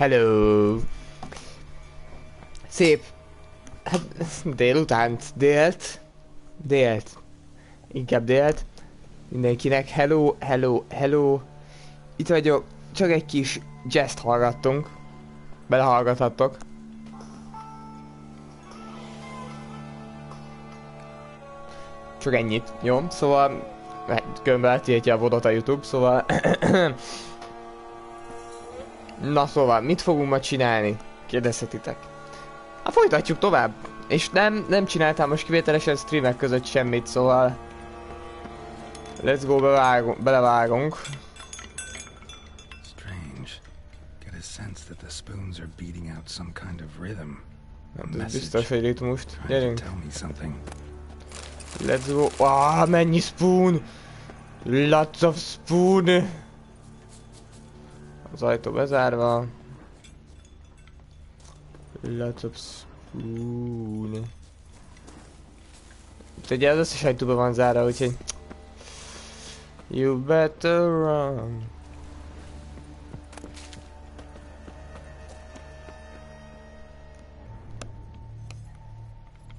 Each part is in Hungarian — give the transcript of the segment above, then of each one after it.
Hello! Szép! Hát délutánt, délt. Inkább délt. Mindenkinek hello, hello, hello. Itt vagyok, csak egy kis jazzt hallgattunk. Belehallgathattok. Csak ennyit, jó? Szóval... Különben eltiltja a vodot a YouTube, szóval... Na szóval, mit fogunk ma csinálni? Kérdezhetitek. Hát folytatjuk tovább. És nem csináltam most kivételesen streamek között semmit, szóval... Let's go, belevágunk. Strange. Get a sense that the spoons are beating out some kind of rhythm. Ez biztos, hogy ritmust. Gyerünk. Tell me something. Let's go. Ah, mennyi spoon! Lots of spoon! Az ajtó bezárva. Lots of spoon. Ugye az összes ajtóban van zárva, úgyhogy... You better run.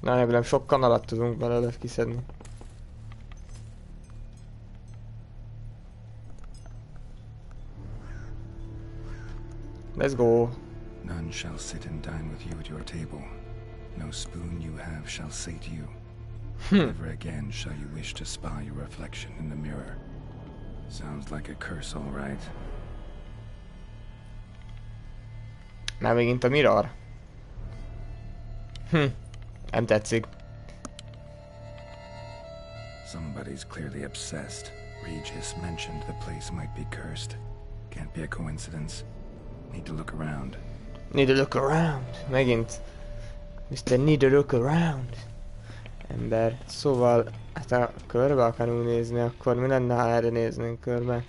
Na, remélem sok kanalat tudunk belőle kiszedni. Let's go. None shall sit and dine with you at your table. No spoon you have shall say to you. Never again shall you wish to spy your reflection in the mirror. Sounds like a curse, all right. Már megint a mirror. Nem tetszik. Somebody's clearly obsessed. Regis mentioned the place might be cursed. Can't be a coincidence. Need to look around. Need to look around. Megint. Mr. Need to look around. Ember. Szóval, hát ha körbe akarunk nézni, akkor mi lenne, ha erre néznénk körbe?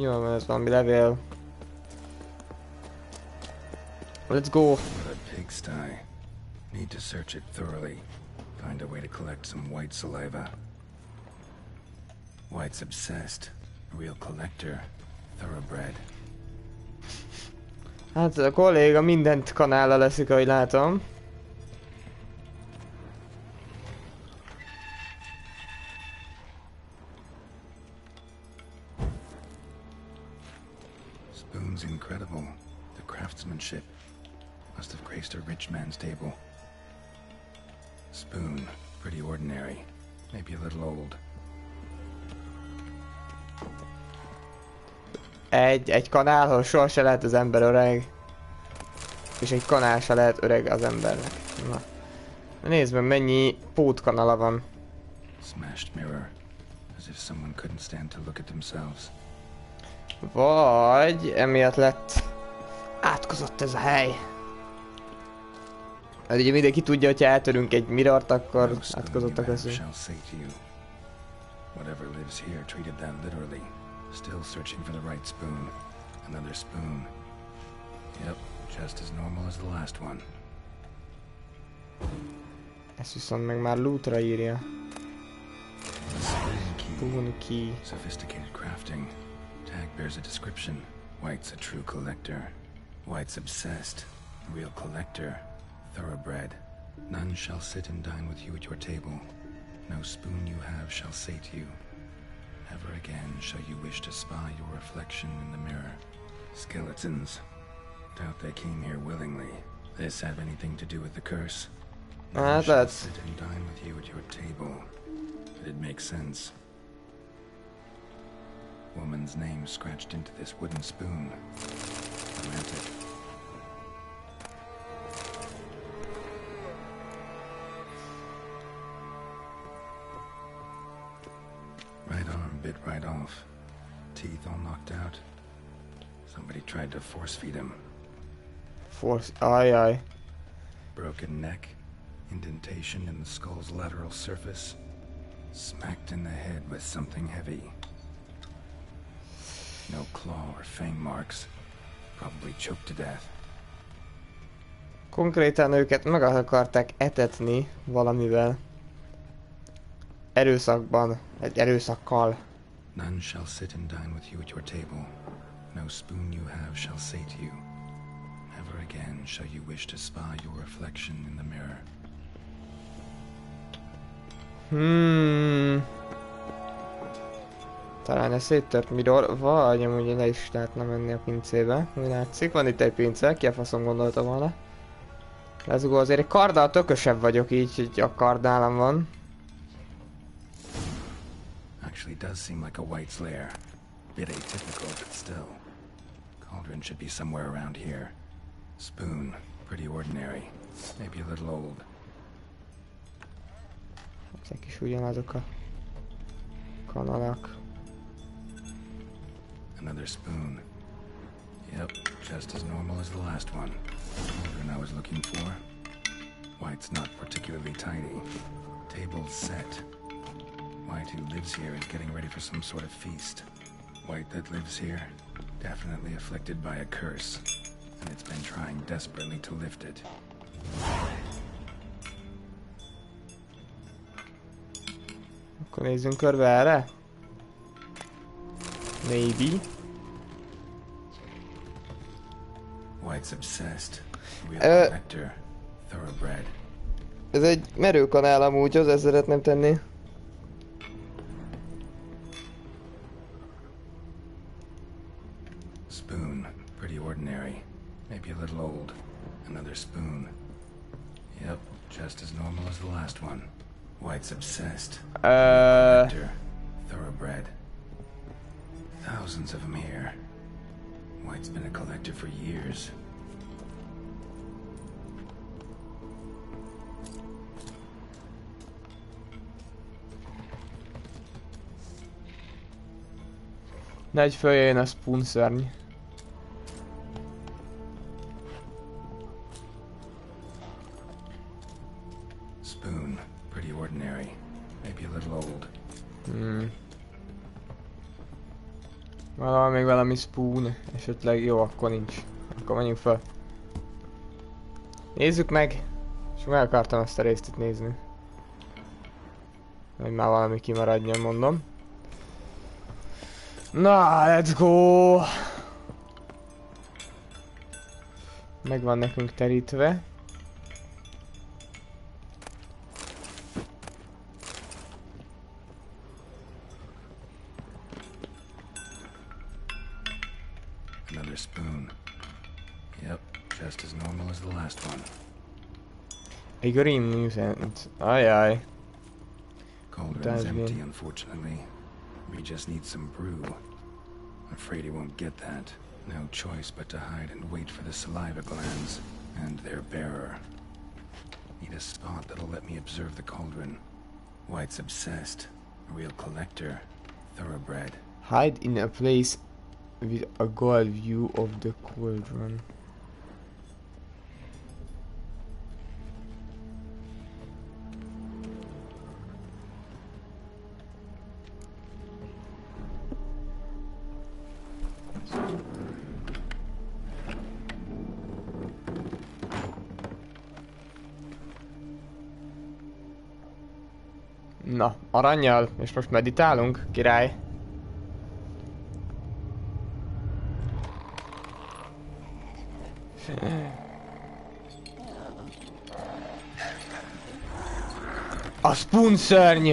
Jó, van, ez valami levél. Let's go. What a pigsty. Need to search it thoroughly. Find a way to collect some white saliva. White's obsessed. A real collector. Thoroughbred. Hát a kolléga mindent kanállal leszik, ahogy látom. Spoon's incredible. The craftsmanship must have graced a rich man's table. Spoon, pretty ordinary. Maybe a little old. Egy kanálhoz soha se lehet az ember öreg. És egy kanál se lehet öreg az embernek. Na. Nézd meg, mennyi pótkanala van. Smashed mirror. As if someone couldn't stand to look at themselves. Vagy emiatt lett átkozott ez a hely. Hát ugye mindenki tudja, hogyha eltörünk egy mirrort, akkor átkozottak leszünk. Whatever lives here treated that literally. Still searching for the right spoon. Another spoon. Yep, just as normal as the last one. Ezt viszont meg már lootra írja. Spoon key. Sophisticated crafting. Tag bears a description. White's a true collector. White's obsessed. Real collector. Thoroughbred. None shall sit and dine with you at your table. No spoon you have shall say to you. Never again shall you wish to spy your reflection in the mirror. Skeletons. Doubt they came here willingly. This have anything to do with the curse? None shall sit and dine with you at your table. It makes sense. Woman's name scratched into this wooden spoon. Romantic. Right arm bit right off. Teeth all knocked out. Somebody tried to force feed him. Aye. Broken neck. Indentation in the skull's lateral surface. Smacked in the head with something heavy. No claw or fang marks. Probably choked to death. Konkrétan őket meg akarták etetni valamivel. Erőszakban, egy erőszakkal. None shall sit and dine with you at your table. No spoon you have shall sate you. Never again shall you wish to spy your reflection in the mirror. Talán ez széttört Mirror, vagy amúgy le is lehetne menni a pincébe. Úgy látszik, van itt egy pince, ki a faszom gondolta volna. Let's go, azért egy karddal tökösebb vagyok így a kard nálam van. Actually does seem like a white's lair. Bit atypical, but still. Cauldron should be somewhere around here. Spoon, pretty ordinary. Maybe a little old. Ezek is ugyanazok a kanalak. Another spoon. Yep, just as normal as the last one. Cauldron I was looking for. White's not particularly tidy. Table's set. White who lives here is getting ready for some sort of feast. White that lives here, definitely afflicted by a curse, and it's been trying desperately to lift it. Akkor nézzünk körbe erre. Maybe. White's obsessed. Real collector. Thoroughbred. Ez egy merőkanál amúgy, az ezt szeretném tenni. Spoon, pretty ordinary. Maybe a little old. Another spoon. Yep, just as normal as the last one. White's obsessed. Collector. Thoroughbred. Thousands of them here. White's been a collector for years. Negy följön a spoon szörny. Spoon, pretty ordinary. Maybe a little old. Valami még valami spoon, esetleg jó, akkor nincs. Akkor menjünk fel. Nézzük meg! És meg akartam ezt a részt itt nézni. Hogy már valami kimaradjon, mondom. Na, let's go! Meg van nekünk terítve. Another spoon. Yep, just as normal as the last one. A green nuisance. Ajaj. Cauldron's empty, unfortunately. We just need some brew. I'm afraid he won't get that. No choice but to hide and wait for the saliva glands and their bearer. Need a spot that'll let me observe the cauldron. White's obsessed. A real collector. Thoroughbred. Hide in a place with a good view of the cauldron. Na, arannyal, és most meditálunk, király. A spoon szörny!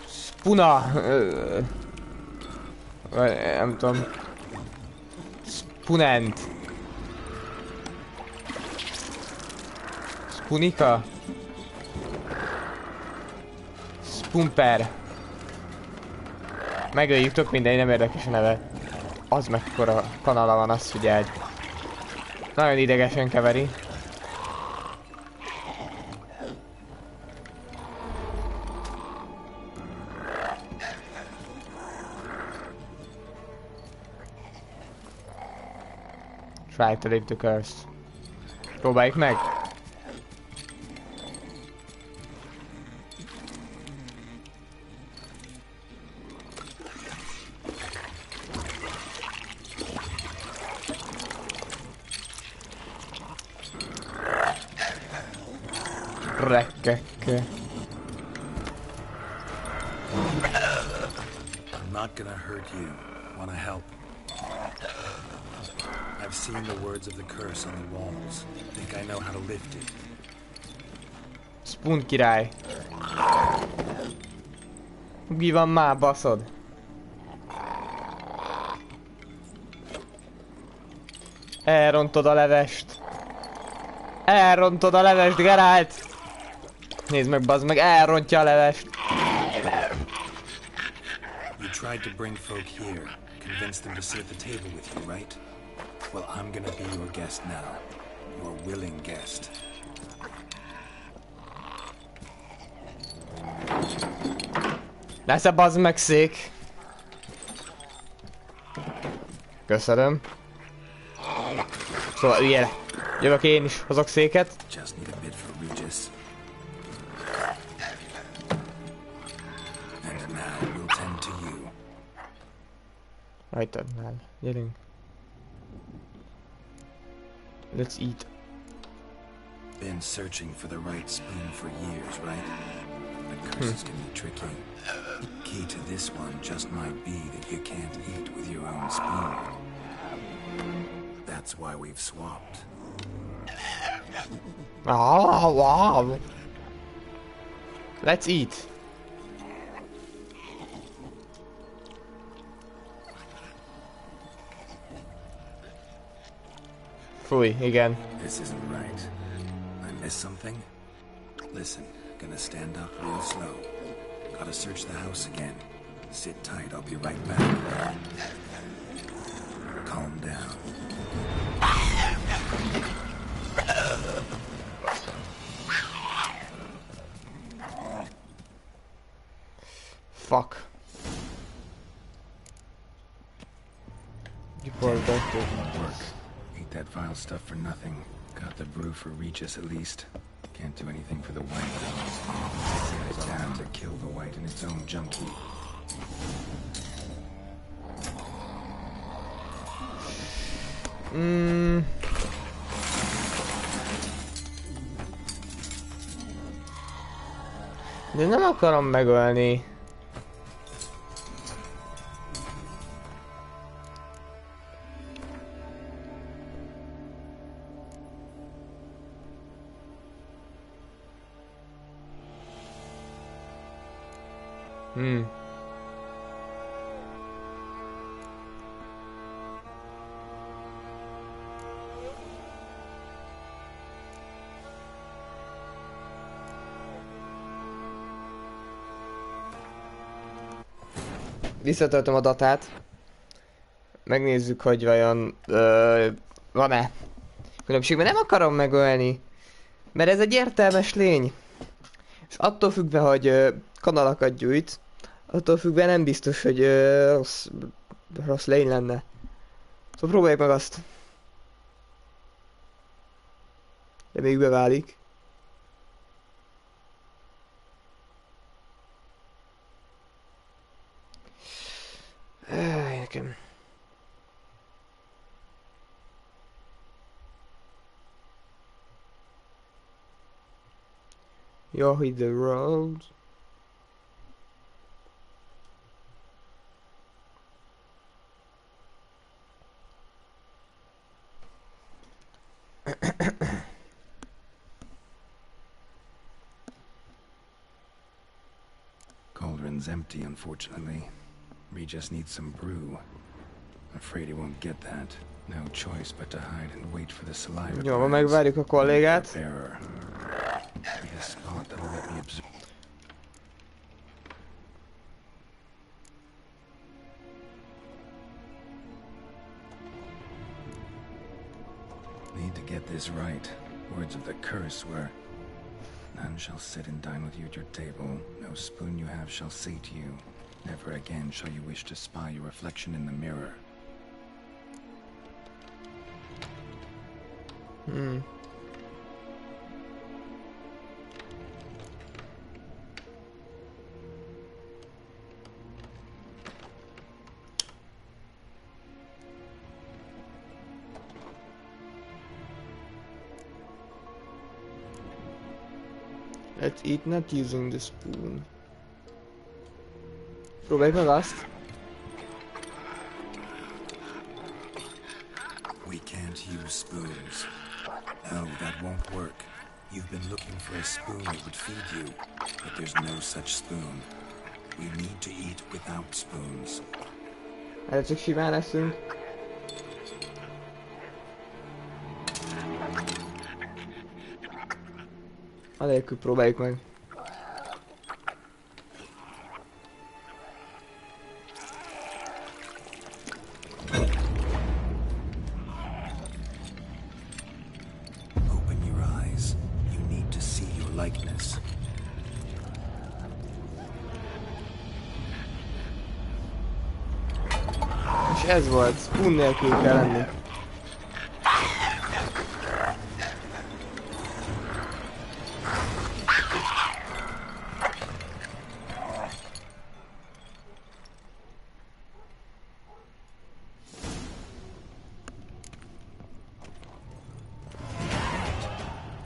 Spuna! Nem tudom. Spunent! Spunika? Spunper! Megöljük, tök mindegy, nem érdekes a neve. Az mekkora kanala van, azt figyeld. Nagyon idegesen keveri. Try to live the curse. Próbáljuk meg! Rekkek. I'm not gonna hurt you. Wanna help? I've seen the words of the curse on the walls. Think I know how to lift it. Spoon király. Mi van már, baszod? Elrontod a levest. Elrontod a levest, Gerált! Nézd meg, bazd meg, elrontja a levest. You tried to bring folk here, convince them to sit at the table with you, right? Well, I'm gonna be your guest now. Your willing guest. Lesz-e bazd meg szék? Köszönöm. Szóval üljél. Jövök én is, hozok széket. Just need a bit for Regis. And now we'll tend to you. Rajtad már, gyerünk. Let's eat. Been searching for the right spoon for years, right? The curses can be tricky. Key to this one just might be that you can't eat with your own spoon. That's why we've swapped. Ah, wow. Let's eat. Fúj, igen. This isn't right. I missed something? Listen, gonna stand up real slow. Gotta search the house again. Sit tight, I'll be right back. Calm down. Fuck. Didn't work. Ate that vile stuff for nothing. Got the brew for Regis at least. Can't do anything for the white though. It's time to kill the white in its own junkie. De nem akarom megölni. Visszatöltöm a datát. Megnézzük, hogy vajon van-e különbség, mert nem akarom megölni. Mert ez egy értelmes lény. És attól függve, hogy kanalakat gyűjt, attól függve nem biztos, hogy rossz lény lenne. Szóval próbáljuk meg azt. De még beválik. Nekem. You'll hit the road. Cauldron's empty, unfortunately. Regis needs some brew. Afraid he won't get that. No choice but to hide and wait for the saliva. Jó, megvárjuk a kollégát. Need a spot that'll let me absorb. Need to get this right. Words of the curse were, none shall sit and dine with you at your table. No spoon you have shall sate you. Never again shall you wish to spy your reflection in the mirror. Let's eat not using the spoon. Próbálj meg azt. We can't use spoons. No, that won't work. You've been looking for a spoon that would feed you, but there's no such spoon. We need to eat without spoons. Erre csak simán leszünk. Anélkül próbáljuk meg. Open your eyes. You need to see your likeness. És ez volt, spoon nélkül kell lenni.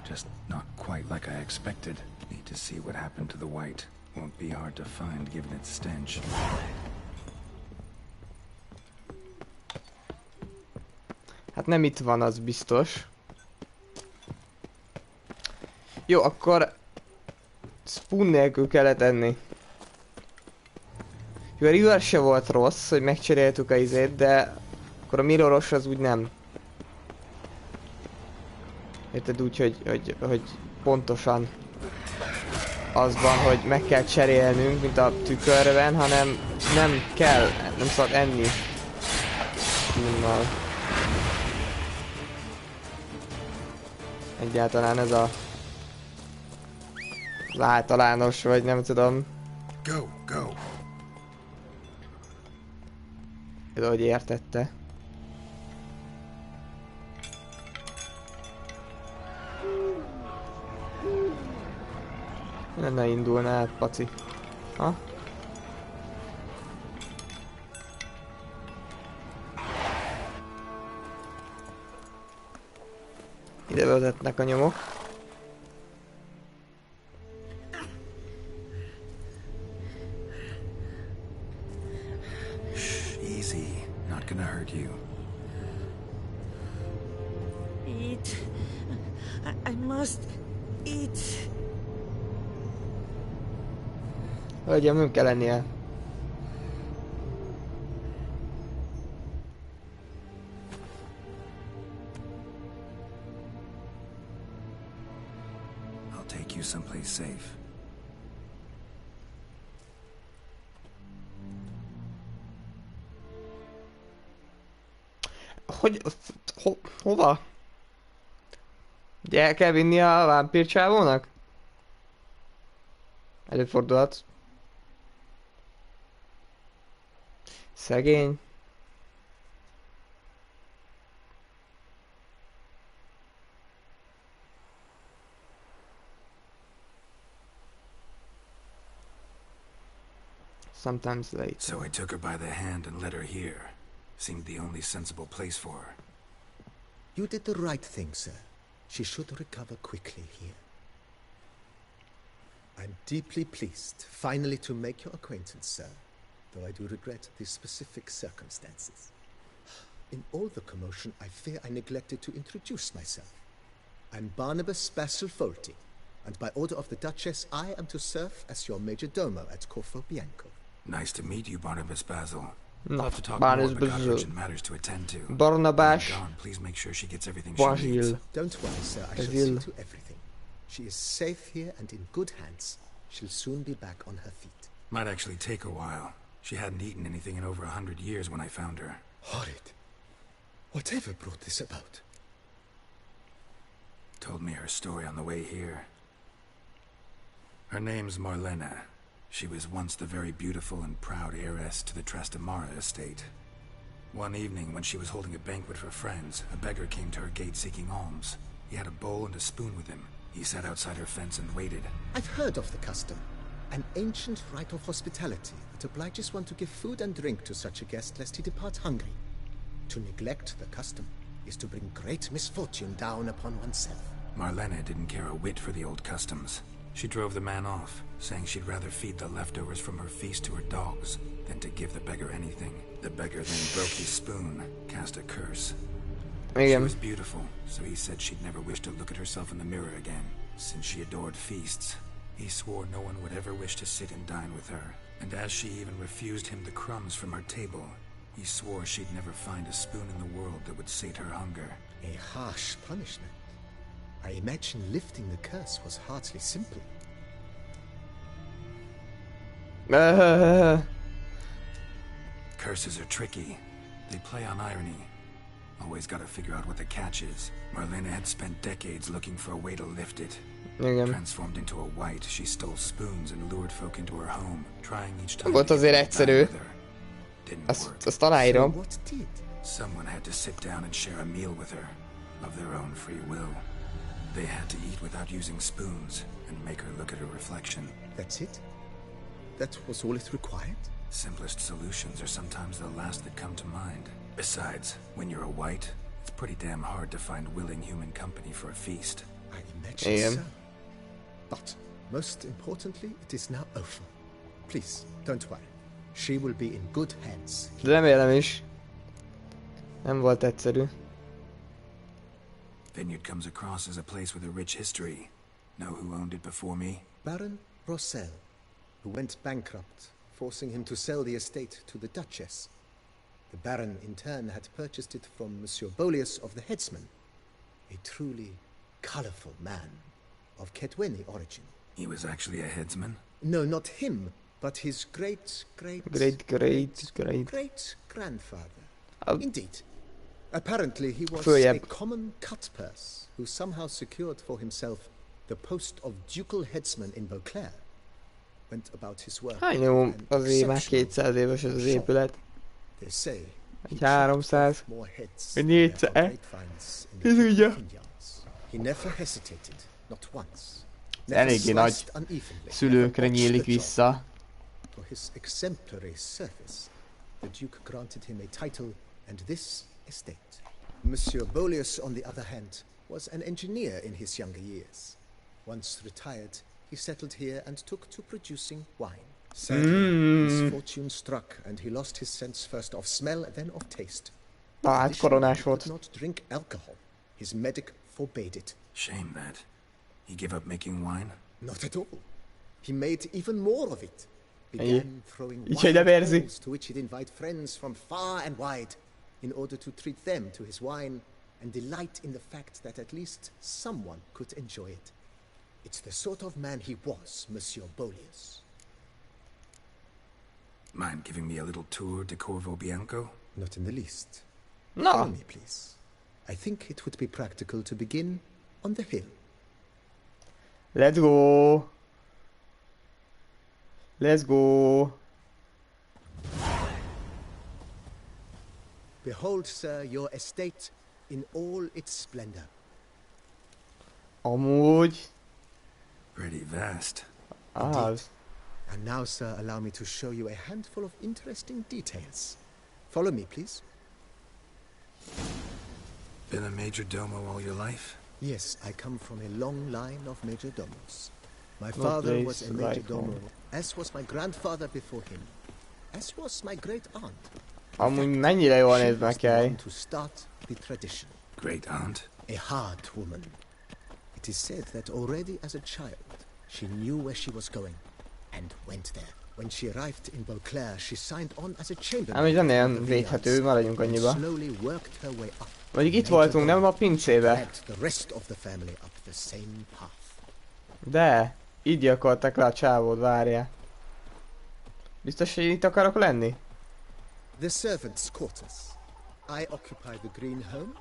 Just not quite like I expected. Need to see what happened to the white. Won't be hard to find given its stench. Hát nem itt van, az biztos. Jó, akkor spoon nélkül kellett enni. Jó, a river se volt rossz, hogy megcseréltük a izét, de akkor a mirroros az úgy nem. Érted úgy, hogy pontosan az van, hogy meg kell cserélnünk, mint a tükörben, hanem nem kell, nem szabad enni. Spoonnal. Egyáltalán ez a az általános, vagy nem tudom. Go, go. Ez ahogy értette. Ne indulnál, paci. Ha? Ide vezetnek a nyomok. Easy. Not gonna hurt you. Eat. I must eat. Hölgyem, nem kell lennie. I'll take you someplace safe. Hogy... hova? Ugye el kell vinni a vámpírcsávónak? Előfordulhat. Szegény. Sometimes late. So I took her by the hand and led her here. Seemed the only sensible place for her. You did the right thing, sir. She should recover quickly here. I'm deeply pleased, finally, to make your acquaintance, sir. Though I do regret the specific circumstances. In all the commotion, I fear I neglected to introduce myself. I'm Barnabas Basil Folty, and by order of the Duchess, I am to serve as your major domo at Corfo Bianco. Nice to meet you, Barnabas Basil. No, I'll have to talk Barnabas more, but got Basil. urgent matters to attend to. Barnabas When I'm gone, please make sure she gets everything she needs. Basil. Don't worry, sir, I shall see to everything. She is safe here and in good hands. She'll soon be back on her feet. Might actually take a while. She hadn't eaten anything in over 100 years when I found her. Horrid. Whatever brought this about? Told me her story on the way here. Her name's Marlena. She was once the very beautiful and proud heiress to the Trastamara estate. One evening, when she was holding a banquet for friends, a beggar came to her gate seeking alms. He had a bowl and a spoon with him. He sat outside her fence and waited. I've heard of the custom. An ancient rite of hospitality that obliges one to give food and drink to such a guest lest he depart hungry. To neglect the custom is to bring great misfortune down upon oneself. Marlena didn't care a whit for the old customs. She drove the man off, saying she'd rather feed the leftovers from her feast to her dogs than to give the beggar anything. The beggar then broke his spoon, cast a curse. She was beautiful, so he said she'd never wish to look at herself in the mirror again. Since she adored feasts, he swore no one would ever wish to sit and dine with her. And as she even refused him the crumbs from her table, he swore she'd never find a spoon in the world that would sate her hunger. A harsh punishment. I imagine lifting the curse was hardly simple. Curses are tricky. They play on irony. Always gotta figure out what the catch is. Marlena had spent decades looking for a way to lift it. Transformed into a white, she stole spoons and lured folk into her home, trying each time Volt azért egyszerű. Azt aláírom. What did? Someone had to sit down and share a meal with her, of their own free will. They had to eat without using spoons, and make her look at her reflection. That's it? That was all it required? Simplest solutions are sometimes the last that come to mind. Besides, when you're a white, it's pretty damn hard to find willing human company for a feast. I imagine so. But, most importantly, it is now over. Please, don't worry. She will be in good hands. Remélem is. Nem volt egyszerű. Vineyard comes across as a place with a rich history. Know who owned it before me? Baron Rossel, who went bankrupt, forcing him to sell the estate to the Duchess. The Baron, in turn, had purchased it from Monsieur Bolius of the Headsman, a truly colorful man of Kedweni origin. He was actually a headsman? No, not him, but his great-grandfather. Indeed. Apparently, he was a common cut-purse who somehow secured for himself the post of ducal headsman in Beauclair. Went about his work. Hány jó, azért már 200 éves ez az épület. They say egy 300, egy 400, ez ugye. He never hesitated, not once. Eléggé nagy szülőkre nyílik vissza. For his exemplary service, the Duke granted him a title and this estate. Monsieur Bolius, on the other hand, was an engineer in his younger years. Once retired, he settled here and took to producing wine. Sadly, his fortune struck, and he lost his sense first of smell, then of taste. Hát koronás volt. He could not drink alcohol. His medic forbade it. Shame that. He gave up making wine? Not at all. He made even more of it. Began throwing wild balls to which he'd invite friends from far and wide, in order to treat them to his wine and delight in the fact that at least someone could enjoy it. It's the sort of man he was, Monsieur Bolius. Mind giving me a little tour de Corvo Bianco? Not in the least. No. Follow me, please. I think it would be practical to begin on the hill. Let's go. Let's go. Behold, sir, your estate in all its splendor. Amúgy. Pretty vast. Az. And now, sir, allow me to show you a handful of interesting details. Follow me, please. Been a major domo all your life? Yes, I come from a long line of major domos. My father was a major domo, as was my grandfather before him, as was my great aunt. Amúgy mennyire jól néz neki. To start the tradition. Great aunt? A hard woman. It is said that already as a child, she knew where she was going and went there. When she arrived in Beauclair, she signed on as a chambermaid. Amúgy nem ilyen védhető, maradjunk annyiba. Slowly worked her way up. Mondjuk itt voltunk, nem a pincébe. The rest of the family up the same path. De, így gyakorltak le a csávód, várjál. Biztos, hogy itt akarok lenni? The servants' quarters. I occupy the green home.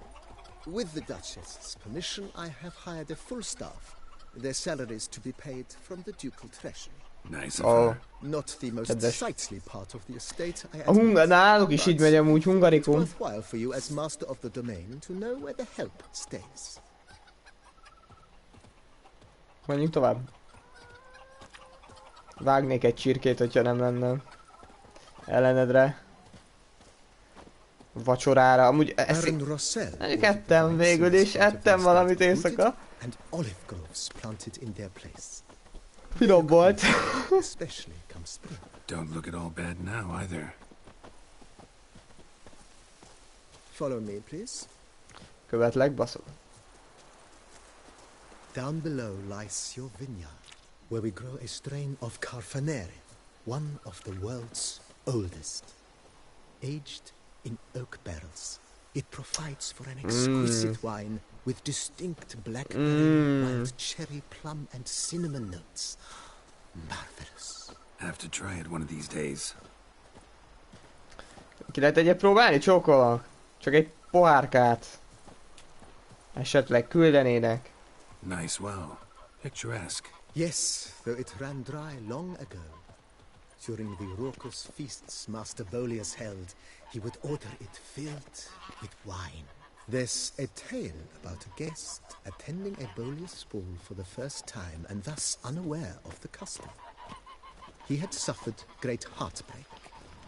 With the Duchess's permission, I have hired a full staff. Their salaries to be paid from the ducal treasury. Nice of her. Not the most sightly part of the estate, I admit. Náluk is így megy amúgy, hungarikum. It's worthwhile for you as master of the domain to know where the help stays. Menjünk tovább. Vágnék egy csirkét, hogyha nem lenne ellenedre. Vacsorára, amúgy eszik. Ettem végül is, ettem valamit éjszaka. Finom volt. Don't look at all bad now either. Follow me, please. Követlek, baszol. Down below lies your vineyard, where we grow a strain of Carfanere, one of the world's oldest. Aged in oak barrels, it provides for an exquisite wine with distinct blackberry, wild cherry, plum, and cinnamon notes. Marvelous. Have to try it one of these days. Ki lehet egyet próbálni? Csókolok. Csak egy pohárkát. Esetleg küldenének. Nice well. Picturesque. Yes, though it ran dry long ago. During the raucous feasts Master Bolius held, he would order it filled with wine. There's a tale about a guest attending a Bolius ball for the first time and thus unaware of the custom. He had suffered great heartbreak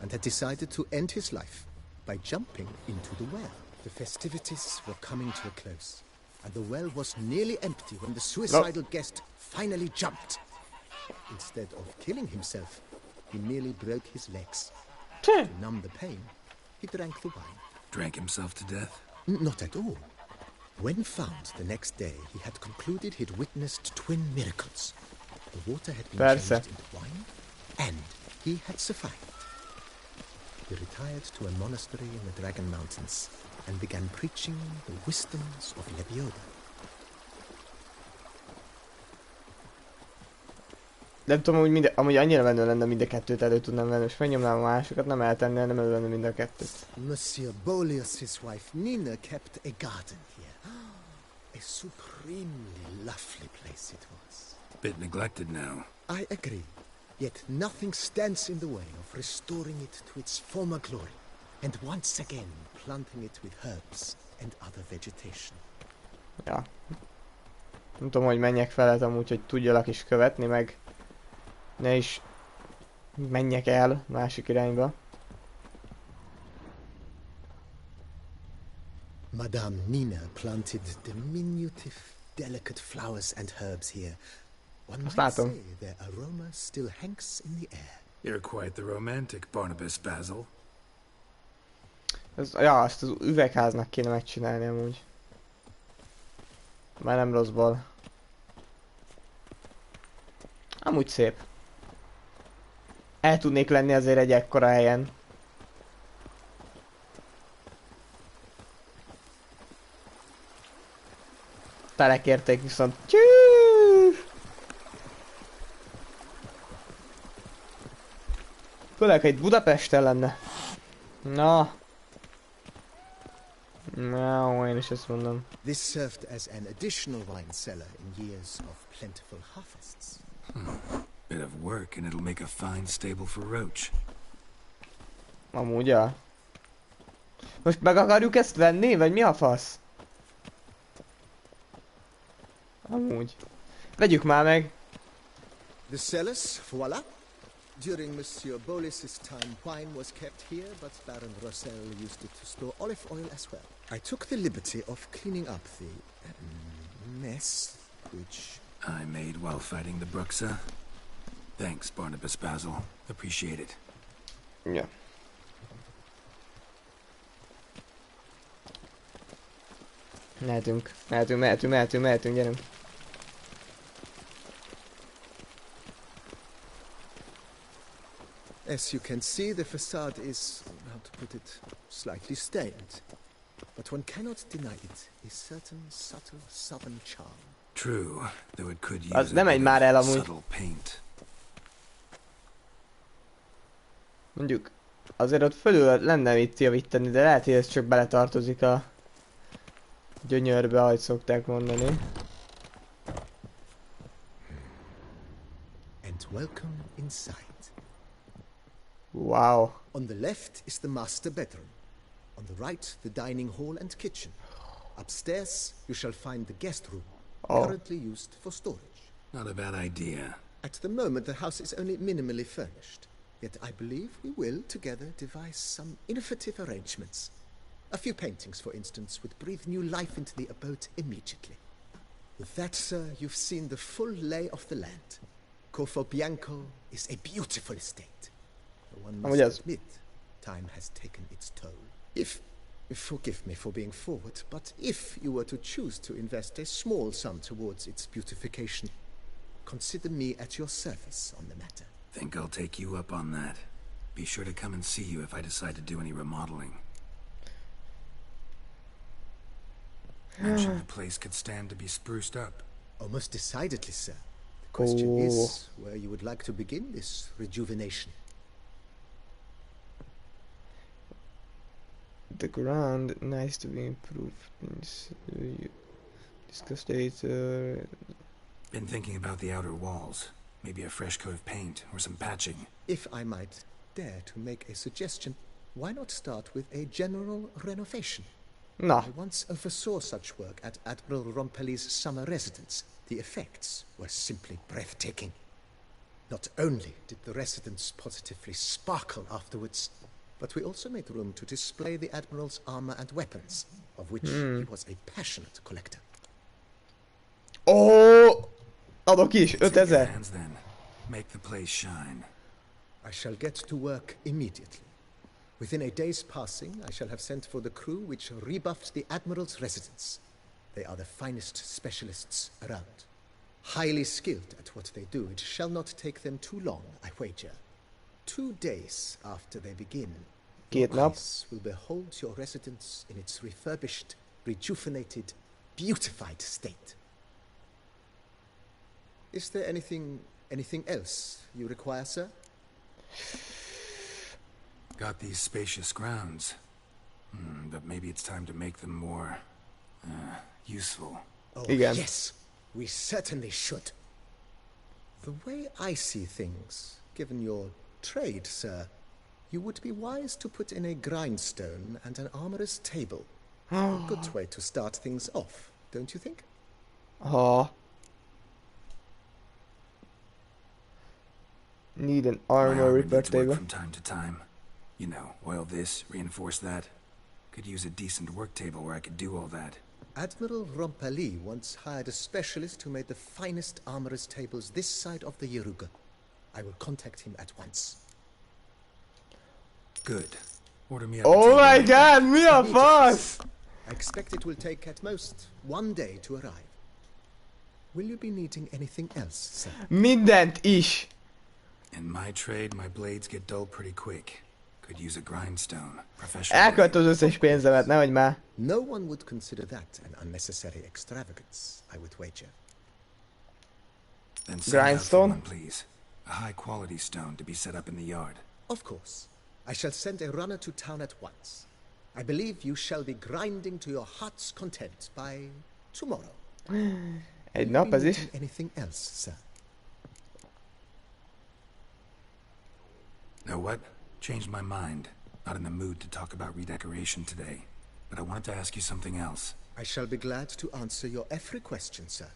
and had decided to end his life by jumping into the well. The festivities were coming to a close, and the well was nearly empty when the suicidal guest finally jumped. Instead of killing himself, he merely broke his legs. To numb the pain, he drank the wine. Drank himself to death? Not at all. When found the next day, he had concluded he'd witnessed twin miracles. The water had been changed into wine, and he had survived. He retired to a monastery in the Dragon Mountains and began preaching the wisdoms of Lebioda. Nem tudom, hogy amúgy annyira menő lenne mind a kettőt elő tudnám venni, és megnyomnám a másikat, nem eltenni, nem elővenni mind a kettőt. Monsieur Bolius' wife Nina kept a garden here. A supremely lovely place it was. Bit neglected now. I agree. Yet nothing stands in the way of restoring it to its former glory, and once again planting it with herbs and other vegetation. Ja. Nem tudom, hogy menjek felett amúgy, hogy tudjalak is követni, meg ne is menjek el másik irányba. Madame Nina planted diminutive, delicate flowers and herbs here. One might say their aroma still hangs in the air. You're quite the romantic, Barnabas Basil. Ja, azt az üvegháznak kéne megcsinálni amúgy. Már nem rosszból. Amúgy szép. El tudnék lenni azért egy ekkora helyen. Telekérték viszont. Főleg, ha itt Budapesten lenne. Na. Na, én is ezt mondom. This served as an additional wine cellar in years of plentiful harvests. Bit of work and it'll make a fine stable for Roach. Amúgy, ja. Most meg akarjuk ezt venni, vagy mi a fasz? Amúgy. Vegyük már meg. The cellars, voila. During Monsieur Bolis's time, wine was kept here, but Baron Rossel used it to store olive oil as well. I took the liberty of cleaning up the mess, which I made while fighting the Bruxa. Thanks, Barnabas Basil. Appreciate it. Ja. Mehetünk, gyerünk. As you can see, the facade is, how to put it, slightly stained. But one cannot deny it, a certain subtle southern charm. True, though it could use Az nem egy már el amúgy. subtle paint. Mondjuk, azért ott fölül lenne mit javítani, de lehet, hogy ez csak beletartozik a gyönyörbe, ahogy szokták mondani. And welcome inside. Wow. On the left is the master bedroom. On the right, the dining hall and kitchen. Upstairs, you shall find the guest room, currently used for storage. Not a bad idea. At the moment, the house is only minimally furnished. Yet I believe we will, together, devise some innovative arrangements. A few paintings, for instance, would breathe new life into the abode immediately. With that, sir, you've seen the full lay of the land. Corfo Bianco is a beautiful estate. One must admit, time has taken its toll. If Forgive me for being forward, but if you were to choose to invest a small sum towards its beautification, consider me at your service on the matter. Think I'll take you up on that. Be sure to come and see you if I decide to do any remodeling. Mentioned the place could stand to be spruced up. Oh, most decidedly, sir. The question is where you would like to begin this rejuvenation. The ground nice to be improved. Discuss later. Been thinking about the outer walls. Maybe a fresh coat of paint or some patching. If I might dare to make a suggestion, why not start with a general renovation? Na, I once oversaw such work at Admiral Rompelli's summer residence. The effects were simply breathtaking. Not only did the residence positively sparkle afterwards, but we also made room to display the Admiral's armor and weapons, of which he was a passionate collector. ó, adok is, Take your 5000. hands then. Make the place shine. I shall get to work immediately. Within a day's passing, I shall have sent for the crew which rebuffed the Admiral's residence. They are the finest specialists around. Highly skilled at what they do, it shall not take them too long, I wager. 2 days after they begin, your Két nap. eyes will behold your residence in its refurbished, rejuvenated, beautified state. Is there anything else you require, sir? Got these spacious grounds. But maybe it's time to make them more useful. Oh, Igen. yes, we certainly should. The way I see things, given your trade, sir, you would be wise to put in a grindstone and an armorer's table. A good way to start things off, don't you think? Ha. Need an My armor armor repair needs work table. from time to time. You know, oil this, reinforce that. Could use a decent work table where I could do all that. Admiral Rompelli once hired a specialist who made the finest armorer's tables this side of the Yaruga. I will contact him at once. Good. Order me up a Oh table my right god, mi a fasz? I expect it will take at most 1 day to arrive. Will you be needing anything else, sir? Mindent is. In my trade, my blades get dull pretty quick. Could use a grindstone. Professional. Elköltöm az összes pénzemet, nehogy már. No one would consider that an unnecessary extravagance, I would wager. Then send out for Grindstone? one, please. A high-quality stone to be set up in the yard. Of course. I shall send a runner to town at once. I believe you shall be grinding to your heart's content by tomorrow. Egy Will nap you be ez is. needing anything else, sir? Know what? Changed my mind. Not in the mood to talk about redecoration today. But I wanted to ask you something else. I shall be glad to answer your every question, sir.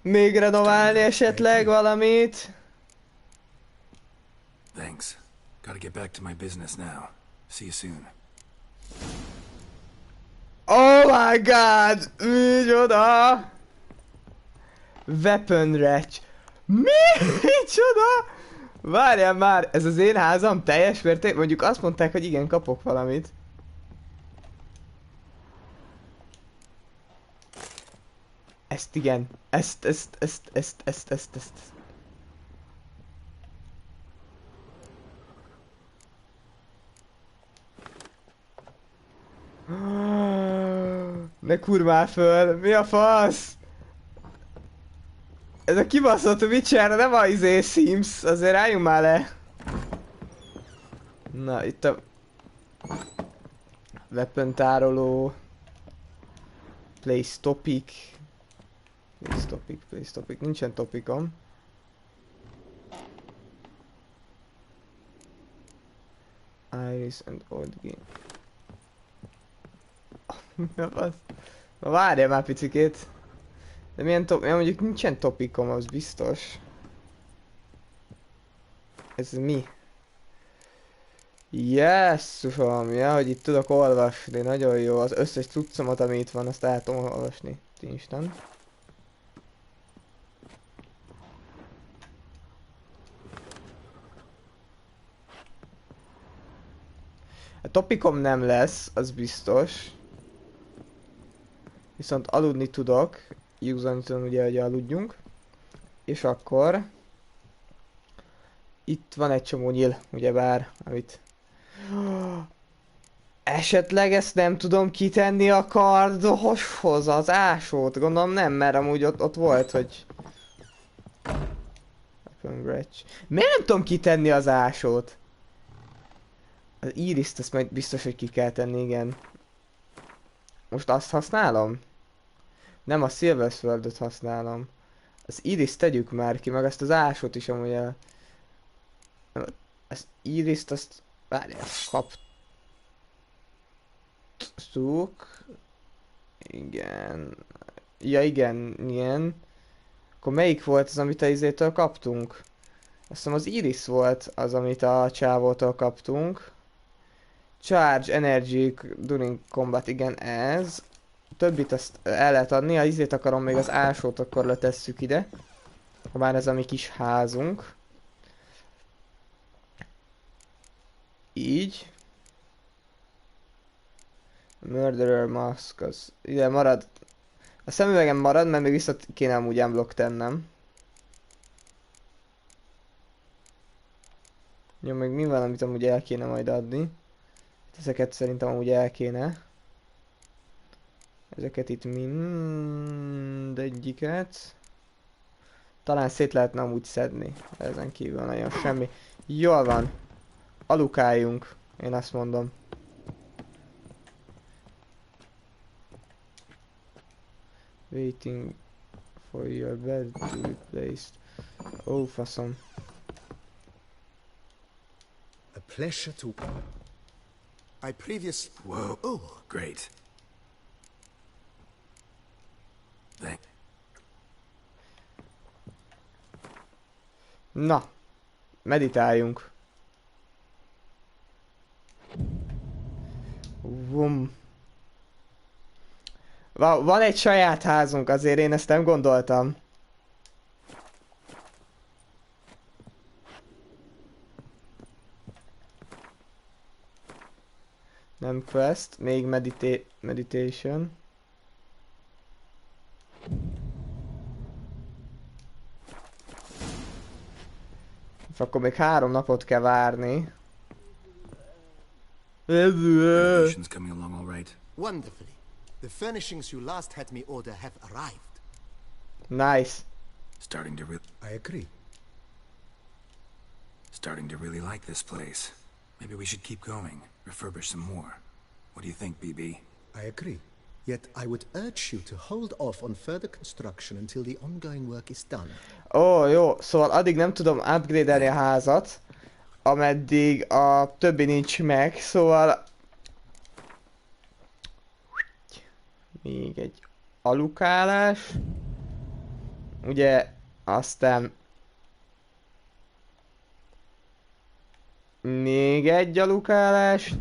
Még renoválni esetleg valamit? Thanks. Gotta get back to my business now. See you soon. Oh my god! Micsoda! Weapon ratch. Micsoda! Várjál már, ez az én házam teljes mérték? Mondjuk azt mondták, hogy igen, kapok valamit. Ezt igen. Ezt. Ne kurvál föl, mi a fasz? Ez a kibaszott Witcher, nem a Sims, azért álljunk már le. Na, itt a... Weapon tároló. Place topic. Place topic, nincsen topicom. Iris and old game. Mi a fasz? Na várjál már picikét. De milyen mondjuk nincsen topicom, az biztos. Ez mi? Jesszusom, ja, hogy itt tudok olvasni, nagyon jó. Az összes cuccomat, ami itt van, azt el tudom olvasni. Instant. A topikom nem lesz, az biztos. Viszont aludni tudok. Júzani tudom ugye, hogy aludjunk. És akkor... Itt van egy csomó nyíl, ugyebár, amit... Esetleg ezt nem tudom kitenni a kardoshoz, az ásót. Gondolom nem, mert amúgy ott volt, hogy... Miért nem tudom kitenni az ásót? Az iriszt, ezt majd biztos, hogy ki kell tenni, igen. Most azt használom? Nem, a Silver Sword-ot használom. Az iriszt tegyük már ki, meg ezt az ásót is amúgy el... Az iriszt, azt... Várjál, kaptuk. Igen. Ja igen, ilyen. Akkor melyik volt az, amit a izétől kaptunk? Azt hiszem az iris volt az, amit a csávótól kaptunk. Charge Energy During Combat, igen ez. Többit azt el lehet adni, a izét akarom még az ásót, akkor letesszük ide. Bár ez a mi kis házunk. Így. Murderer Mask, az ide marad. A szemüvegem marad, mert még vissza kéne amúgy unblock tennem. Jó, meg mi van, amit amúgy el kéne majd adni. Ezeket szerintem amúgy el kéne. Ezeket itt mindegyiket. Talán szét lehetne amúgy szedni. Ezen kívül nagyon semmi. Jól van. Alukáljunk. Én azt mondom. Waiting for your bed to be placed. Ó, faszom. A pleasure to... I previous... Whoa. Oh, Great. Thank... Na. Meditáljunk. Vum. Van egy saját házunk, azért én ezt nem gondoltam. Nem quest, még meditation. Akkor még 3 napot kell várni. Renovation's coming along all right. wonderfully. The furnishings you last had me order have arrived. Nice. Starting to really like this place. Maybe we should keep going. Refurbish some more. What do you think, BB? I agree. Yet I would urge you to hold off on further construction until the ongoing work is done. Ó, jó. Szóval addig nem tudom upgrade-elni a házat, ameddig a többi nincs meg, szóval... Még egy alukálás. Ugye, aztán... Még egy alukálás.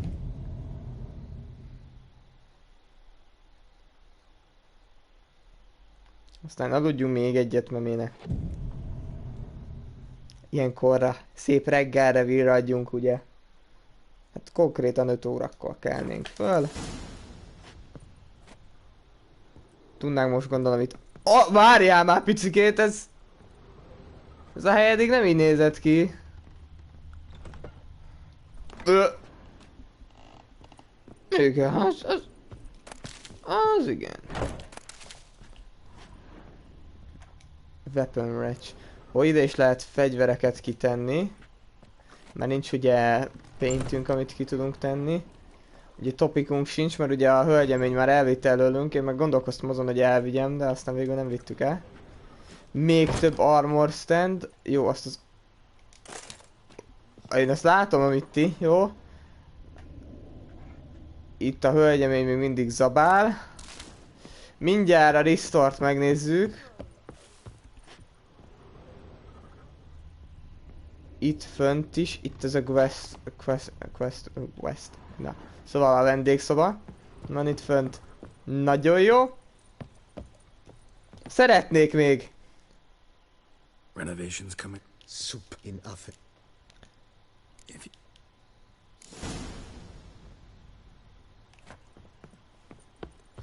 Aztán aludjunk még egyet, mert minek. Ilyenkorra, szép reggelre virradjunk, ugye. Hát konkrétan 5 órakor kelnénk föl. Tudnánk most gondolom itt... Oh, várjál már picikét, ez a hely eddig nem így nézett ki. Igen, az igen. Weapon Ratch. Ó, ide is lehet fegyvereket kitenni. Mert nincs ugye paintünk, amit ki tudunk tenni. Ugye topikunk sincs, mert ugye a hölgyemény már elvitte előlünk. Én meg gondolkoztam azon, hogy elvigyem, de aztán végül nem vittük el. Még több armor stand. Jó, azt az... Én azt látom, amit ti, jó? Itt a hölgyemény még mindig zabál. Mindjárt a restore-t megnézzük. Itt fönt is, itt ez a quest. Na, szóval a vendégszoba. Van itt fönt. Nagyon jó. Szeretnék még. Renovations coming. Soup in oven.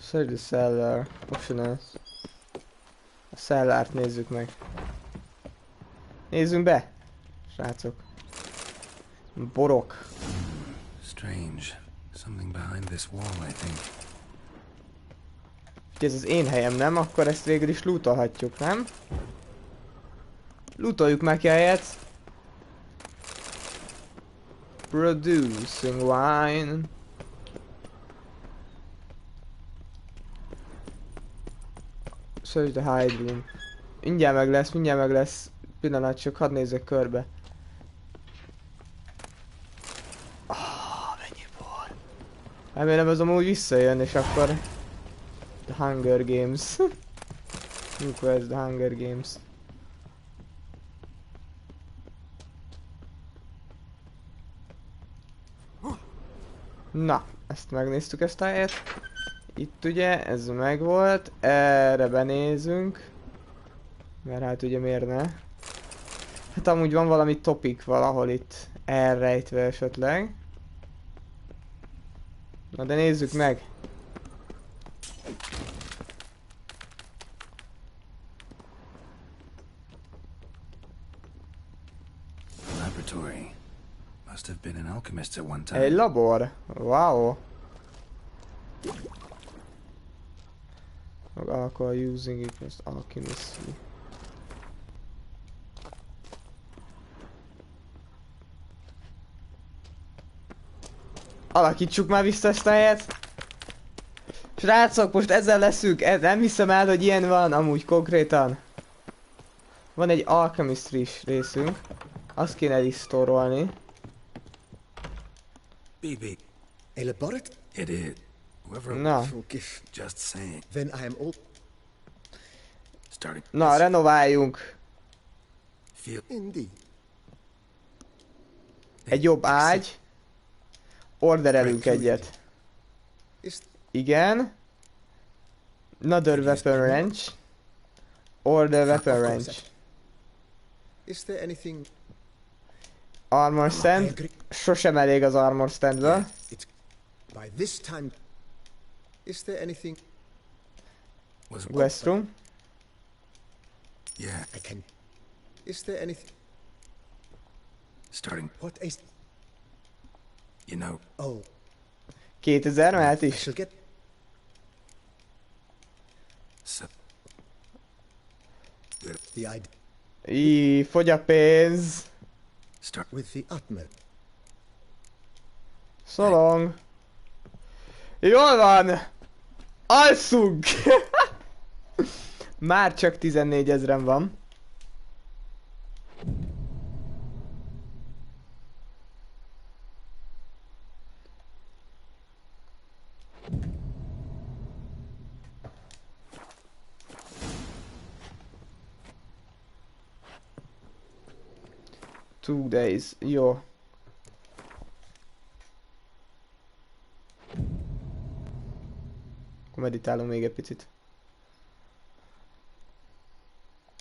Search the cellar. Optionals. A cellárt nézzük meg. Nézzünk be! Srácok. Borok. Strange. Something behind this wall, I think. Ez az én helyem, nem? Akkor ezt végül is lootolhatjuk, nem? Lootoljuk meg ki a helyet. Producing wine. Search the hide room. Mindjárt meg lesz. Pillanat, csak hadd nézzek körbe. Mennyi bor. Remélem ez amúgy visszajön, és akkor... The Hunger Games. Mikor ez The Hunger Games? Na, ezt megnéztük ezt a helyet. Itt ugye, ez megvolt. Erre benézünk. Mert hát ugye miért ne? Hát amúgy van valami topik valahol itt elrejtve esetleg. Na de nézzük meg. Laboratory. Must have been an alchemist at one time. Egy labor. Wow. Alcohol using it as alchemistry. Alakítsuk már vissza ezt a helyet. Srácok, most ezzel leszünk. Nem hiszem el, hogy ilyen van amúgy konkrétan. Van egy alchemistry is részünk. Azt kéne restore-olni. BB. A laboratory? It is. Whoever Na. Forgive. just saying. Then I am all... Starting. Na, renováljunk. Feel Indeed. Egy jobb ágy. Orderelünk egyet. Is, Igen. Another weapon wrench. Order weapon wrench. is there anything... Armor I stand. agree. Sosem elég az armor standből. It... By this time... Is there anything... was Restroom. yeah. I can... Is there anything... Starting. What is... You know. Oh, 2000 mehet I is. shall get... So, The idea Fogy a pénz. start. with the utmost. Szolong. Jól van. Alszunk. Már csak 14 000-en van. Two days. Jó. Akkor meditálunk még egy picit.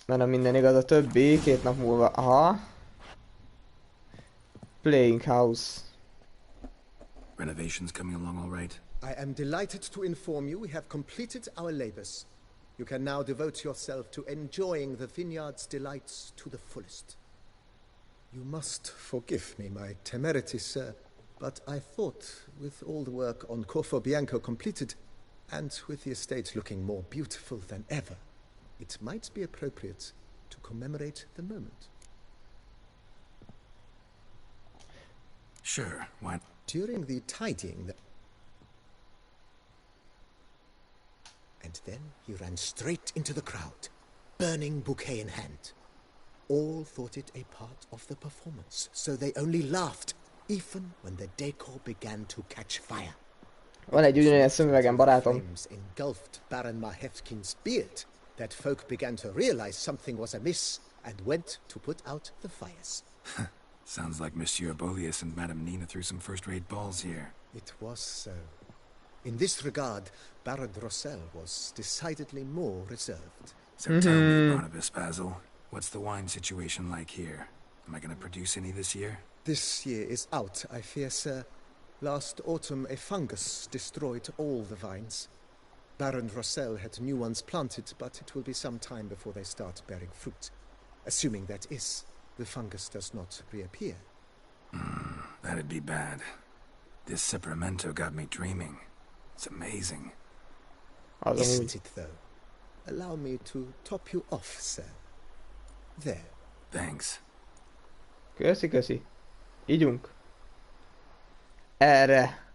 Mert ha minden igaz, a többi 2 nap múlva. Aha. Playing house. Renovations coming along all right. I am delighted to inform you we have completed our labors. You can now devote yourself to enjoying the vineyard's delights to the fullest. You must forgive me my temerity, sir, but I thought, with all the work on Corfo Bianco completed, and with the estate looking more beautiful than ever, it might be appropriate to commemorate the moment. Sure, why? During the tidying, and then he ran straight into the crowd, burning bouquet in hand. All thought it a part of the performance, so they only laughed, even when the decor began to catch fire. Van egy ugyanilyen szemüvegem, barátom. Flames engulfed Baron Mahevkin's beard that folk began to realize something was amiss and went to put out the fires. Sounds like Monsieur Bolius and Madame Nina threw some first-rate balls here. It was so. In this regard, Baron Rossel was decidedly more reserved. So tell me, Barnabas Basil, what's the wine situation like here? Am I going to produce any this year? This year is out, I fear, sir. Last autumn, a fungus destroyed all the vines. Baron Rossel had new ones planted, but it will be some time before they start bearing fruit. Assuming that the fungus does not reappear. That'd be bad. This Sacramento got me dreaming. It's amazing. Isn't it, though? Allow me to top you off, sir. There. Thanks. Köszi, köszi. Ígyunk. Erre.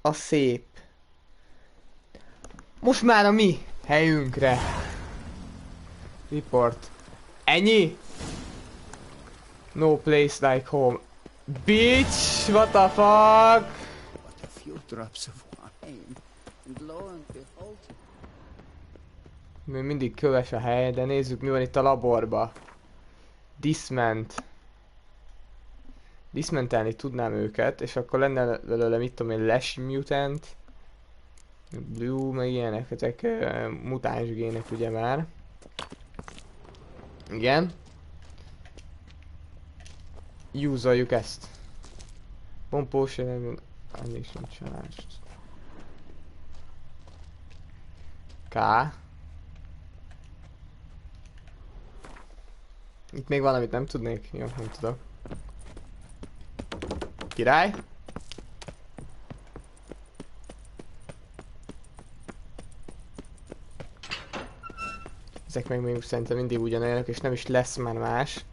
A szép. Most már a mi helyünkre. Report. Ennyi? No place like home. Bitch, what the fuck? But a few drops of wine, and lo and behold. Még mindig köves a hely, de nézzük mi van itt a laborba. Disment. Dismentelni tudnám őket, és akkor lenne belőle, mit tudom én, Lash Mutant. Blue, meg ilyenek, ezek mutáns gének ugye már. Igen. Use-oljuk ezt. Pompós, annyi is nincs csalást. K. Itt még valamit nem tudnék? Jó, nem tudok. Király? Ezek meg még szerintem mindig ugyanolyanok, és nem is lesz már más.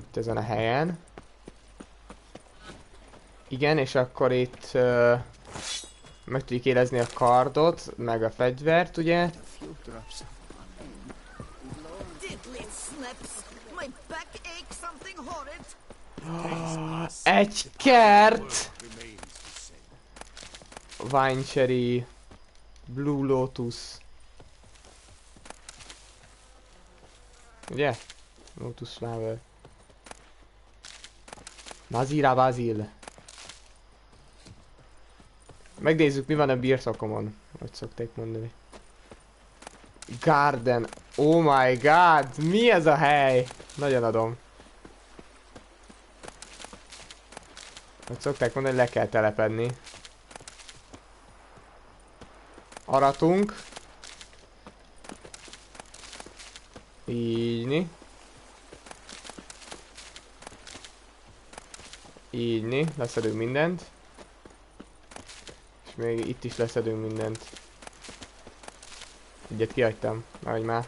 Itt ezen a helyen. Igen, és akkor itt meg tudjuk érezni a kardot, meg a fegyvert, ugye? Egy kert! Wine Cherry, Blue Lotus. Ugye? Lotus Flower. Nazira Basil. Megnézzük, mi van a birtokomon, hogy szokták mondani. Garden. Oh my god, mi ez a hely? Nagyon adom. Hogy szokták mondani, le kell telepedni. Aratunk. Ígyni. Ígyni, leszedünk mindent. És még itt is leszedünk mindent. Egyet kihagytam, ahogy már.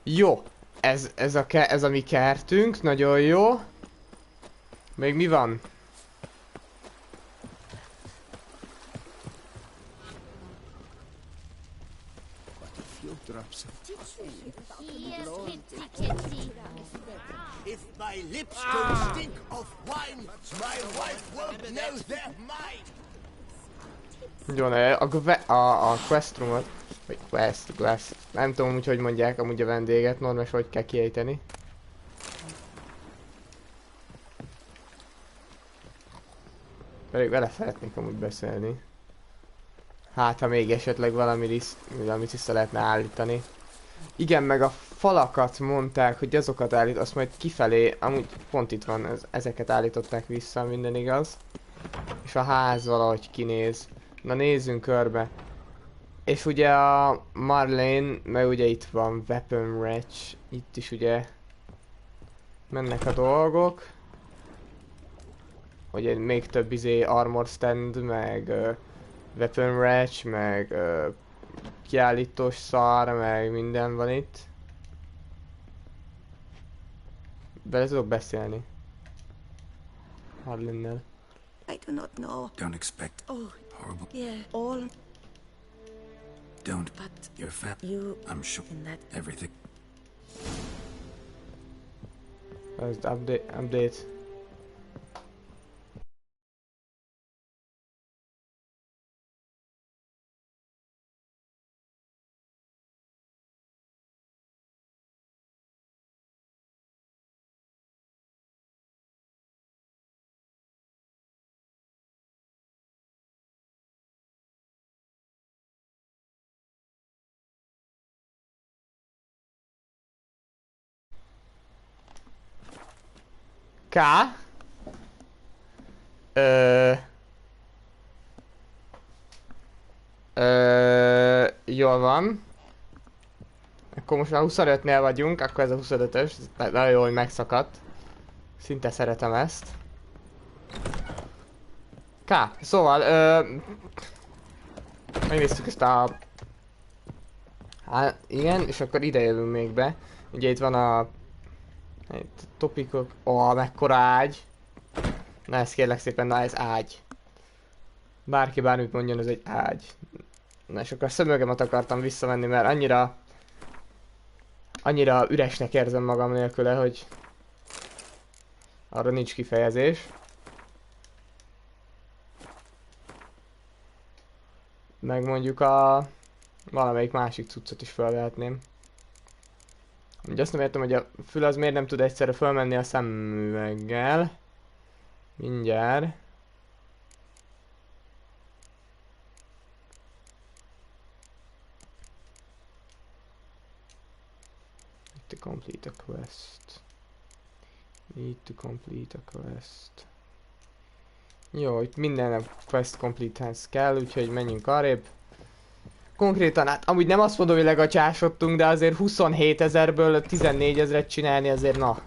Jó, ez a mi kertünk, nagyon jó. Még mi van? If my lips don't stink of wine, my wife won't know they're mine. Jó, a questrumot, vagy quest, nem tudom úgy, hogy mondják amúgy a vendéget, normális, hogy kell kiejteni. Pedig vele szeretnék amúgy beszélni. Hát, ha még esetleg valamit vissza lehetne állítani. Igen, meg a falakat mondták, hogy azokat állít, azt majd kifelé, amúgy pont itt van, ezeket állították vissza, minden igaz. És a ház valahogy kinéz. Na nézzünk körbe. És ugye a Marlene, meg ugye itt van Weapon Ratch, itt is ugye mennek a dolgok. Ugye még több armor stand, meg Weapon Ratch, meg kiállítós szar, meg minden van itt. Bele tudok beszélni. Marlene-nel. I do not know. Don't expect horrible. Yeah, all. Don't. But You're fat. you I'm sure. in that. Everything. Ez update. K. Jól van. Akkor most már 25-nél vagyunk, akkor ez a 25-ös. Nagyon jó, hogy megszakadt. Szinte szeretem ezt. Szóval, megnéztük ezt a... Hát, igen, és akkor ide jövünk még be. Ugye itt van a... Itt topikok... mekkora ágy. Na ez kérlek szépen, na ez ágy. Bárki bármit mondjon, ez egy ágy. Na és akkor a szemüvegemet akartam visszavenni, mert annyira üresnek érzem magam nélküle, hogy arra nincs kifejezés. Meg mondjuk a valamelyik másik cuccot is felvehetném. Ugye azt nem értem, hogy a fül az miért nem tud egyszerre fölmenni a szemüveggel. Mindjárt. To complete a quest. Need to complete a quest. Jó, itt minden quest complete-hez kell, úgyhogy menjünk arrébb. Konkrétan, hát amúgy nem azt mondom, hogy legacsásodtunk, de azért 27 000-ből 14 000-et csinálni azért na.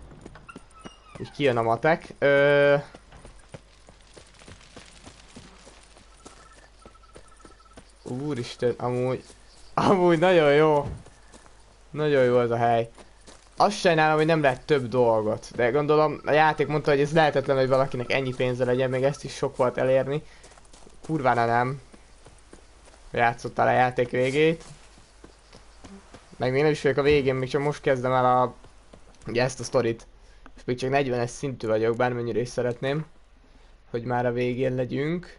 Úgy kijön a matek. Úristen, amúgy nagyon jó. Nagyon jó ez a hely. Azt sajnálom, hogy nem lehet több dolgot, de gondolom a játék mondta, hogy ez lehetetlen, hogy valakinek ennyi pénze legyen, még ezt is sok volt elérni. Kurvára nem. Játszottál a játék végét. Meg még nem is vagyok a végén, még csak most kezdem el ugye ezt a sztorit. És még csak 40-es szintű vagyok, bármennyire is szeretném, hogy már a végén legyünk.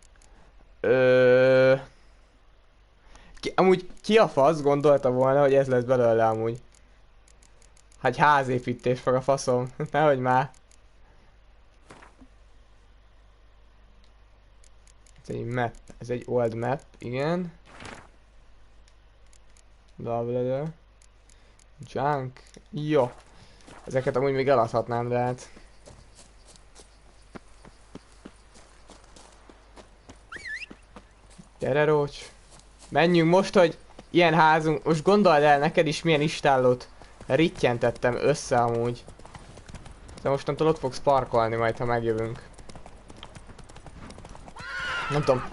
Amúgy ki a fasz gondolta volna, hogy ez lesz belőle amúgy? Hát házépítés fog a faszom, nehogy már. Ez egy map, ez egy old map, igen. Blablabla. Junk, jó. Ezeket amúgy még eladhatnám, de hát... Gyere Rócs. Menjünk most, hogy ilyen házunk, most gondold el neked is milyen istállót rittyentettem össze amúgy. De mostantól ott fogsz parkolni majd, ha megjövünk. Nem tudom,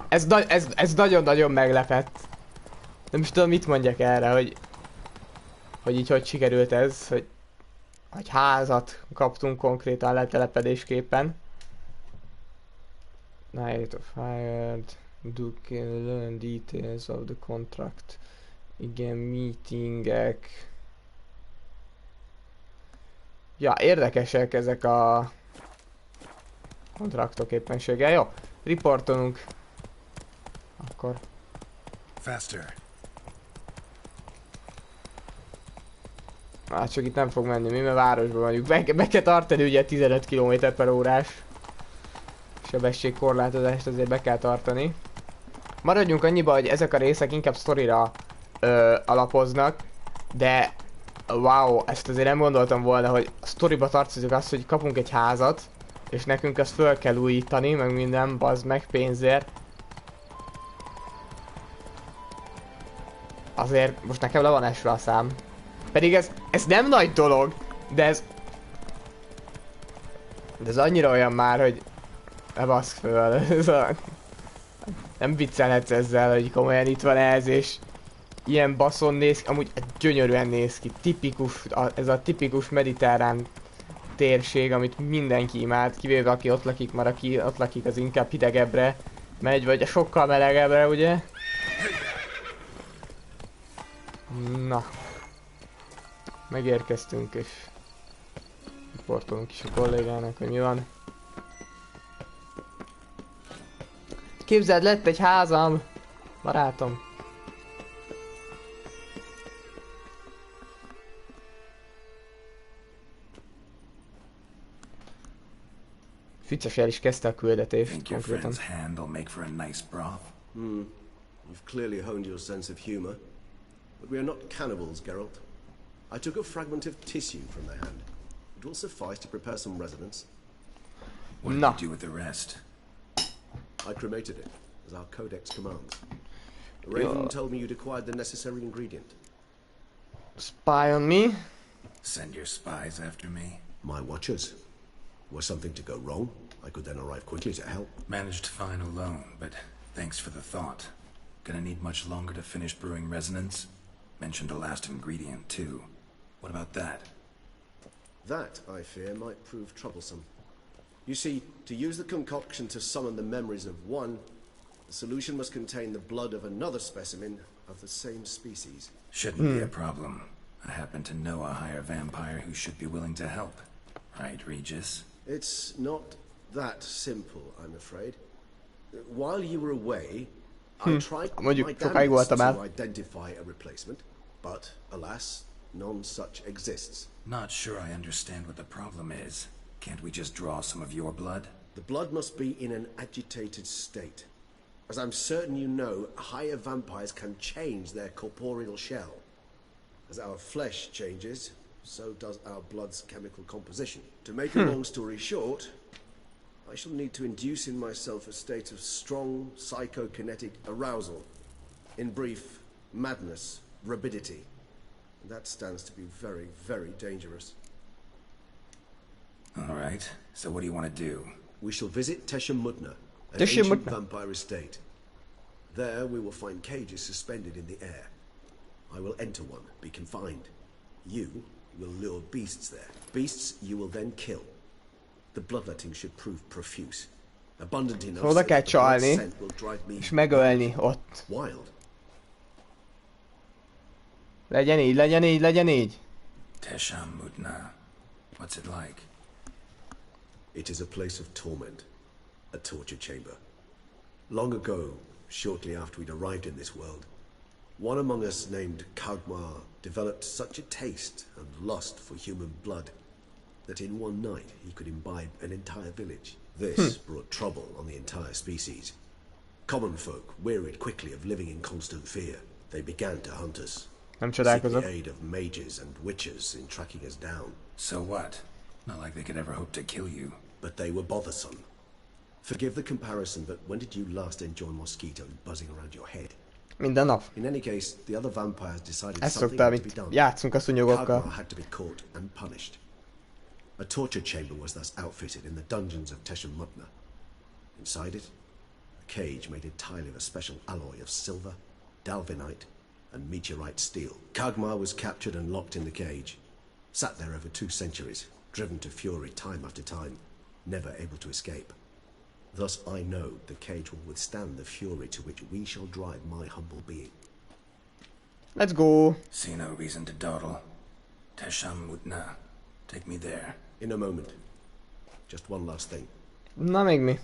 ez nagyon-nagyon meglepett. Nem is tudom mit mondjak erre, hogy így hogy sikerült ez, hogy házat kaptunk konkrétan letelepedésképpen. Night of hired. Do learn details of the contract. Igen, meetingek. Ja, érdekesek ezek a kontraktok éppenséggel. Jó, riportolunk. Akkor. Faster. Hát csak itt nem fog menni, mi mert városban vagyunk. Be kell tartani ugye 15 km/h-s sebességkorlátozást azért be kell tartani. Maradjunk annyiba, hogy ezek a részek inkább sztorira alapoznak, de wow, ezt azért nem gondoltam volna, hogy a sztoriba tartozik azt, hogy kapunk egy házat, és nekünk ezt föl kell újítani, meg minden, bazd meg pénzért. Azért most nekem le van esve a szám. Pedig ez nem nagy dolog, de ez annyira olyan már, hogy ne baszd föl. Nem viccelhetsz ezzel, hogy komolyan itt van ez, és ilyen baszon néz ki, amúgy gyönyörűen néz ki, tipikus, ez a tipikus mediterrán térség, amit mindenki imád, kivéve aki ott lakik, mert aki ott lakik az inkább hidegebbre megy, vagy sokkal melegebbre, ugye? Na. Megérkeztünk, és riportolunk is a kollégának, hogy mi van. Képzeld, lett egy házam, barátom. Vicces el is kezdte a küldetést konkrétan. You've clearly honed your sense of humor. But we are not cannibals, Geralt. I took a fragment of tissue from their hand. It will suffice to prepare some resonance. What did you do with the rest? I cremated it, as our codex commands. Raven told me you'd acquired the necessary ingredient. Spy on me. Send your spies after me. My watchers. Were something to go wrong, I could then arrive quickly to help. Managed fine alone, but thanks for the thought. Gonna need much longer to finish brewing resonance? Mentioned the last ingredient, too. What about that? That, I fear, might prove troublesome. You see, to use the concoction to summon the memories of one, the solution must contain the blood of another specimen of the same species. Shouldn't be a problem. I happen to know a higher vampire who should be willing to help. Right, Regis? It's not that simple, I'm afraid. While you were away, I tried my damnedest to identify a replacement, but alas, none such exists. Not sure I understand what the problem is. Can't we just draw some of your blood? The blood must be in an agitated state. As I'm certain you know, higher vampires can change their corporeal shell. As our flesh changes, so does our blood's chemical composition. To make a long story short, I shall need to induce in myself a state of strong psychokinetic arousal. In brief, madness, rabidity. And that stands to be very, very dangerous. Alright, so what do you want to do? We shall visit Teshamutna, an ancient vampire estate. There we will find cages suspended in the air. I will enter one, be confined. You will lure beasts there. Beasts you will then kill. The bloodletting should prove profuse. Abundant enough so that the blood scent will drive me és megölni ott. Wild. Legyen így, legyen így, legyen így. Teshamutna. What's it like? It is a place of torment. A torture chamber. Long ago, shortly after we'd arrived in this world, one among us named Kagmar developed such a taste and lust for human blood that in one night he could imbibe an entire village. This brought trouble on the entire species. Common folk wearied quickly of living in constant fear. They began to hunt us. Seek the aid of mages and witches in tracking us down. So what? Not like they could ever hope to kill you. But they were bothersome. Forgive the comparison, but when did you last enjoy mosquitoes buzzing around your head? Minden nap. In any case, the other vampires decided Ezt something szoktam, had to be done. Játszunk a szúnyogokkal. Kagmar had to be caught and punished. A torture chamber was thus outfitted in the dungeons of Teshamutna. Inside it, a cage made entirely of a special alloy of silver, dalvinite, and meteorite steel. Kagmar was captured and locked in the cage. Sat there over 2 centuries, driven to fury time after time, never able to escape. Thus I know the cage will withstand the fury to which we shall drive my humble being. Let's go. See no reason to dawdle. Teshamutna. Take me there. In a moment. Just one last thing. Na még mi?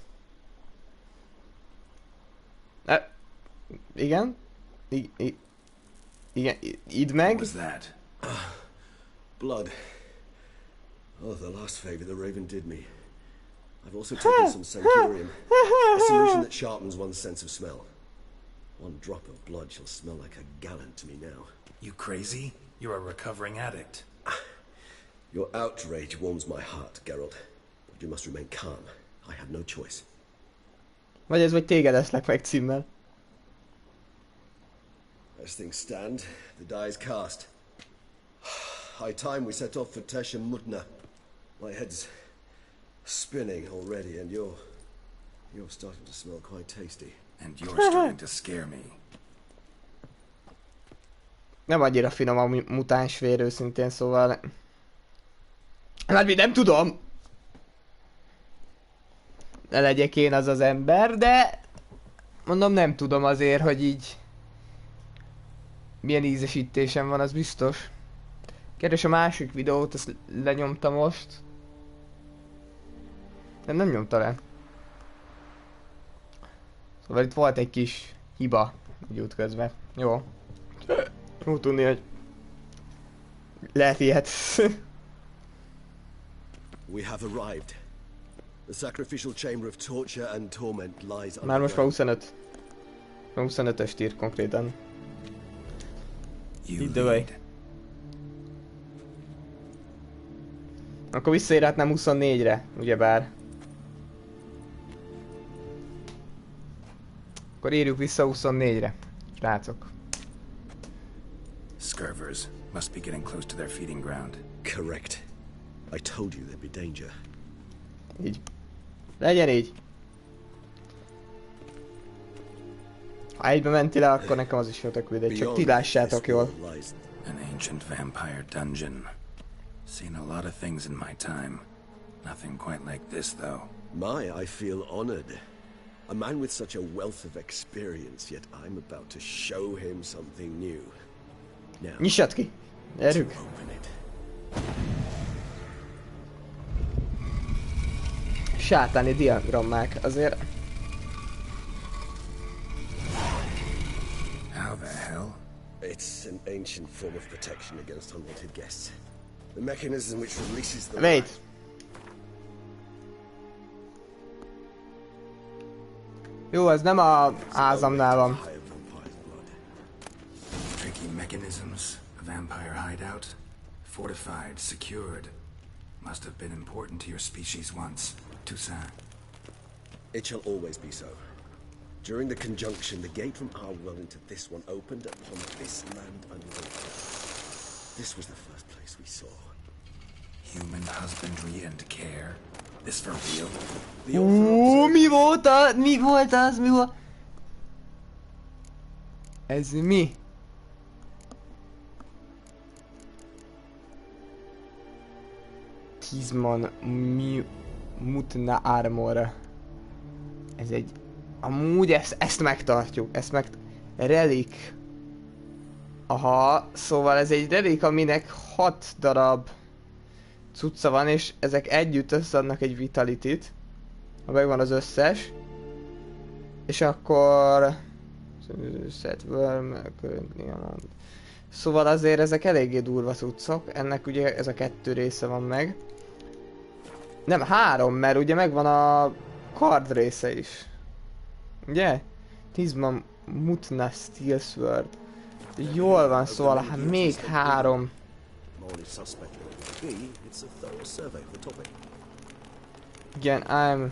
Igen? Igen, idd meg. What was that? Blood. Oh, the last favor the Raven did me. I've also taken some Sancurium, a solution that sharpens one's sense of smell. One drop of blood shall smell like a gallon to me now. You crazy? You're a recovering addict. Your outrage warms my heart, Geralt. But you must remain calm. I have no choice. Vagy ez vagy téged eszlek meg címmel. As things stand, the die is cast. High time we set off for Teshamutna. My head's spinning already, and you're starting to smell quite tasty. And you're starting to scare me. Nem annyira finom a mutáns vér őszintén, szóval... Hát mi nem tudom! Ne legyek én az az ember, de... Mondom, nem tudom azért, hogy így... Milyen ízesítésem van, az biztos. Kérdés, a másik videót, ezt lenyomta most. Nem nyomta le. Szóval itt volt egy kis hiba így útközben. Jó. Jó tudni, hogy lehet ilyet. We have arrived. The sacrificial chamber of torture and torment lies under. Már most már 25. 25-öst ír konkrétan. Idői. Akkor visszaérhetnem 24-re, ugyebár. Akkor írjuk vissza 24-re. Srácok. Scurvers must be getting close to their feeding ground. Correct. I told you there'd be danger. Így. Legyen így. Ha egybe menti le, akkor nekem az is jó tök mindegy, csak ti lássátok jól. An ancient vampire dungeon. Seen a lot of things in my time. Nothing quite like this, though. My, I feel honored. A man with such a wealth of experience, yet I'm about to show him something new. Now, Nyissad ki! Gyerünk! open it. Sátáni diagrammák, azért... How the hell? It's an ancient form of protection against unwanted guests. The mechanism which releases the... Wait! Jó, ez nem a házamnál van. Tricky mechanisms, a vampire hideout. Fortified, secured. Must have been important to your species once. Toussaint. It shall always be so. During the conjunction, the gate from our world into this one opened upon this land unlimited. This was the first place we saw. Human husbandry and care. This for real? The author Mi volt az? Mi volt az? Mi volt? Ez mi? Tizman Mutna Armor. Ez egy... Amúgy ezt megtartjuk. Relik. Aha, szóval ez egy relik, aminek 6 darab cucca van, és ezek együtt összeadnak egy vitalityt. Ha megvan az összes. És akkor... Szóval azért ezek eléggé durva cuccok. Ennek ugye ez a 2 része van meg. Nem, 3, mert ugye megvan a kard része is. Ugye? Tizman Mutna Steel Sword. Jól van, szóval hát még 3. Igen, I'm...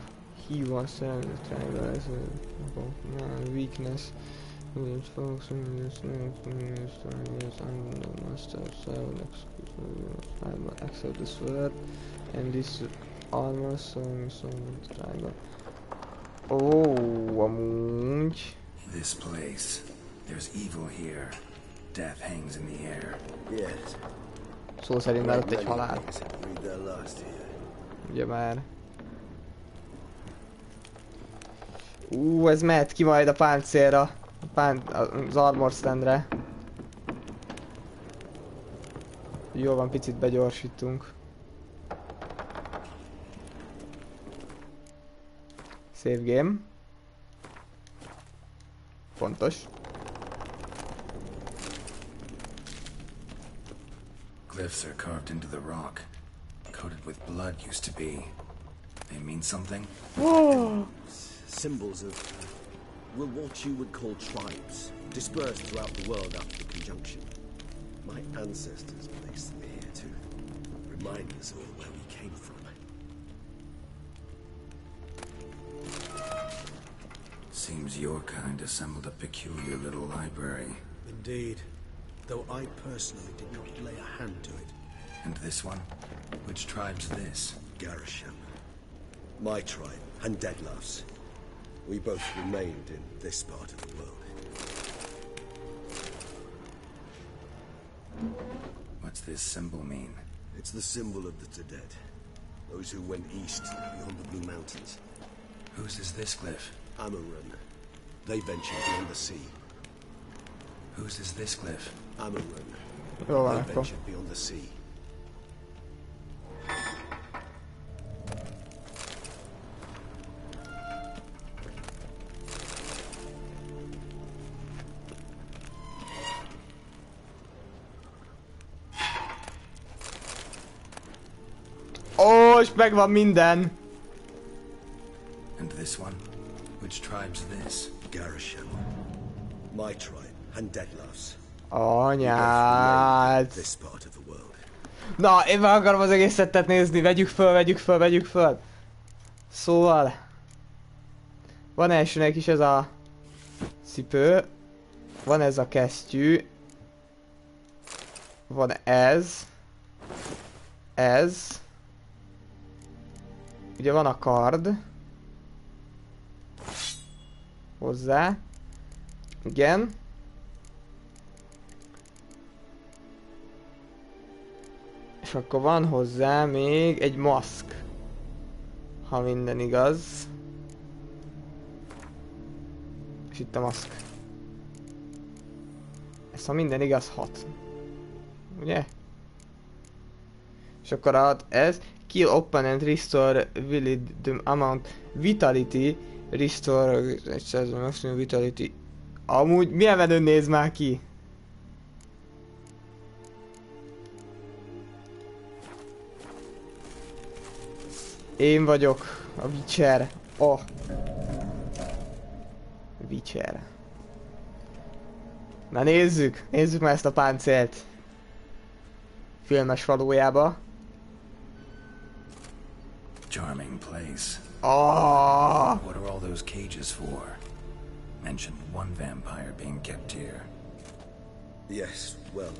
He was tribal weakness. Folks accept the sword and this armor so tribal. Oh, amúgy. This place. There's evil here. Death hangs in the air. Yes. Szó szerint már ott egy halál. Read their last here. Ugye már. Ez mehet ki majd a páncélra. Az armor standre. Jó van, picit begyorsítunk. Save game. Fontos. Glyphs are carved into the rock. Coated with blood used to be. They mean something? Symbols of, well, what you would call tribes, dispersed throughout the world after the conjunction. My ancestors placed them here to remind us all where we came from. Seems your kind assembled a peculiar little library. Indeed, though I personally did not lay a hand to it. And this one? Which tribe's this? Garisham. My tribe, and Deadloves. We both remained in this part of the world. What's this symbol mean? It's the symbol of the dead. Those who went east beyond the Blue Mountains. Whose is this glyph? Amarun. They ventured beyond the sea. Whose is this glyph? Amarun. Jó van, They akkor. ventured beyond the sea. Ó, és megvan minden! And this one? Which tribe's this? Garisham. My tribe, and Deadloves. Anyád! This part of the world. Na, én meg akarom az egész szettet nézni, vegyük föl! Szóval... Van elsőnek is ez a... cipő. Van ez a kesztyű. Van ez. Ez. Ugye van a kard. Hozzá. Igen. És akkor van hozzá még egy maszk. Ha minden igaz. És itt a maszk. Ez ha minden igaz 6. Ugye? És akkor ad ez. Kill opponent, restore the amount vitality, restore maximum vitality. Amúgy milyen menő néz már ki? Én vagyok a Witcher. Oh. Witcher. Na nézzük! Nézzük már ezt a páncélt. Filmes valójába. Charming place. Oh. What are all those cages for? Mentioned one vampire being kept here. Yes, well,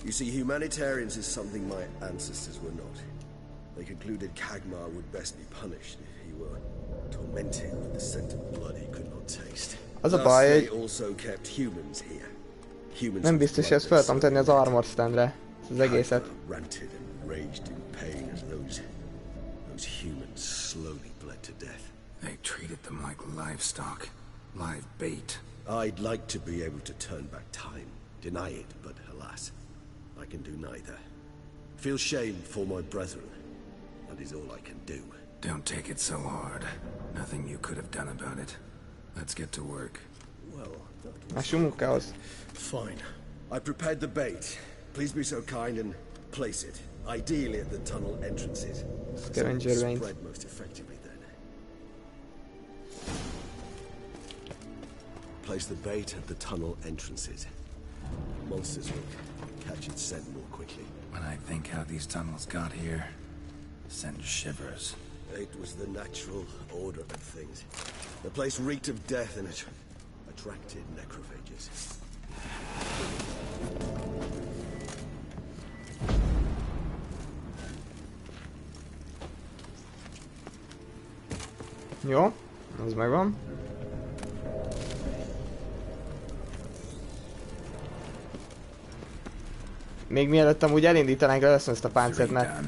you see, humanitarians is something my ancestors were not. They concluded Kagmar would best be punished if he were tormented with the scent of blood he could not taste. Az a baj, they also kept humans here. Humans nem biztos, hogy ezt fel tudom tenni az armor standre. Az egészet. Ranted and raged in pain as those humans slowly bled to death. They treated them like livestock, live bait. I'd like to be able to turn back time, deny it, but alas, I can do neither. Feel shame for my brethren. That is all I can do. Don't take it so hard. Nothing you could have done about it. Let's get to work. Well, Fine. I prepared the bait. Please be so kind and place it, ideally at the tunnel entrances. Scavenger veins. Spread most effectively then. Place the bait at the tunnel entrances. Monsters will catch its scent more quickly. When I think how these tunnels got here, send shivers. It was the natural order of things. The place reeked of death and it attracted necrophages. Jó, az megvan. Még mielőtt amúgy elindítanánk, leveszem ezt a páncélt, mert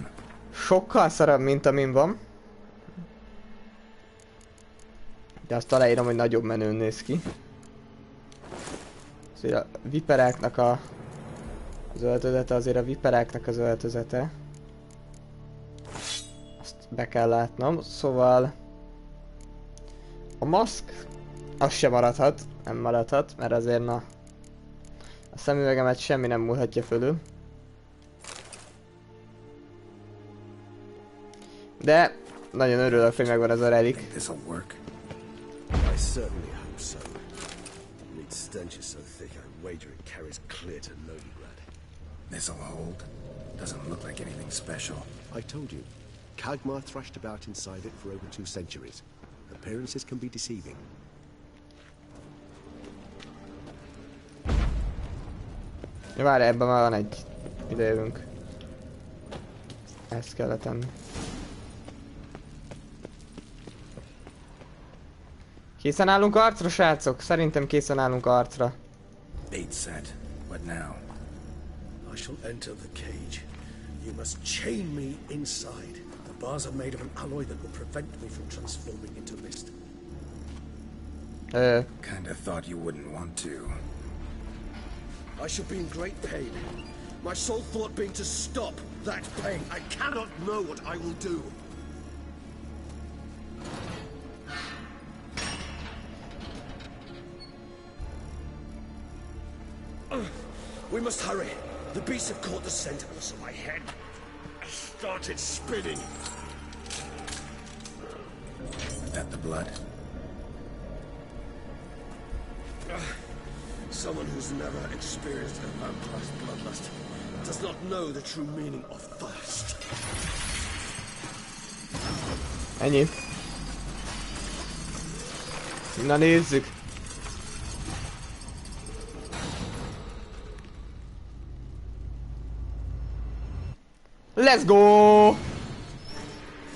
sokkal szarabb, mint amin van. De azt aláírom, hogy nagyobb menőn néz ki. Azért a viperáknak az öltözete, azért a viperáknak az öltözete. Azt be kell látnom, szóval... A maszk, az sem maradhat, nem maradhat, mert azért na... A szemüvegemet semmi nem múlhatja fölül. De nagyon örülök, hogy megvan ez a relik. I certainly hope so. Its stench is so thick, I wager it carries clear to Novigrad. This'll hold. Doesn't look like anything special. I told you, Kagmar thrashed about inside it for over 2 centuries. Appearances can be deceiving. Várj, ebben már van egy idejövünk. Ezt kellett tenni. Készen állunk arcra, srácok? Szerintem készen állunk arcra. Bait set. What now? I shall enter the cage. You must chain me inside. The bars are made of an alloy that will prevent me from transforming into mist. Kinda thought you wouldn't want to. I shall be in great pain. My sole thought being to stop that pain. I cannot know what I will do. We must hurry. The beasts have caught the scent and so my head started spinning. Is that the blood? Someone who's never experienced a vampire's bloodlust does not know the true meaning of thirst. Ennyi. Na nézzük. Let's go!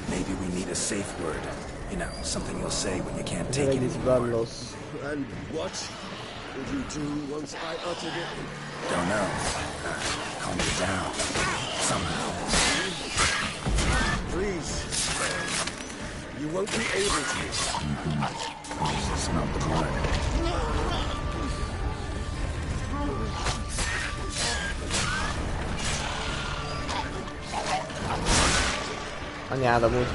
Maybe we need a safe word. You know, something you'll say when you can't take it anymore. And what would you do once I uttered it? Don't know. Calm me down. Somehow. Please. You won't be able to. Smell the blood. Anyád amúgy.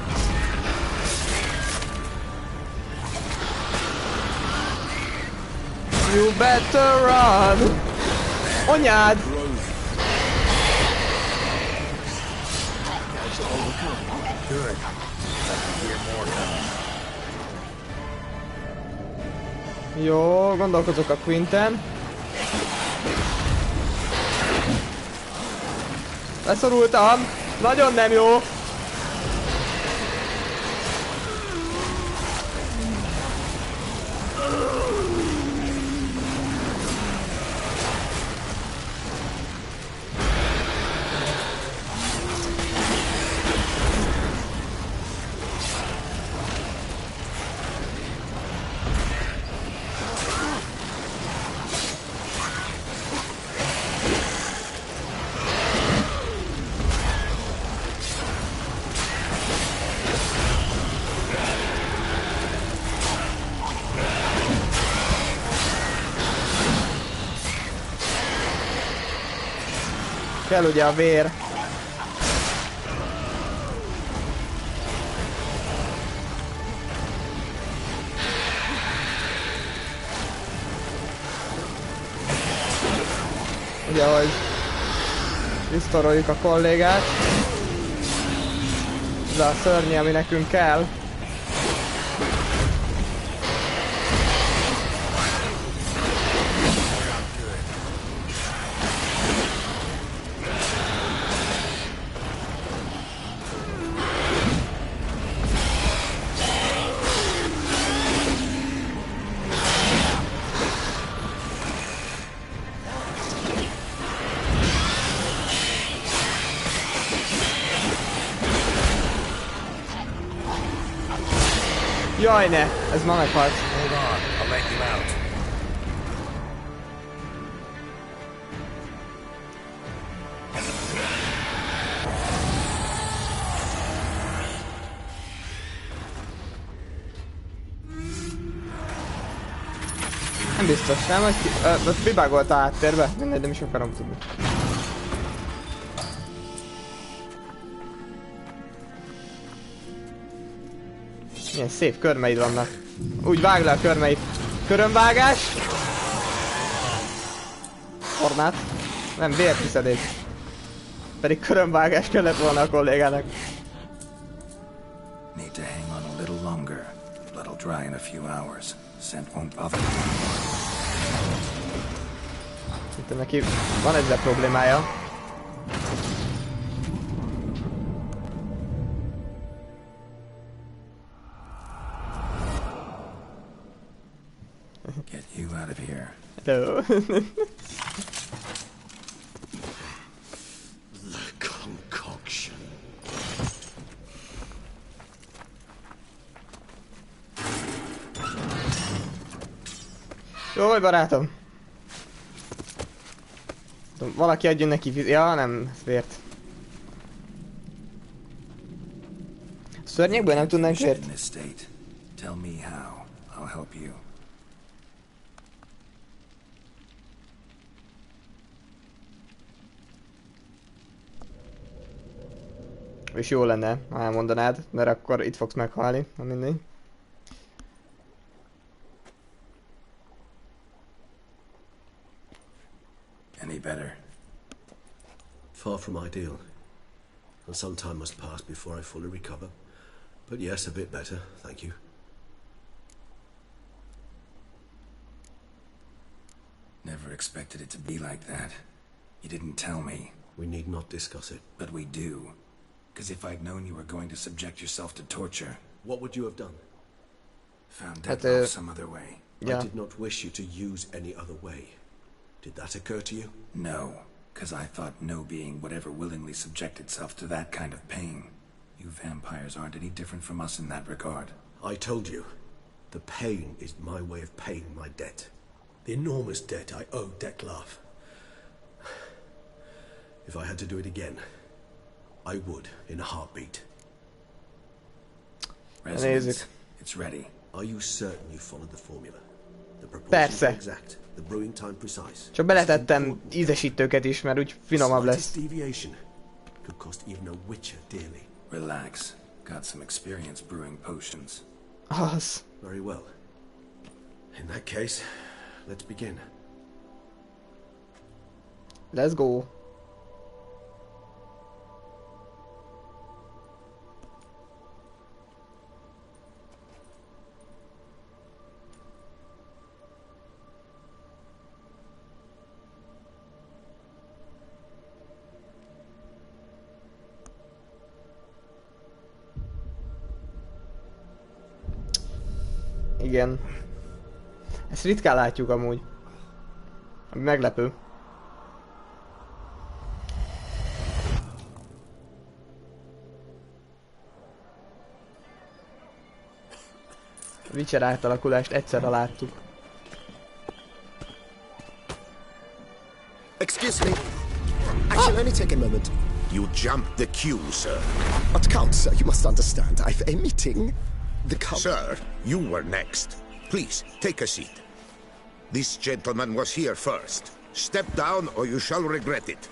You better run! Anyád! Good. Hear more coming. Jó, gondolkozok a Quinten. Leszorultam! Nagyon nem jó! Kell ugye a vér. Ugye, hogy visszoroljuk a kollégát. Ez a szörny, ami nekünk kell. Jaj ne! Ez ma meghalt. Hold on, I'll let you out. Nem biztos, nem? Hogy bibágolt a háttérbe? Mindegy, nem is akarom tudni. Milyen szép körmeid vannak. Úgy vág le a körmeid. Körömvágás. Formát. Nem, vértiszedés. Pedig körömvágás kellett volna a kollégának. Need to hang on a little longer. Blood'll dry in a few hours. Scent won't bother you. Itt neki van ezzel problémája. Get you out of here. Hello. The concoction. Jó vagy, barátom. Valaki adjon neki ja, nem, vért. Szörnyekből nem tudnánk vért? Tell me how. I'll help you. És jó lenne, ha elmondanád, mert akkor itt fogsz meghalni, ha mindegy. Any better? Far from ideal. And some time must pass before I fully recover. But yes, a bit better, thank you. Never expected it to be like that. You didn't tell me. We need not discuss it. But we do. Because if I'd known you were going to subject yourself to torture... What would you have done? Found death off some other way. Yeah. I did not wish you to use any other way. Did that occur to you? No. Because I thought no being would ever willingly subject itself to that kind of pain. You vampires aren't any different from us in that regard. I told you, the pain is my way of paying my debt. The enormous debt I owe Detlef. If I had to do it again, I would, in a heartbeat. Resonance. It's ready. Are you certain you followed the formula? The proportions Persze. are exact, the brewing time precise. Csak beletettem ízesítőket is, mert úgy finomabb lesz. Deviation could cost even a witcher dearly. Relax. Got some experience brewing potions. Az. Very well. In that case, let's begin. Let's go. Igen. Ezt ritkán látjuk amúgy. Ami meglepő. A Witcher átalakulást egyszerre láttuk. Excuse me. I shall only take a moment. You jumped the queue, sir. But Count, sir, you must understand. I've a meeting. The Count... Sir, you were next. Please, take a seat. This gentleman was here first. Step down or you shall regret it.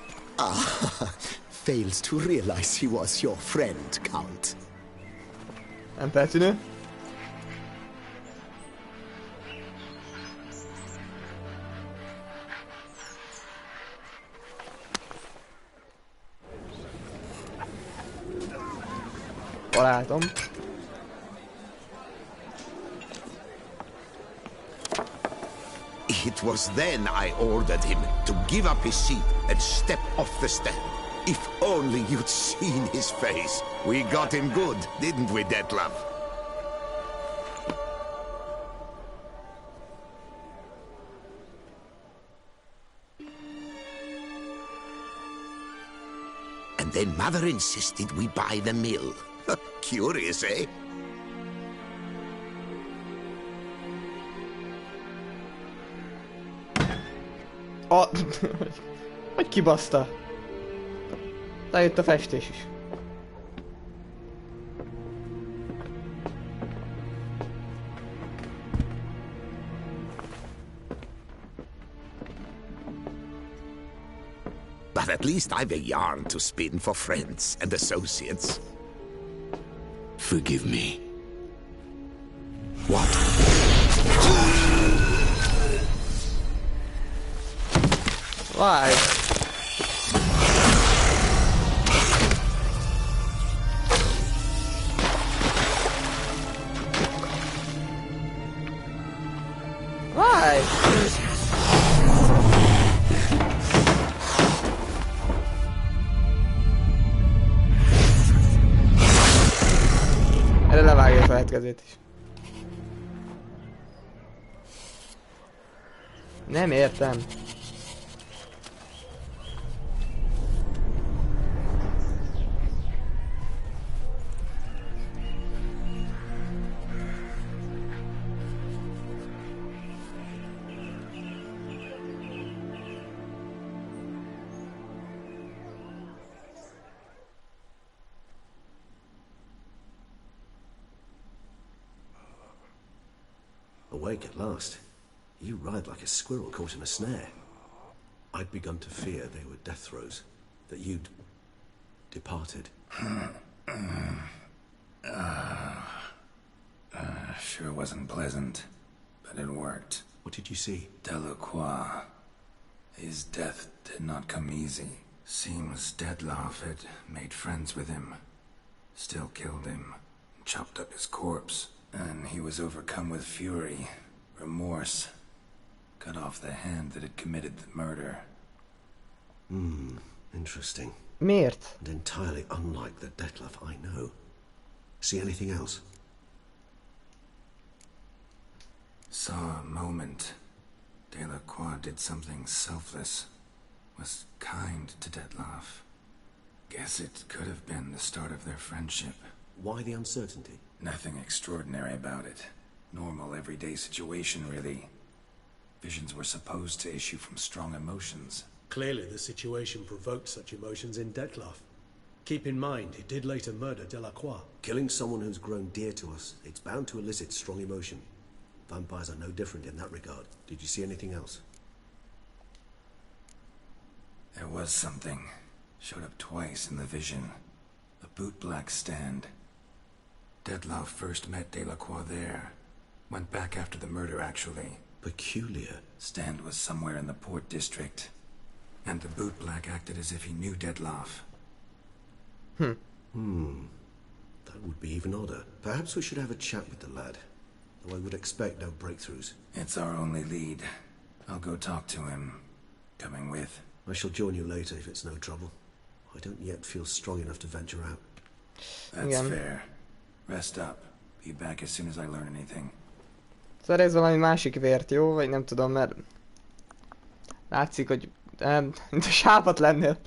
Fails to realize he was your friend, Count. Nem feltűnő? Találtam. It was then I ordered him to give up his seat and step off the stand. If only you'd seen his face. We got him good, didn't we, Detlef? And then Mother insisted we buy the mill. Curious, eh? Hogy kibaszta? Lejött a festés is. But at least I've a yarn to spin for friends and associates. Forgive me. What? Why? Why? Erre levágja a felhetkezét is. Nem értem. Awake at last. You ride like a squirrel caught in a snare. I'd begun to fear they were death throes, that you'd departed. Sure wasn't pleasant, but it worked. What did you see? Delacroix. His death did not come easy. Seems Detlef had made friends with him. Still killed him. Chopped up his corpse. And he was overcome with fury, remorse. Cut off the hand that had committed the murder. Interesting. Miért? And entirely unlike the Detlef I know. See anything else? Saw a moment. Delacroix did something selfless. was kind to Detlef. Guess it could have been the start of their friendship. Why the uncertainty? Nothing extraordinary about it. Normal, everyday situation, really. Visions were supposed to issue from strong emotions. Clearly the situation provoked such emotions in Detlef. Keep in mind, he did later murder Delacroix. Killing someone who's grown dear to us, it's bound to elicit strong emotion. Vampires are no different in that regard. Did you see anything else? There was something. Showed up twice in the vision. A bootblack stand. Detlef first met Delacroix there. Went back after the murder, actually. Peculiar. Stand was somewhere in the port district. And the bootblack acted as if he knew Detlef. That would be even odder. Perhaps we should have a chat with the lad. Though I would expect no breakthroughs. It's our only lead. I'll go talk to him. Coming with? I shall join you later if it's no trouble. I don't yet feel strong enough to venture out. That's fair. Rest up. Be back as soon as I learn anything. Szerez valami másik vért, jó? Vagy nem tudom, mert... Látszik, hogy... mint a sápat lennél.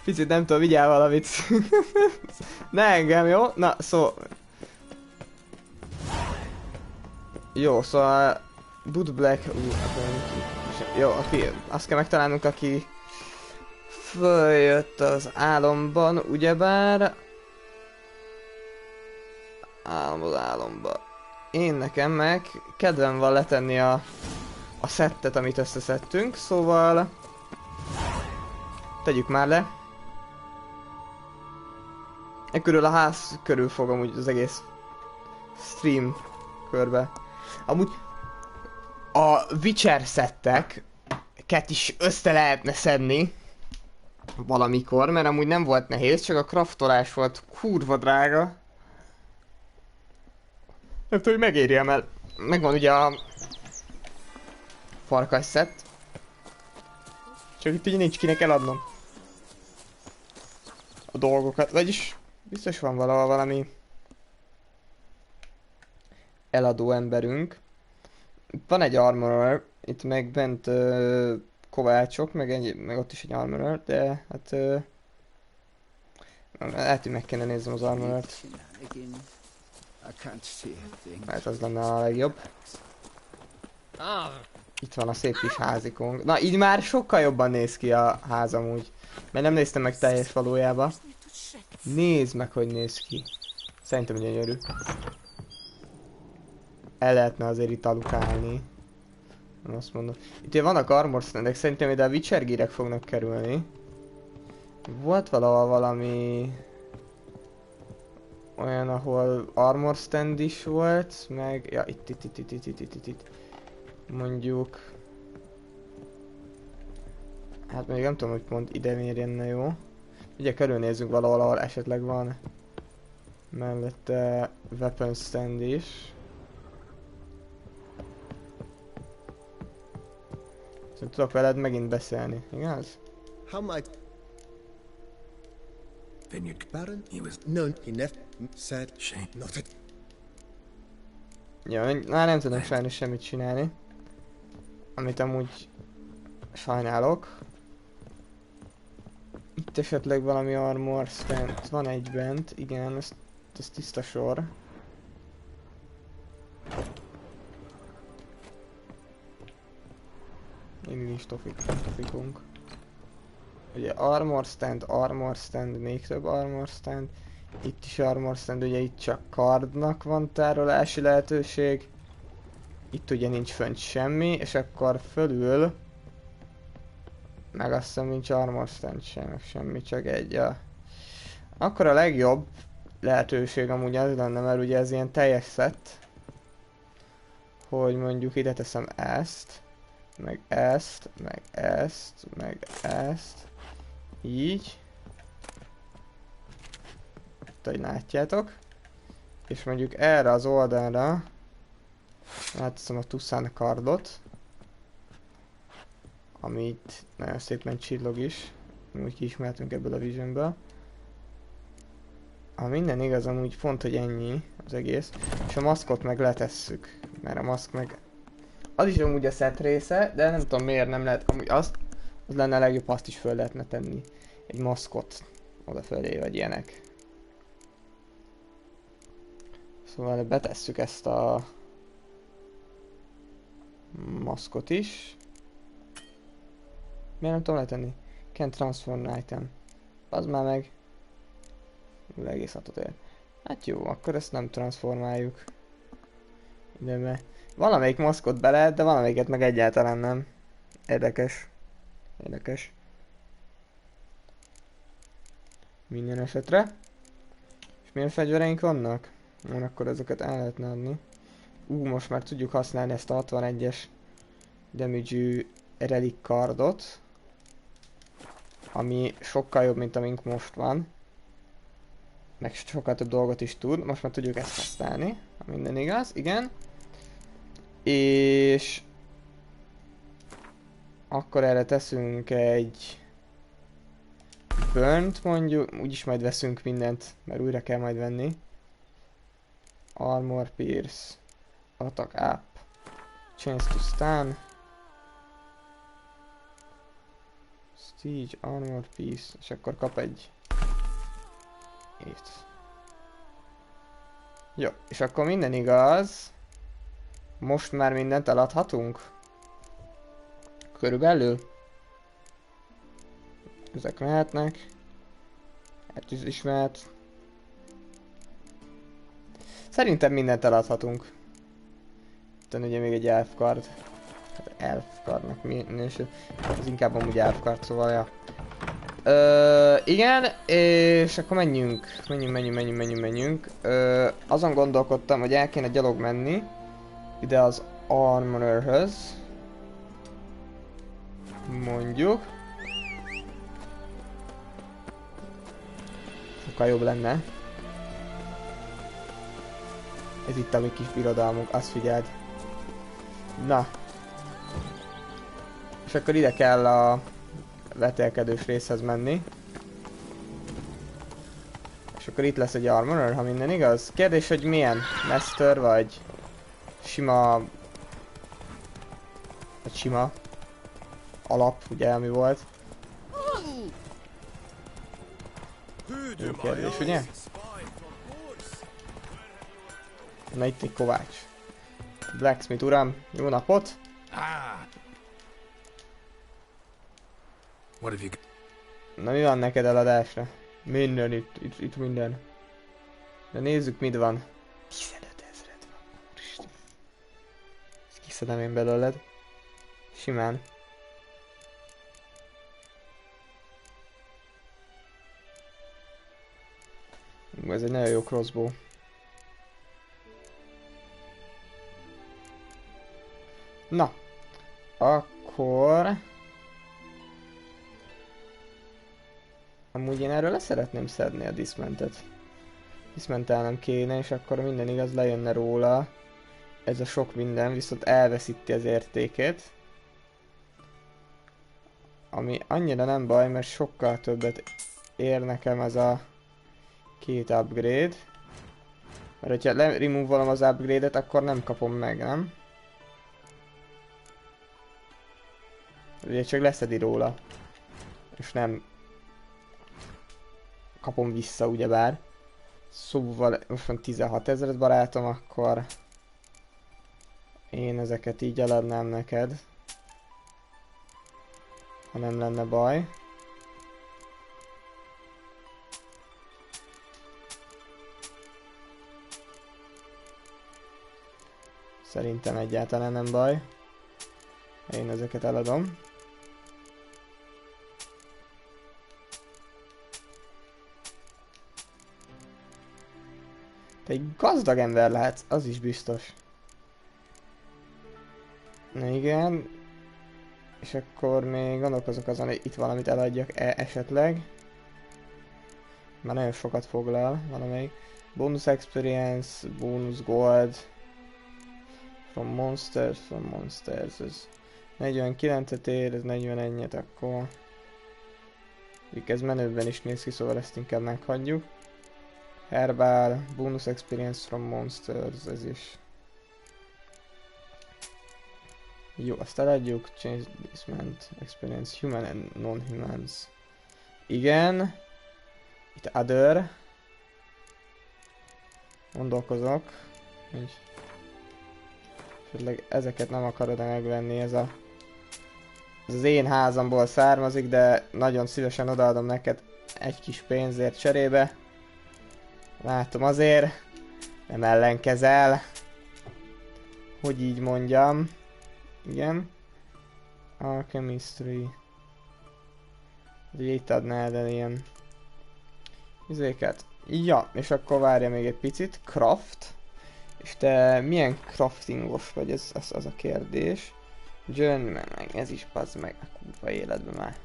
Picit nem tudom, vigyál valamit. Ne engem, jó? Na, Jó, szóval... Boot Black... Jó, azt kell megtalálnunk, aki... Följött az álomban, ugyebár... Álomba. Én nekem meg kedvem van letenni a szettet, amit összeszedtünk, szóval... Tegyük már le. Ekkörül a ház körül fog amúgy az egész stream körbe. Amúgy a Witcher szetteket is össze lehetne szedni valamikor, mert amúgy nem volt nehéz, csak a craftolás volt kurva drága. Nem tudom, hogy megéri, mert megvan ugye a farkas szett. Csak itt ugye nincs kinek eladnom a dolgokat, vagyis biztos van valahol valami eladó emberünk. Van egy armorer, itt meg bent kovácsok, meg ott is egy armorer, de hát lehet, hogy meg kéne néznem az armorert. Hát az lenne a legjobb. Itt van a szép kis házikunk. Na, így már sokkal jobban néz ki a ház amúgy. Mert nem néztem meg teljes valójában. Nézd meg, hogy néz ki. Szerintem gyönyörű. El lehetne azért itt alukálni. Azt mondom. Itt vannak armor standek, szerintem ide a Witcher gírek fognak kerülni. Volt valahol valami... olyan, ahol armor stand is volt, meg... Ja, itt. Mondjuk... Hát még nem tudom, hogy pont ide miért jönne jó. Ugye körülnézzünk valahol, ahol esetleg van mellette weapon stand is. Szóval tudok veled megint beszélni, igaz? How might Baron? He was... No, he never said. Shame. Not it. Ja, nem tudom sajnos semmit csinálni. Amit amúgy sajnálok. Itt esetleg valami armor stand van egy bent, igen, ez tiszta sor. Én is tofikunk. Ugye armor stand, még több armor stand. Itt is armor stand, ugye itt csak kardnak van tárolási lehetőség. Itt ugye nincs fönt semmi, és akkor fölül... Meg azt hiszem nincs armor stand sem, semmi, csak egy a... Akkor a legjobb lehetőség amúgy az lenne, mert ugye ez ilyen teljes szett. Hogy mondjuk ide teszem ezt. Meg ezt, meg ezt, meg ezt. Így. Itt, hogy látjátok. És mondjuk erre az oldalra ráteszem a Tucson kardot. Ami itt nagyon szépen csillog is. Úgy kiismertünk ebből a visionből. Ha minden igaz, amúgy pont, hogy ennyi az egész. És a maszkot meg letesszük. Mert a maszk meg Az is amúgy a set része, de nem tudom miért nem lehet, amúgy az lenne a legjobb, azt is föl lehetne tenni. Egy maszkot odafölé, vagy ilyenek. Szóval betesszük ezt a maszkot is. Miért nem tudom letenni? Can transform item. Az már meg. Egész hatot ér. Hát jó, akkor ezt nem transformáljuk. Mindenbe. Valamelyik maszkot be lehet, de valamelyiket meg egyáltalán nem. Érdekes. Érdekes. Minden esetre. És milyen fegyvereink vannak? Akkor ezeket el lehetne adni. Most már tudjuk használni ezt a 61-es damage-ű relic cardot. Ami sokkal jobb, mint amink most van. Meg sokkal több dolgot is tud. Most már tudjuk ezt használni. Ha minden igaz, igen. És... akkor erre teszünk egy... burnt mondjuk. Úgyis majd veszünk mindent, mert újra kell majd venni. Armor pierce. Attack up. Chance to stun. Siege, armor piece. És akkor kap egy... itt. Jó, és akkor minden igaz. Most már mindent eladhatunk? Körülbelül. Ezek mehetnek. Hát is mehet. Szerintem mindent eladhatunk. Itt ugye még egy elf card. Elf cardnak minősül. Ez inkább amúgy elf card, szóval ja. Igen, és akkor menjünk. Menjünk. Azon gondolkodtam, hogy el kéne gyalog menni. Ide az armorerhöz. Mondjuk. Sokkal jobb lenne. Ez itt a mi kis birodalmunk, azt figyeld. Na. És akkor ide kell a vetélkedős részhez menni. És akkor itt lesz egy armorer, ha minden igaz. Kérdés, hogy milyen? Master vagy sima... vagy sima alap, ugye, ami volt. Jó kérdés, ugye? Na itt egy kovács. Blacksmith uram, jó napot! Na mi van neked eladásra? Minden itt minden. De nézzük mit van. 15 000 van, úristen. Ezt kiszedem én belőled. Simán. Ez egy nagyon jó crossbow. Na, akkor... amúgy én erről le szeretném szedni a diszmentet. Diszmentelnem kéne, és akkor minden igaz lejönne róla. Ez a sok minden, viszont elveszíti az értékét. Ami annyira nem baj, mert sokkal többet ér nekem ez a két upgrade. Mert hogyha remove-olom az upgrade-et, akkor nem kapom meg, nem? Ugye csak leszedi róla. És nem kapom vissza, ugyebár. Szóval most van 16 000 barátom, akkor én ezeket így eladnám neked. Ha nem lenne baj. Szerintem egyáltalán nem baj. Én ezeket eladom. Te egy gazdag ember lehetsz, az is biztos. Na igen. És akkor még gondolkozok azon, hogy itt valamit eladjak esetleg. Már nagyon sokat foglal valamelyik. Bonus experience, bonus gold. From monsters, ez 49-et ér, ez 41-et, akkor... ez menőben is néz ki, szóval ezt inkább meghagyjuk. Herbal, bonus experience from monsters, ez is. Jó, azt eladjuk. Change disment experience human and non-humans. Igen. Itt other. Gondolkozok. Hogy esetleg ezeket nem akarod megvenni, ez az én házamból származik, de nagyon szívesen odaadom neked egy kis pénzért cserébe. Látom azért, nem ellenkezel. Hogy így mondjam. Igen. Alchemistry. Ugye itt adnád el ilyen ezeket. Ja, és akkor várja még egy picit. Craft. És te milyen craftingos vagy, ez az a kérdés. Journeyman, meg ez is bazd meg a kurva életben már.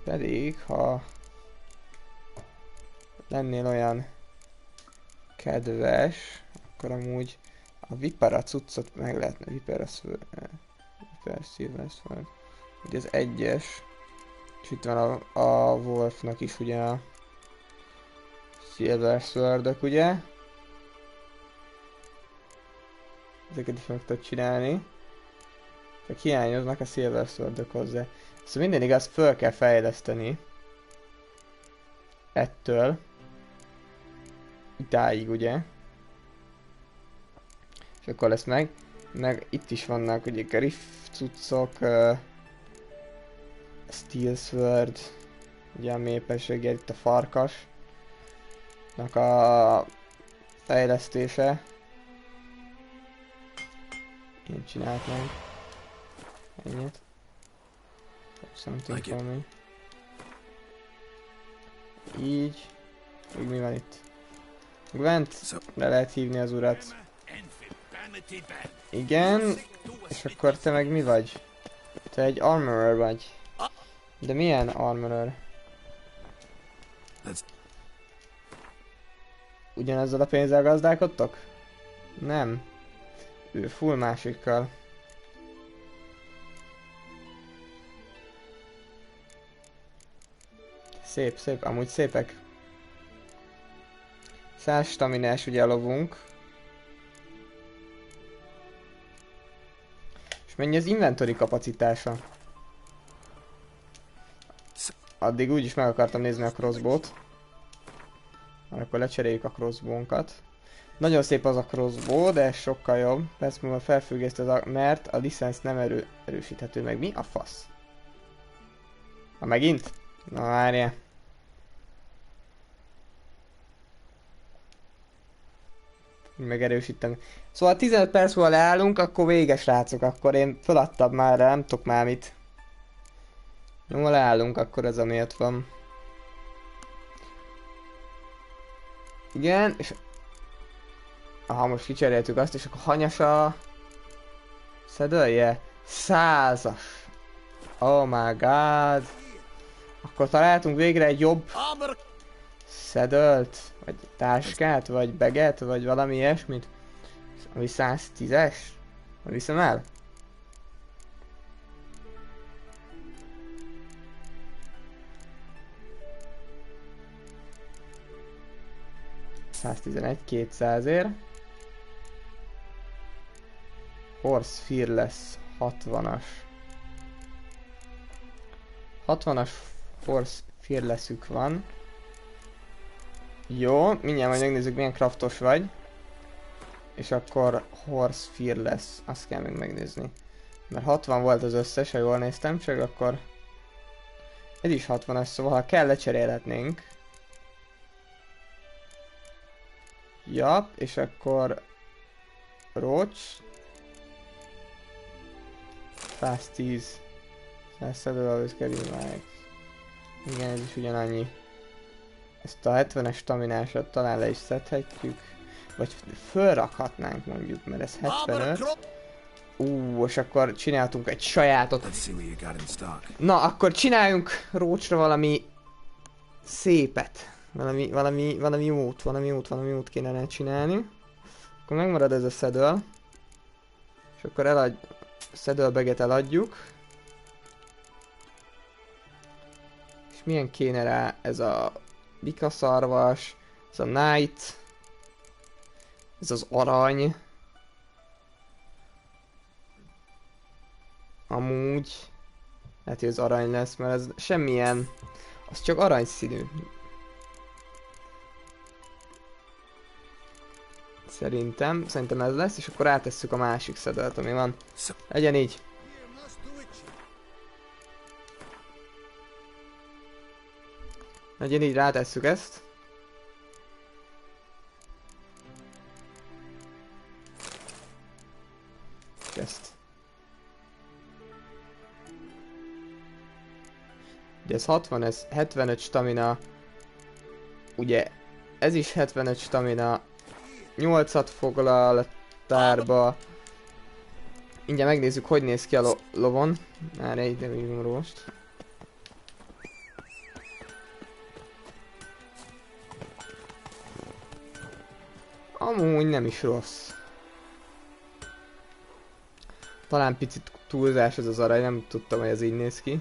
Pedig, ha lennél olyan kedves, akkor amúgy a vipera cuccot meg lehetne, vipera silver sword. Ugye ez egyes, és itt van a Wolfnak is ugye a silver swordok, ugye? Ezeket is meg tudod csinálni. Csak hiányoznak a silver swordok hozzá. Szóval minden igaz, föl kell fejleszteni. Ettől. Idáig, ugye? És akkor lesz meg. Meg itt is vannak ugye griff cuccok. Steel sword. Ugye a mépességgel itt a farkasnak a fejlesztése. Én csináltam. Ennyit. Something for me. Így. Még mi van itt? Gwent, le lehet hívni az urat. Igen. És akkor te meg mi vagy? Te egy armorer vagy. De milyen armorer? Ugyanazzal a pénzzel gazdálkodtok? Nem. Ő full másikkal. Szép, szép, amúgy szépek. 100 staminás ugye a lovunk. És mennyi az inventory kapacitása? Addig úgyis meg akartam nézni a crossbow-t. Akkor lecseréljük a crossbow-nkat. Nagyon szép az a crossbow, de sokkal jobb. Persze múlva felfüggesztett, mert a licensz nem erősíthető meg. Mi a fasz? Ha megint? Na várjál. Megerősítem. Szóval 15 perc múlva leállunk, akkor véges srácok. Akkor én feladtam már, nem tudok már mit. Jó, leállunk, akkor ez amiatt van. Igen, és... Aha, most kicseréltük azt, és akkor hanyas a... Szedölje? 100-as. Oh my god. Akkor találtunk végre egy jobb... Szedölt? Vagy táskát? Vagy beget? Vagy valami ilyesmit? Ami 110-es? Viszem el? $111,200. Horse Fearless 60-as. 60-as Horse Fearlessük van. Jó, mindjárt majd megnézzük milyen craftos vagy. És akkor Horse Fearless, azt kell még megnézni. Mert 60 volt az összes, ha jól néztem, csak akkor... Ez is 60-as, szóval ha kell lecserélhetnénk. Jap, és akkor... Roach. 110. 100 dollars kerül már. Igen, ez is ugyanannyi. Ezt a 70-es staminásat talán le is szedhetjük. Vagy fölrakhatnánk mondjuk, mert ez 75. És akkor csináltunk egy sajátot. Na, akkor csináljunk Roachra valami szépet. Valami jót kéne csinálni. Akkor megmarad ez a saddle. És akkor saddlebaget eladjuk. És milyen kéne rá ez a bikaszarvas, ez a knight, ez az arany. Amúgy... Lehet, hogy az arany lesz, mert ez semmilyen... Az csak aranyszínű. Szerintem ez lesz, és akkor átesszük a másik szedelt, ami van. Legyen így. Legyen így, rátesszük ezt. Ezt. Ugye ez 60, ez 75 stamina. Ugye ez is 75 stamina. 8-at foglal a tárba. Mindjárt megnézzük, hogy néz ki a lovon. Már egy nem most. Amúgy nem is rossz. Talán picit túlzás ez az arany, nem tudtam, hogy ez így néz ki.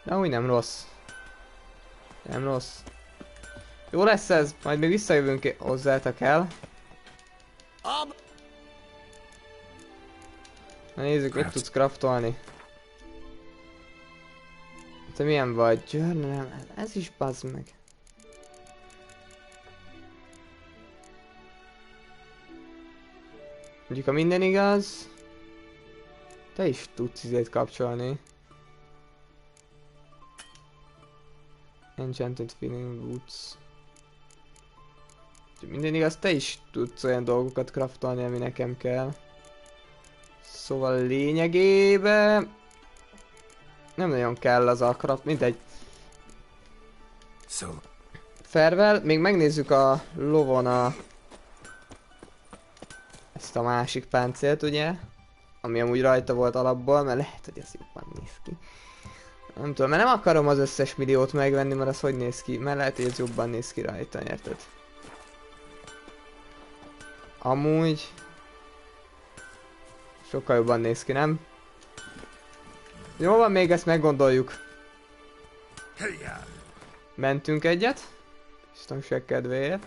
De amúgy nem rossz. Nem rossz. Jó lesz ez, majd még visszajövünk hozzátok el. Na nézzük, mit tudsz craftolni. Te milyen vagy? Journal, ez is bazd meg. Mondjuk, ha minden igaz, te is tudsz izét kapcsolni. Enchanted Feeling Boots. Minden igaz, te is tudsz olyan dolgokat craftolni, ami nekem kell. Szóval lényegében nem nagyon kell az a craft, mindegy. Farewell, még megnézzük a lovon ezt a másik páncélt, ugye? Ami amúgy rajta volt alapból, mert lehet, hogy ez jobban néz ki. Nem tudom, mert nem akarom az összes milliót megvenni, mert az hogy néz ki, mert lehet, hogy ez jobban néz ki rajta, érted? Amúgy... Sokkal jobban néz ki, nem? Jó van, még ezt meggondoljuk. Mentünk egyet. Biztonság kedvéért.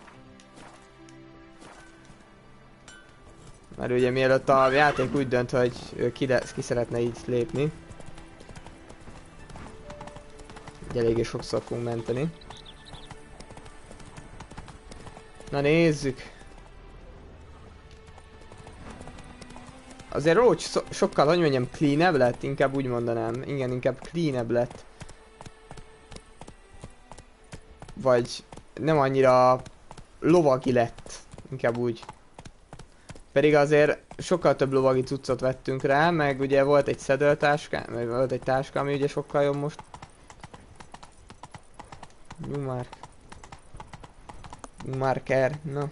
Mert ugye mielőtt a játék úgy dönt, hogy ő ki szeretne így lépni. Eléggé sokszor fogunk menteni. Na nézzük. Azért Roach sokkal, hogy mondjam, cleanebb lett, inkább úgy mondanám. Igen, inkább cleanebb lett. Vagy nem annyira lovagi lett, inkább úgy. Pedig azért sokkal több lovagi cuccot vettünk rá, meg ugye volt egy szedőtáska, meg volt egy táska, ami ugye sokkal jobb most. Marker, na.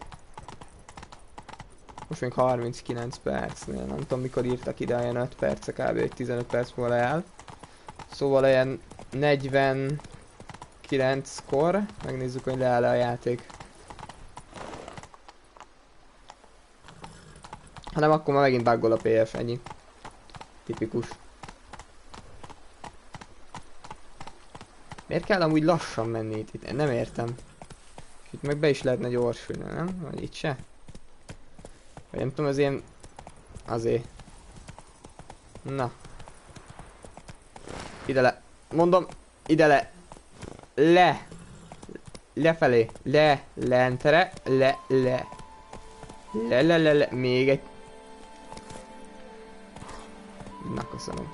Most még 39 percnél, nem tudom mikor írtak ide, olyan 5 perce, kb. Egy 15 perc múlva leáll. Szóval olyan 49-kor, megnézzük, hogy leáll a játék. Ha nem, akkor már megint buggol a PF, ennyi. Tipikus. Miért kell amúgy lassan menni itt? Én nem értem. Itt meg be is lehetne gyorsulni, nem? Vagy itt se? Vagy nem tudom, az ilyen... Azért. Na. Ide le. Mondom, ide le. Le. Lefelé. Le. Lentere. Le. Le. Le, le, le, le. Még egy. Na, köszönöm.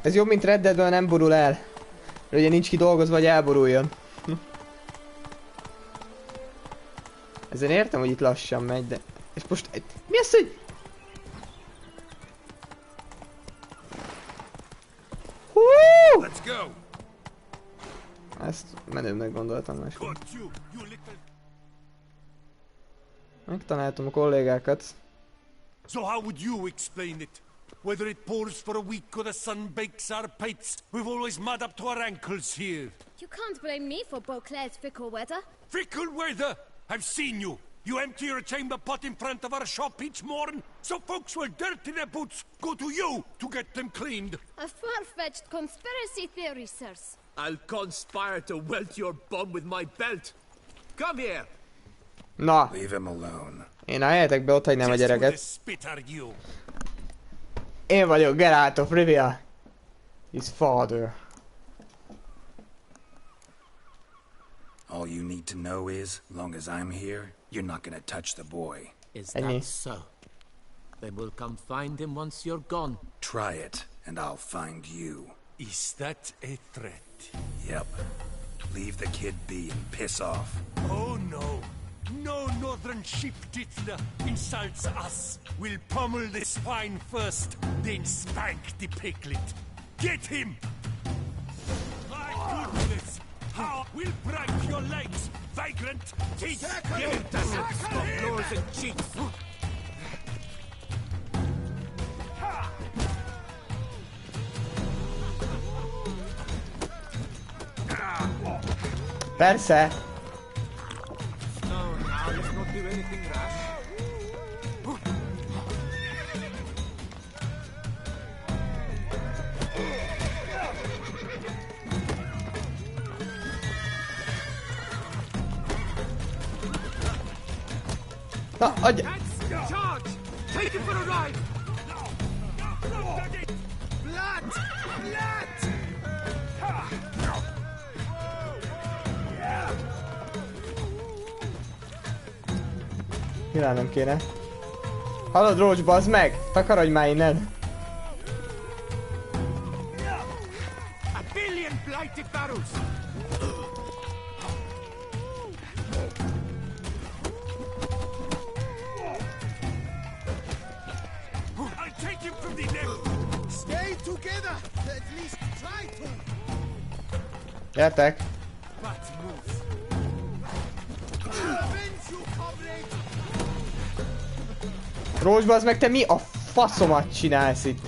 Ez jobb, mint Red Deadben, nem borul el. Ugye nincs ki dolgozva, hogy elboruljon. Ezen értem, hogy itt lassan megy, de... És most... Mi az, hogy... Let's go! Ezt menőbbnek gondoltam most. Megtanáltam a kollégákat. So how would you explain it? Whether it pours for a week or the sun bakes our pates, we've always mud up to our ankles here. You can't blame me for Beauclair's fickle weather. Fickle weather? I've seen you. You empty your chamber pot in front of our shop each morn, so folks will dirty their boots, go to you to get them cleaned. A far-fetched conspiracy theory, sirs. I'll conspire to welt your bum with my belt. Come here. Na. Leave him alone. Én a helyetekbe ott hagynám a gyereket. Én vagyok Geralt of Rivia. His father. All you need to know is, long as I'm here, you're not gonna touch the boy. Is that so? Then we'll come find him once you're gone. Try it, and I'll find you. Is that a threat? Yep. Leave the kid be and piss off. Oh no. No northern sheep titler insults us. We'll pummel the swine first, then spank the piglet. Get him! My goodness! How we'll break your legs, vagrant! Teeth! It doesn't stop yours and cheeks. Persze. No, now let's not do anything rash. Na, adj! Charge! Take him for a ride! Blood! Blood! Nyilván kéne. Hallod, Roach, bazd meg! Takarodj már innen! A billion blighted barrels! I'll take him from the neck! Stay together! At least try to! Gyertek! But move! Avenge you, comrade! Roach, bazd meg, te mi a faszomat csinálsz itt?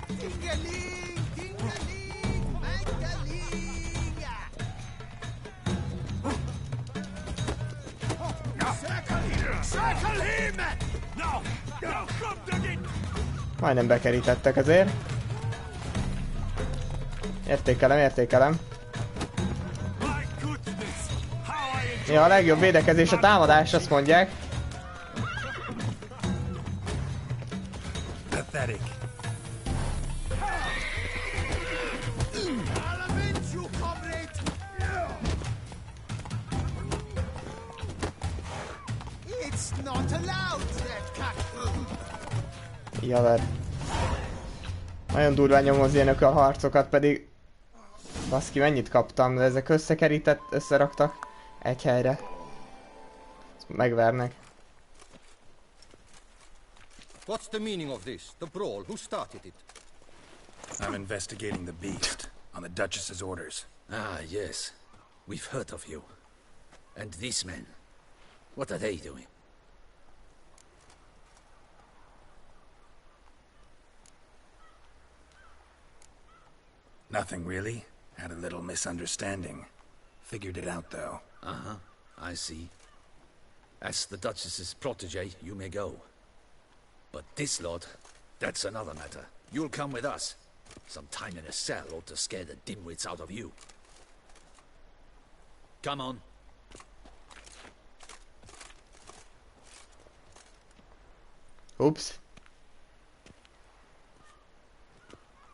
Ding-a-ling! Ding-a-ling! Mag-a-ling! Circle him! Now! Now come to it! Majdnem bekerítettek azért. Értékelem, értékelem. My goodness! How I enjoy Ja, a legjobb védekezés a támadás, azt mondják. Pathetic. I'll avenge you, comrade! It's not allowed, that cat! Javer. Nagyon durván nyomoz ilyenök a harcokat, pedig... Baszki, mennyit kaptam, de ezek összeraktak egy helyre. Ezt megvernek. What's the meaning of this? The brawl? Who started it? I'm investigating the beast, on the Duchess's orders. Ah, yes. We've heard of you. And these men. What are they doing? Nothing really. Had a little misunderstanding. Figured it out, though. Uh-huh. I see. As the Duchess's protege, you may go. But this lot, that's another matter. You'll come with us. Some time in a cell ought to scare the dimwits out of you. Come on. Oops.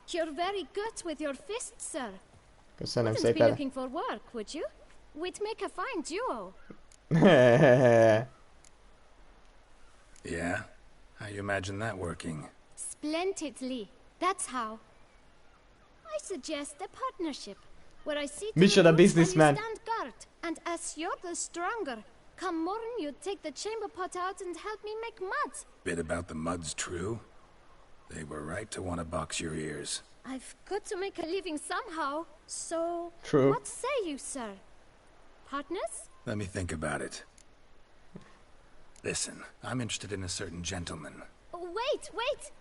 You're very good with your fists, sir. Köszönöm Wouldn't be szépen. looking for work, would you? We'd make a fine duo. Yeah? How you imagine that working? Splendidly. That's how. I suggest a partnership, where I see to Mission the a roots while businessman. you stand guard, and as you're the stronger, come morn you take the chamber pot out and help me make mud. Bit about the mud's true? They were right to want to box your ears. I've got to make a living somehow, so... True. What say you, sir? Partners? Let me think about it. Listen, I'm interested in a certain gentleman. Oh, wait!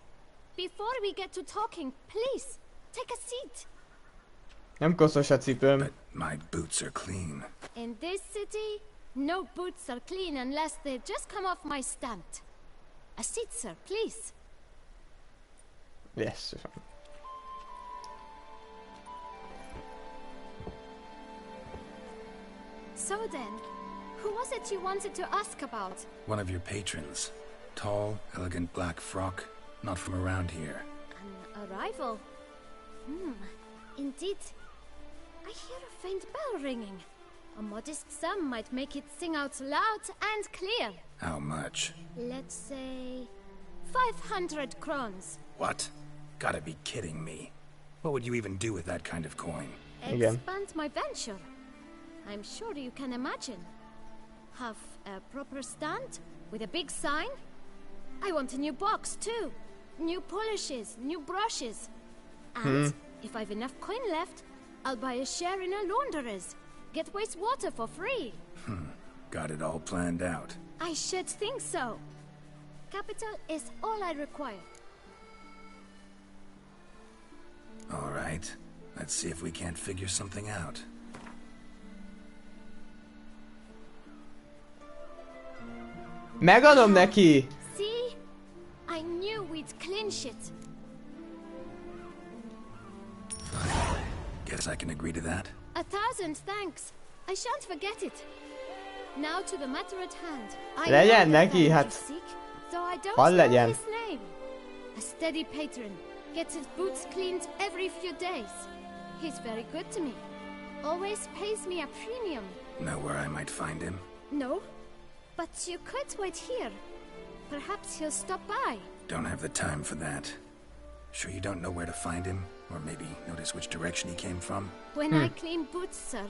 Before we get to talking, please, take a seat. Nem koszos a cipőm. But my boots are clean. In this city, no boots are clean unless they just come off my stand. A seat, sir, please. Yes. So then, who Who was it you wanted to ask about? One of your patrons. Tall, elegant black frock. Not from around here. An arrival? Indeed. I hear a faint bell ringing. A modest sum might make it sing out loud and clear. How much? Let's say 500 crowns. What? Gotta be kidding me. What would you even do with that kind of coin? Expand my venture. I'm sure you can imagine. Have a proper stand with a big sign. I want a new box too. New polishes, new brushes. And if I've enough coin left, I'll buy a share in a launderer's. Get wastewater for free. Got it all planned out. I should think so. Capital is all I require. All right. Let's see if we can't figure something out. Megadom neki! See? I knew we'd clinch it. Guess I can agree to that. 1,000 thanks. I shan't forget it. Now to the matter at hand. Legyen neki, hát... So I don't Hall know legyen. his name. A steady patron. Gets his boots cleaned every few days. He's very good to me. Always pays me a premium. Know where I might find him? No, but you could wait here. Perhaps he'll stop by. Don't have the time for that. Sure you don't know where to find him? Or maybe notice which direction he came from? When I clean boots, sir,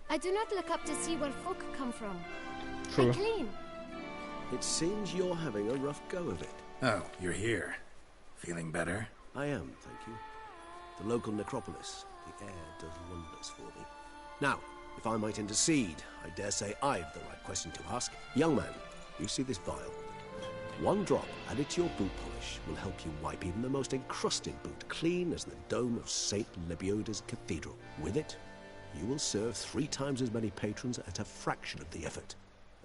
I do not look up to see where folk come from. True. I clean. It seems you're having a rough go of it. Oh, you're here. Feeling better? I am, thank you. The local necropolis. The air does wonders for me. Now, if I might intercede, I dare say I've the right question to ask. Young man, you see this vial? One drop added to your boot polish will help you wipe even the most encrusted boot clean as the dome of St. Lebioda's cathedral. With it, you will serve 3 times as many patrons at a fraction of the effort,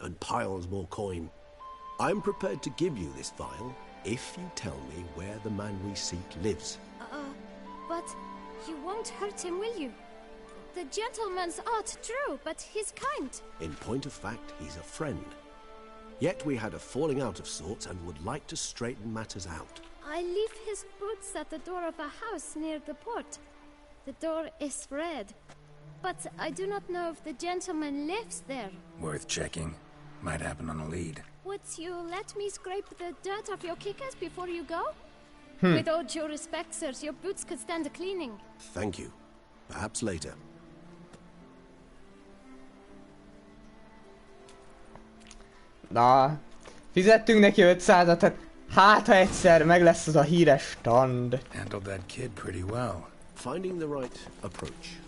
and piles more coin. I'm prepared to give you this vial if you tell me where the man we seek lives. But you won't hurt him, will you? The gentleman's art, true, but he's kind. In point of fact, he's a friend. Yet we had a falling out of sorts and would like to straighten matters out. I leave his boots at the door of a house near the port. The door is red, but I do not know if the gentleman lives there. Worth checking. Might happen on a lead. Would you let me scrape the dirt off your kickers before you go? With all due respect, sirs, your boots could stand a cleaning. Thank you. Perhaps later. Na, fizettünk neki 500-at, hát ha egyszer meg lesz az a híres stand. Handled that kid pretty well. Finding the right approach.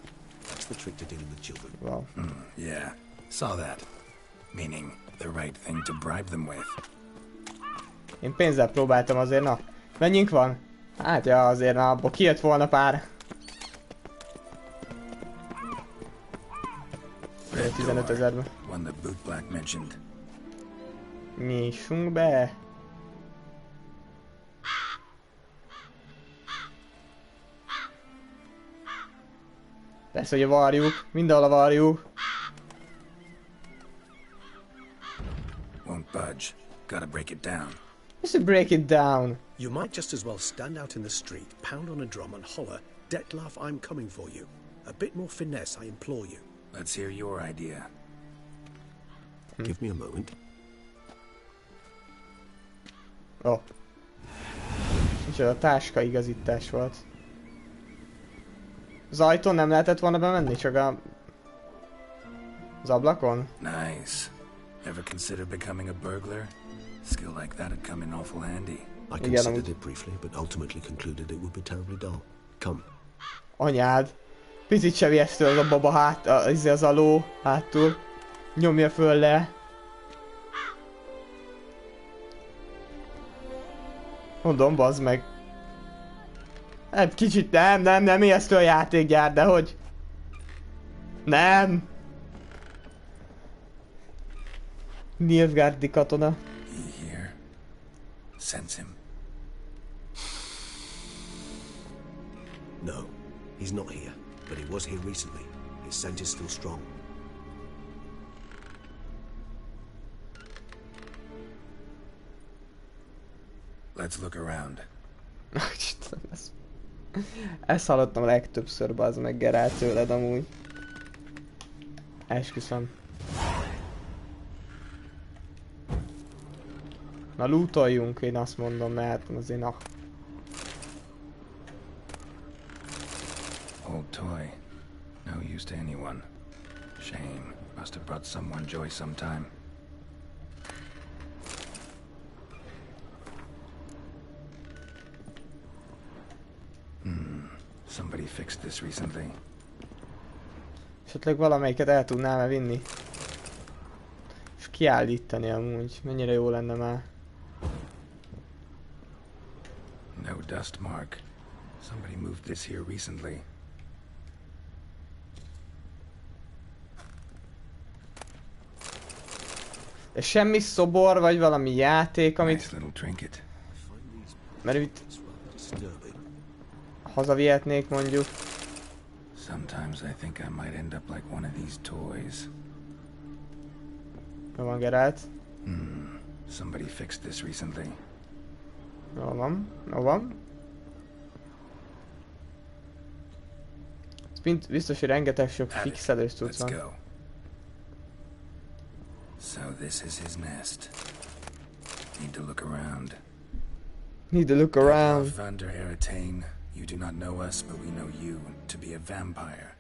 That's the trick to dealing with children. Wow. Yeah, saw that. Meaning, the right thing to bribe them with. Én pénzzel próbáltam azért, na. Mennyink van? Hát ja, azért na, abból kijött volna pár. 15 000-be. One the boot black mentioned. Nyissunk be. Persze, hogy a varjuk. Mindenhol a varjuk. Won't budge. Gotta break it down. Just to break it down. You might just as well stand out in the street, pound on a drum and holler, "Detlef, I'm coming for you." A bit more finesse, I implore you. Let's hear your idea. Give me a moment. Oh. És a táska igazítás volt. Az ajtón nem lehetett volna bemenni, csak a... az ablakon? Nice. Ever consider becoming a burglar? Skill like that would come in awful handy. I considered it briefly, but ultimately concluded it would be terribly dull. Come. Anyád. Picit sem ijesztő az a baba hát, az a ló hátul. Nyomja föl le. Mondom, bazd meg. Hát kicsit nem ijesztő a játékgyár, de hogy... Nem! Nilfgaardi katona. He here? Sense him. No, he's not here, but he was here recently. His scent is still strong. Let's look around. Ezt hallottam a legtöbbször, bazd meg Geralt tőled amúgy. Esküszöm. Na lootoljunk, én azt mondom, mert azért na. Old toy. No use to anyone. Shame. Must have brought someone joy sometime. Somebody fixed this recently. Esetleg valamelyiket el tudnám-e vinni? És kiállítani amúgy. Mennyire jó lenne már. No dust mark. Somebody moved this here recently. De semmi szobor, vagy valami játék, amit... Mert itt... hazavihetnék mondjuk. Sometimes I think I might end up like one of these toys. Jó van, Geralt. Somebody fixed this recently. Jó van, jó van. Biztos, hogy rengeteg sok fixelős tudsz van. So this is his nest. Need to look around. Need to look around. Van der Heretain, you do not know us, but we know you to be a vampire.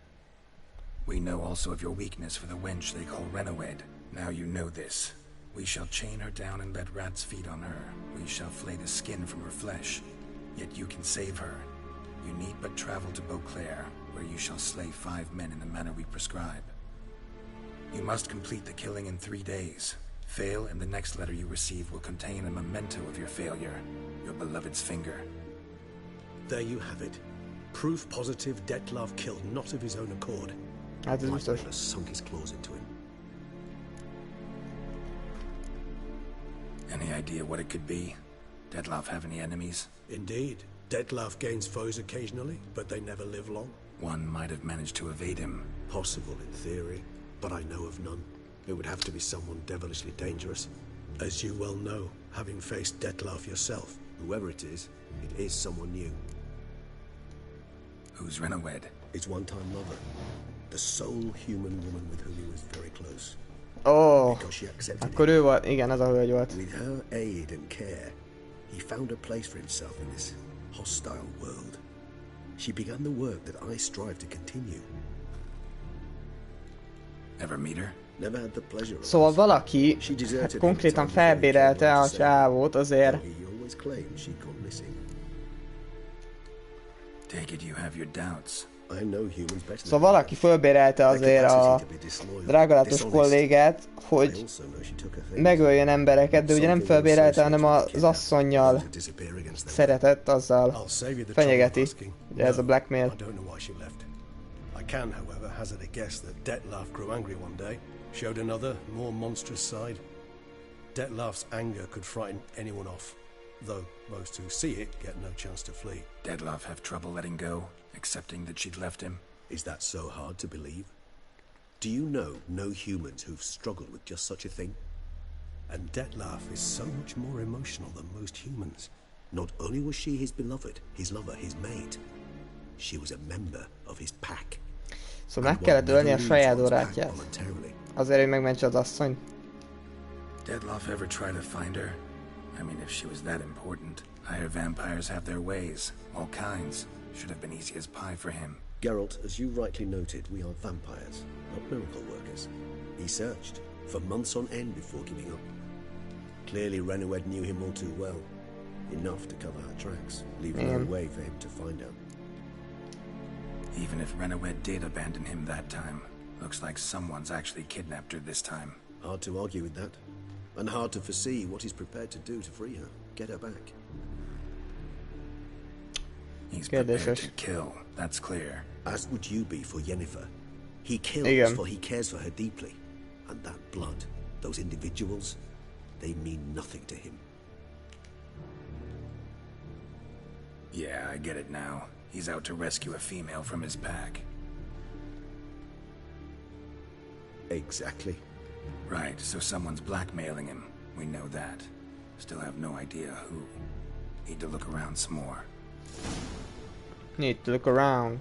We know also of your weakness for the wench they call Renowed. Now you know this. We shall chain her down and let rats feed on her. We shall flay the skin from her flesh. Yet you can save her. You need but travel to Beauclair, where you shall slay 5 men in the manner we prescribe. You must complete the killing in 3 days. Fail, and the next letter you receive will contain a memento of your failure. Your beloved's finger. There you have it. Proof positive Dettlaff killed not of his own accord. Michael sunk his claws into him. Any idea what it could be? Dettlaff have any enemies? Indeed. Dettlaff gains foes occasionally, but they never live long. One might have managed to evade him. Possible in theory, but I know of none. It would have to be someone devilishly dangerous. As you well know, having faced Dettlaff yourself. Whoever it is someone new. Who's Renowed? His one-time lover. The sole human woman with whom he was very close. Oh, akkor ő volt, igen, az a hölgy volt. With her aid and care, he found a place for himself in this hostile world. She began the work that I strive to continue. Ever meet her? Never had the pleasure. Szóval valaki konkrétan felbérelte a csávót azért. He always claimed she gone missing. Take it you have your doubts. Szóval valaki fölbérelte azért a drágalátos kollégát, hogy megöljön embereket, de ugye nem fölbérelte, hanem az asszonnyal szeretett, azzal fenyegeti. Ugye ez a blackmail. I can, however, hazard a guess that Dettlaff grew angry one day, showed another, more monstrous side. Dettlaff's anger could frighten anyone off, though most who see it get no chance to flee. Dettlaff have trouble letting go, accepting that she'd left him. Is that so hard to believe? Do you know no humans who've struggled with just such a thing? And Dettlaff is so much more emotional than most humans. Not only was she his beloved, his lover, his mate, she was a member of his pack. Szóval meg kellett ölni a saját órátját. Azért, hogy megmentse az asszonyt. Dettlaff ever try to find her? I mean, if she was that important. Higher vampires have their ways, all kinds. Should have been easy as pie for him. Geralt, as you rightly noted, we are vampires, not miracle workers. He searched for months on end before giving up. Clearly Renowed knew him all too well. Enough to cover her tracks, leaving no way for him to find out. Even if Renowed did abandon him that time, looks like someone's actually kidnapped her this time. Hard to argue with that. And hard to foresee what he's prepared to do to free her, get her back. He's prepared to kill, that's clear. As would you be for Yennefer. He kills for he cares for her deeply. And that blood, those individuals, they mean nothing to him. Yeah, I get it now. He's out to rescue a female from his pack. Exactly. Right, so someone's blackmailing him. We know that. Still have no idea who. Need to look around some more. Need to look around.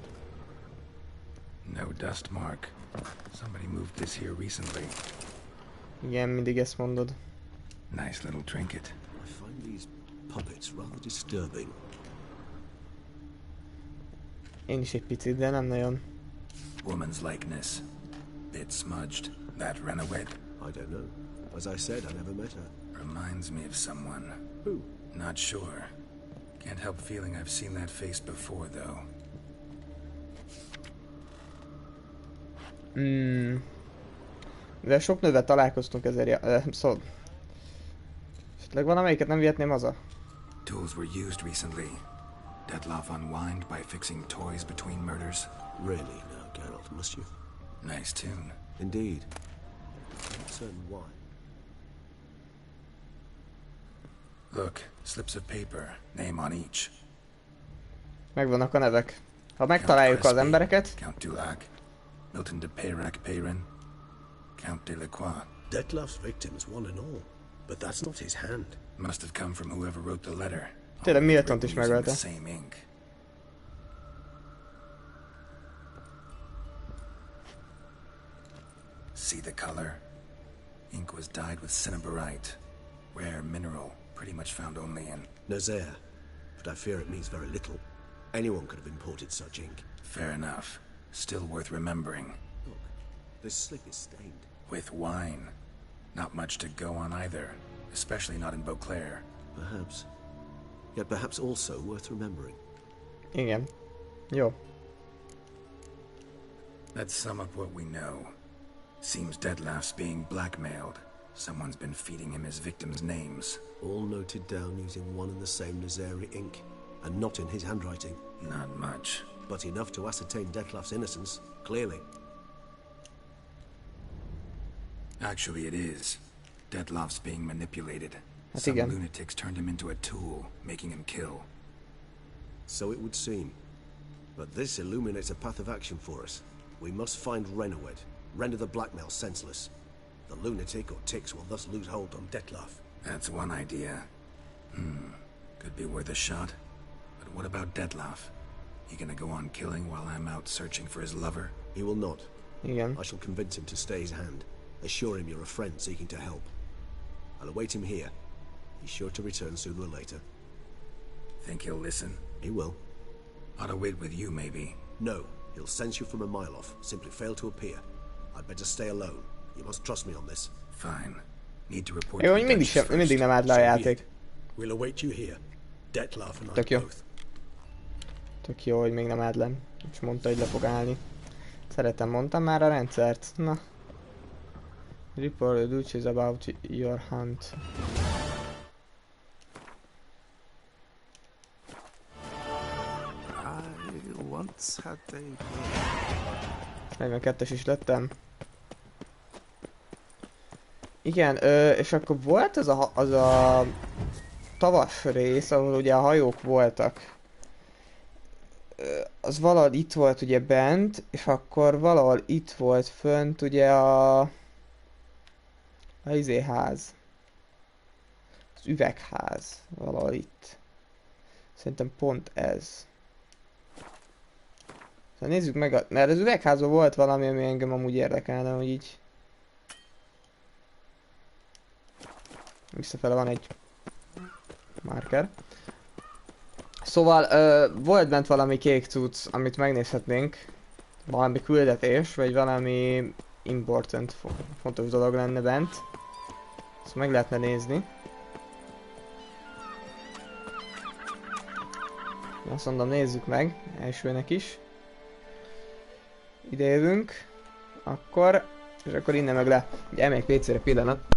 No dust mark. Somebody moved this here recently. Igen, mindig ezt mondod. Nice little trinket. I find these puppets rather disturbing. Én is egy picit, de nem nagyon. Woman's likeness. Bit smudged. That Renowed? I don't know. As I said, I never met her. Reminds me of someone. Who? Not sure. Can't help feeling I've seen that face before, though. De sok nővel találkoztunk ezért, szóval... Esetleg valamelyiket nem vihetném haza? Tools were used recently. Dettlaff unwind by fixing toys between murders. Really now, Geralt, must you? Nice tune. Indeed. Not certain why. Look, slips of paper, name on each. Megvannak a nevek. Ha megtaláljuk az embereket... Count Dulac, Milton de Peyrac-Peyran, Count de Lacroix. Dettlaff's victims, one and all. But that's not his hand. Must have come from whoever wrote the letter. Tényleg Miltont is Using megölte. the same ink. See the color? Ink was dyed with cinnabarite, rare mineral, pretty much found only in Nazaire. But I fear it means very little. Anyone could have imported such ink. Fair enough. Still worth remembering. Look, this slip is stained. With wine. Not much to go on either, especially not in Beauclair. Perhaps. Yet perhaps also worth remembering. Igen. Jó. Let's sum up what we know. Seems Dettlaff's being blackmailed. Someone's been feeding him his victims' names. All noted down using one and the same Nazari ink, and not in his handwriting. Not much. But enough to ascertain Dettlaff's innocence, clearly. Actually, it is. Dettlaff's being manipulated. I Some think lunatics turned him into a tool, making him kill. So it would seem. But this illuminates a path of action for us. We must find Renowed, render the blackmail senseless. The lunatic or ticks will thus lose hold on Dettlaff. That's one idea. Could be worth a shot. But what about Dettlaff? He gonna go on killing while I'm out searching for his lover? He will not. Igen. I shall convince him to stay his hand. Assure him you're a friend seeking to help. I'll await him here. He's sure to return sooner or later. Think he'll listen? He will. Ought to wait with you, maybe. No, he'll sense you from a mile off. Simply fail to appear. I'd better stay alone. You must trust me on this. Fine. Need to report Jó, to hogy the Duchess first. mindig nem állt le a játék. We'll await you here. Dettlaff and I Tök jó. both. Tök jó, hogy még nem állt le. És mondta, hogy le fog állni. Szeretem, mondtam már a rendszert. Na. Report the Duchess about your hunt. I once had a... 42-es is lettem. Igen, és akkor volt az a tavas rész, ahol ugye a hajók voltak. Az valahol itt volt ugye bent, és akkor valahol itt volt fönt ugye a izéház. Az üvegház. Valahol itt. Szerintem pont ez. Szóval nézzük meg, mert az üvegházban volt valami, ami engem amúgy érdekelne, hogy így... Visszafele van egy marker. Szóval volt bent valami kék cucc, amit megnézhetnénk. Valami küldetés, vagy valami important, fontos dolog lenne bent. Ezt meg lehetne nézni. Azt mondom, nézzük meg, elsőnek is. Ide jövünk, akkor, és akkor innen meg le. Ugye elmegyek PC-re pillanat.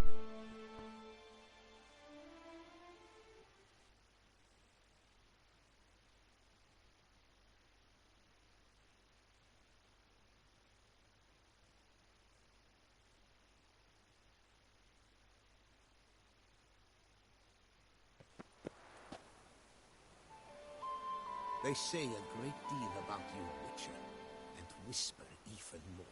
They say a great deal about you, Witcher, and whisper even more.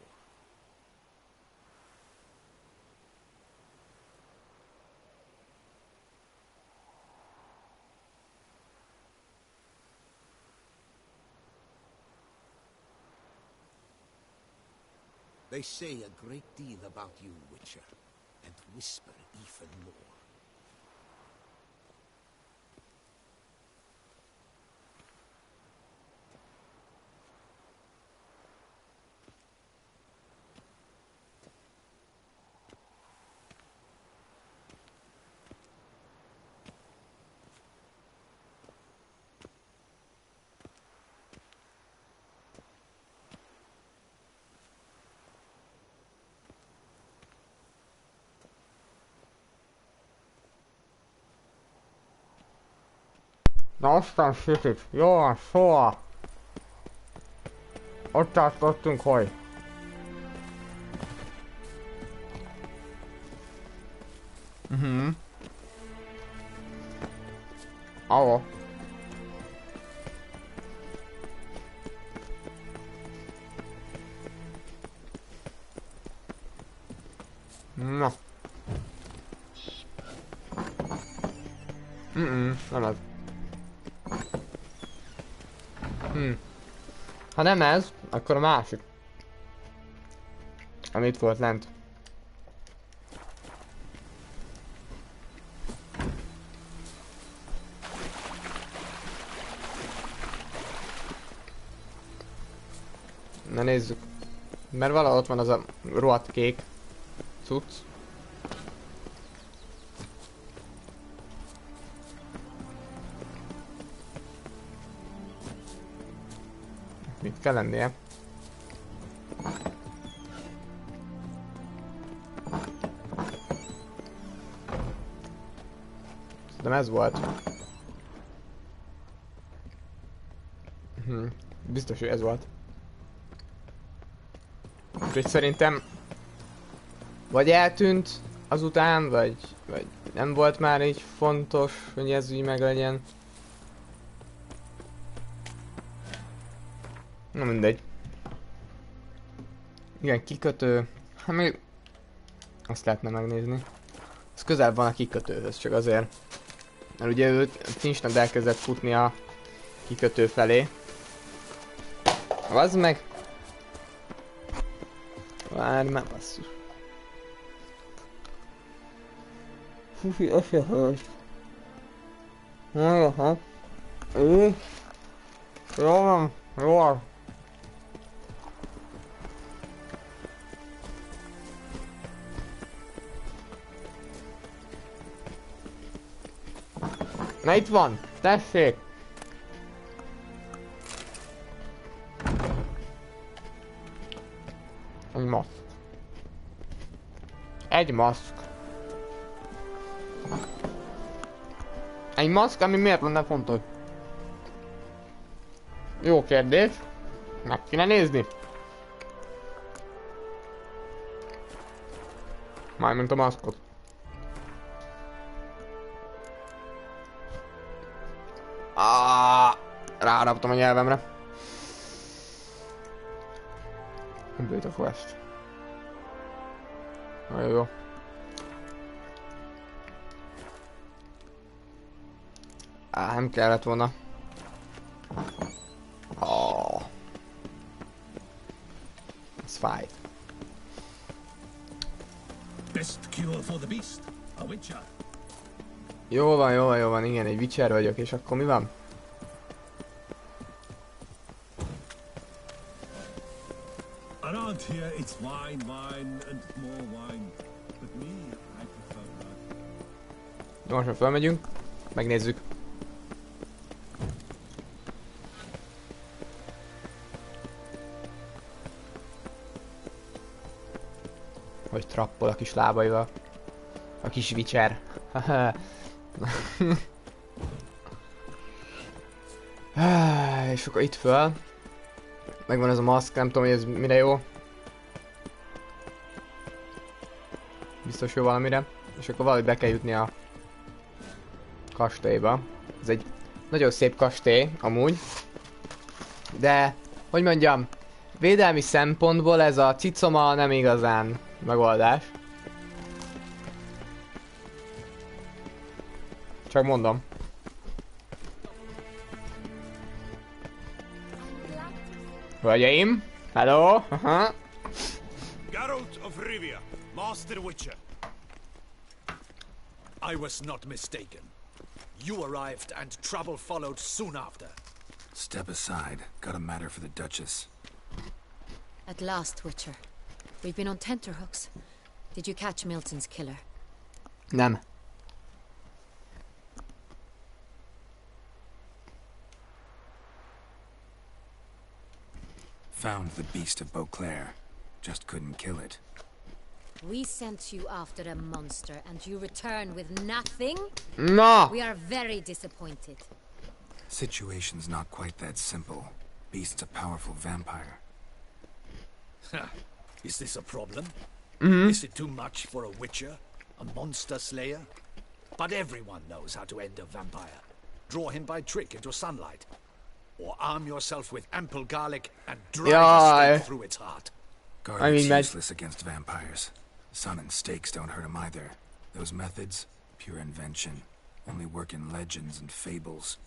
They say a great deal about you, Witcher, and whisper even more. Na aztán sütik. Jó van, szóval. Ott tartottunk, hogy. Ahol. Na. Nem ez. Ha nem ez, akkor a másik. Ami itt volt lent. Na nézzük. Mert valahol ott van az a rohadt kék cucc. Mit kell lennie? Szerintem ez volt. Biztos, hogy ez volt. Úgyhogy szerintem vagy eltűnt azután, vagy nem volt már így fontos, hogy ez így meglegyen. Na mindegy. Igen, kikötő. Hát még azt lehetne megnézni. Ez közel van a kikötőhöz, csak azért. Mert ugye ő instant elkezdett futni a kikötő felé. Vazd meg! Várj már, basszus. Fufi, az se hős. Aha. Jó van, jó van. Na itt van, tessék! Egy maszk. Egy maszk. Egy maszk, ami miért lenne fontos? Jó kérdés. Meg kéne nézni. Mármint a maszkot. Ráadaptam a nyelvemre. Complete a quest. Nagyon jó. Nem kellett volna. Ez fáj. Best cure for the beast, a witcher. Jó van, igen, egy witcher vagyok, és akkor mi van? Around here it's wine, wine, and more wine. But me, I prefer blood. Gyorsan felmegyünk, megnézzük. Hogy trappol a kis lábaival. A kis witcher. És akkor itt föl. Megvan ez a maszk, nem tudom, hogy ez mire jó. Biztos jó valamire. És akkor valahogy be kell jutni a kastélyba. Ez egy nagyon szép kastély, amúgy. De, hogy mondjam, védelmi szempontból ez a cicoma nem igazán megoldás. Csak mondom. Hölgyeim, hello! Aha. Geralt of Rivia, Master Witcher. I was not mistaken. You arrived and trouble followed soon after. Step aside. Got a matter for the Duchess. At last, Witcher. We've been on tenterhooks. Did you catch Milton's killer? Nem. Found the beast of Beauclair. Just couldn't kill it. We sent you after a monster, and you return with nothing? No! We are very disappointed. Situation's not quite that simple. Beast's a powerful vampire. Is this a problem? Mm-hmm. Is it too much for a witcher? A monster slayer? But everyone knows how to end a vampire. Draw him by trick into sunlight. Or arm yourself with ample garlic and drive a stake through its heart. Garlic's useless against vampires. Sun and stakes don't hurt him either. Those methods, pure invention. Only work in legends and fables.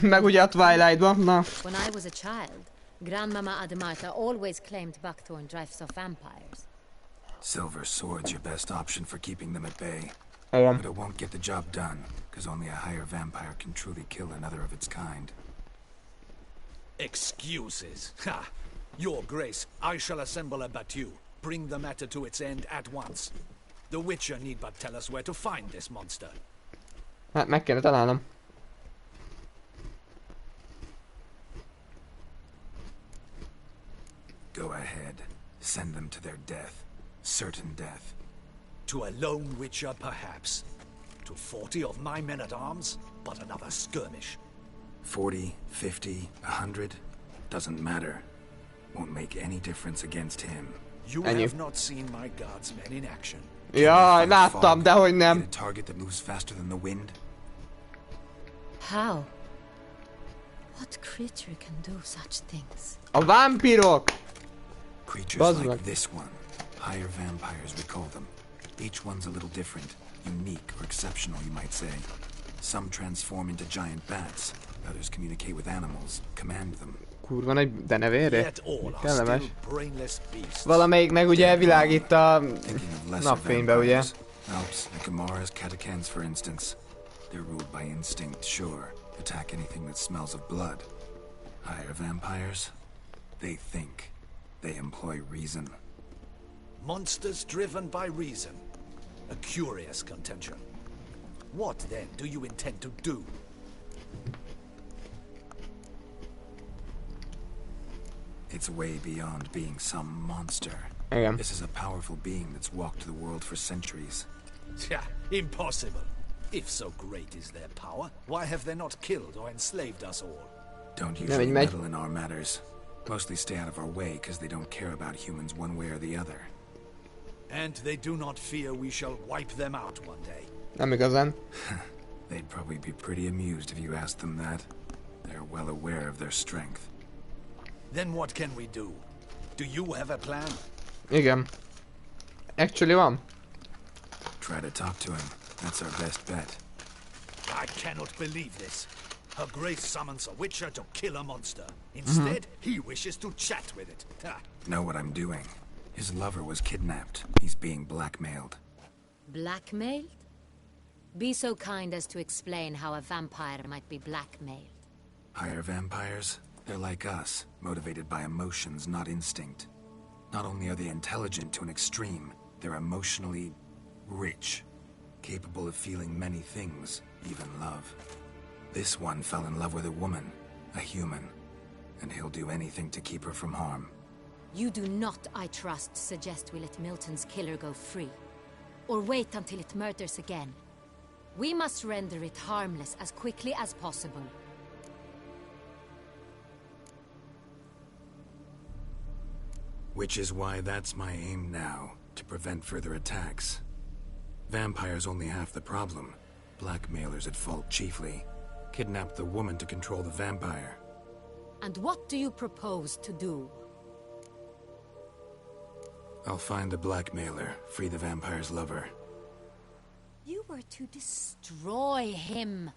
Meg ugye a Twilightban, na. When I was a child, Grandmama Ademarta always claimed buckthorn drives off vampires. Silver sword's your best option for keeping them at bay. But it won't get the job done, because only a higher vampire can truly kill another of its kind. Excuses. Ha! Your Grace, I shall assemble a battue. Bring the matter to its end at once. The Witcher need but tell us where to find this monster. Hát meg kéne találnom. Go ahead. Send them to their death. Certain death. To a lone Witcher, perhaps. To 40 of my men-at-arms, but another skirmish. 40, 50, 100, doesn't matter. Won't make any difference against him. You have not seen my guardsmen in action. Jaj, láttam, dehogy nem. A target that moves faster than the wind? How? What creature can do such things? A vámpirok! Creatures like this one. Higher vampires, we call them. Each one's a little different. Unique or exceptional, you might say. Some transform into giant bats. Others communicate with animals, command them. Kurva nagy denevére. Kellemes. Valamelyik meg ugye elvilágít a napfénybe, ugye? Alps, Nicamaras, catacans, for instance. They're ruled by instinct, sure. Attack anything that smells of blood. Higher vampires? They think. They employ reason. Monsters driven by reason. A curious contention. What, then, do you intend to do? It's way beyond being some monster. Igen. This is a powerful being that's walked the world for centuries. Yeah, impossible. If so great is their power, why have they not killed or enslaved us all? Don't usually meddle in our matters. Mostly stay out of our way because they don't care about humans one way or the other. And they do not fear we shall wipe them out one day. Nem igazán. They'd probably be pretty amused if you asked them that. They're well aware of their strength. Then what can we do? Do you have a plan? Igen. Actually van. Try to talk to him. That's our best bet. I cannot believe this. Her Grace summons a Witcher to kill a monster. Instead, he wishes to chat with it. Know what I'm doing. His lover was kidnapped. He's being blackmailed. Blackmailed? Be so kind as to explain how a vampire might be blackmailed. Higher vampires? They're like us, motivated by emotions, not instinct. Not only are they intelligent to an extreme, they're emotionally rich, capable of feeling many things, even love. This one fell in love with a woman, a human, and he'll do anything to keep her from harm. You do not, I trust, suggest we let Milton's killer go free, or wait until it murders again. We must render it harmless as quickly as possible. Which is why that's my aim now, to prevent further attacks. Vampires only half the problem. Blackmailers at fault chiefly. Kidnapped the woman to control the vampire. And what do you propose to do? I'll find the blackmailer, free the vampire's lover. You were to destroy him,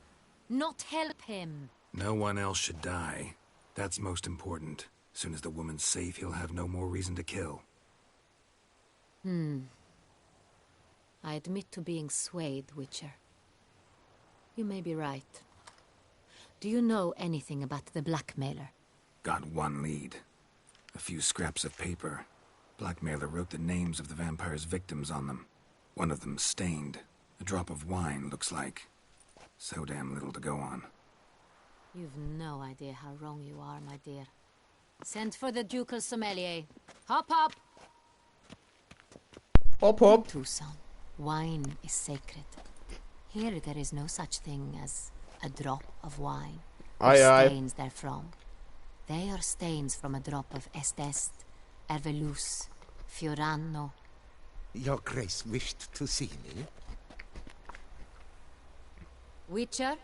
not help him. No one else should die. That's most important. Soon as the woman's safe, he'll have no more reason to kill. I admit to being swayed, Witcher. You may be right. Do you know anything about the blackmailer? Got one lead. A few scraps of paper. Blackmailer wrote the names of the vampire's victims on them. One of them stained. A drop of wine, looks like. So damn little to go on. You've no idea how wrong you are, my dear. Send for the ducal sommelier. Hop, hop! Hop, hop! Tucson, wine is sacred. Here there is no such thing as a drop of wine. Or stains therefrom. They are stains from a drop of Estest, Ervelus, Fiorano. Your Grace wished to see me? Witcher,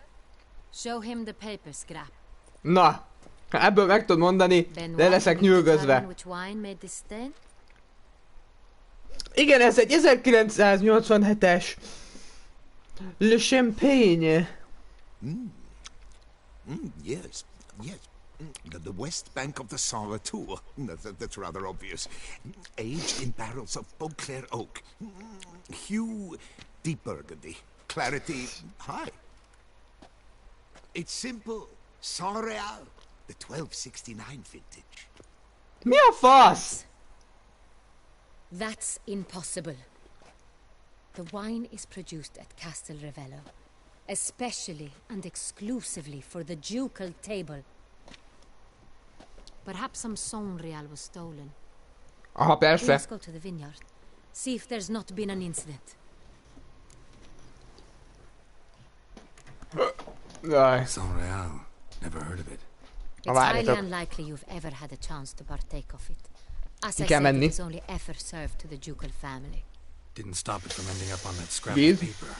show him the paper scrap. Na, ebből meg tudod mondani, de leszek nyűgözve. Which wine made this stain? Igen, ez egy 1987-es Le Champagne. Yes, yes. The west bank of the Sava too. That's rather obvious. Aged in barrels of Beauclair oak. Hue, deep burgundy. Clarity, high. It's simple. Saint-Réal, the 1269 vintage. Mi a fasz? That's impossible. The wine is produced at Castel Ravello, especially and exclusively for the ducal table. Perhaps some Saint-Réal was stolen. Aha, persze. Let's go to the vineyard. See if there's not been an incident. Saint-Réal. Never heard of it. It's highly unlikely you've ever had a chance to partake of it. As I said, it is only ever served to the ducal family. Didn't stop it from ending up on that scrap of paper.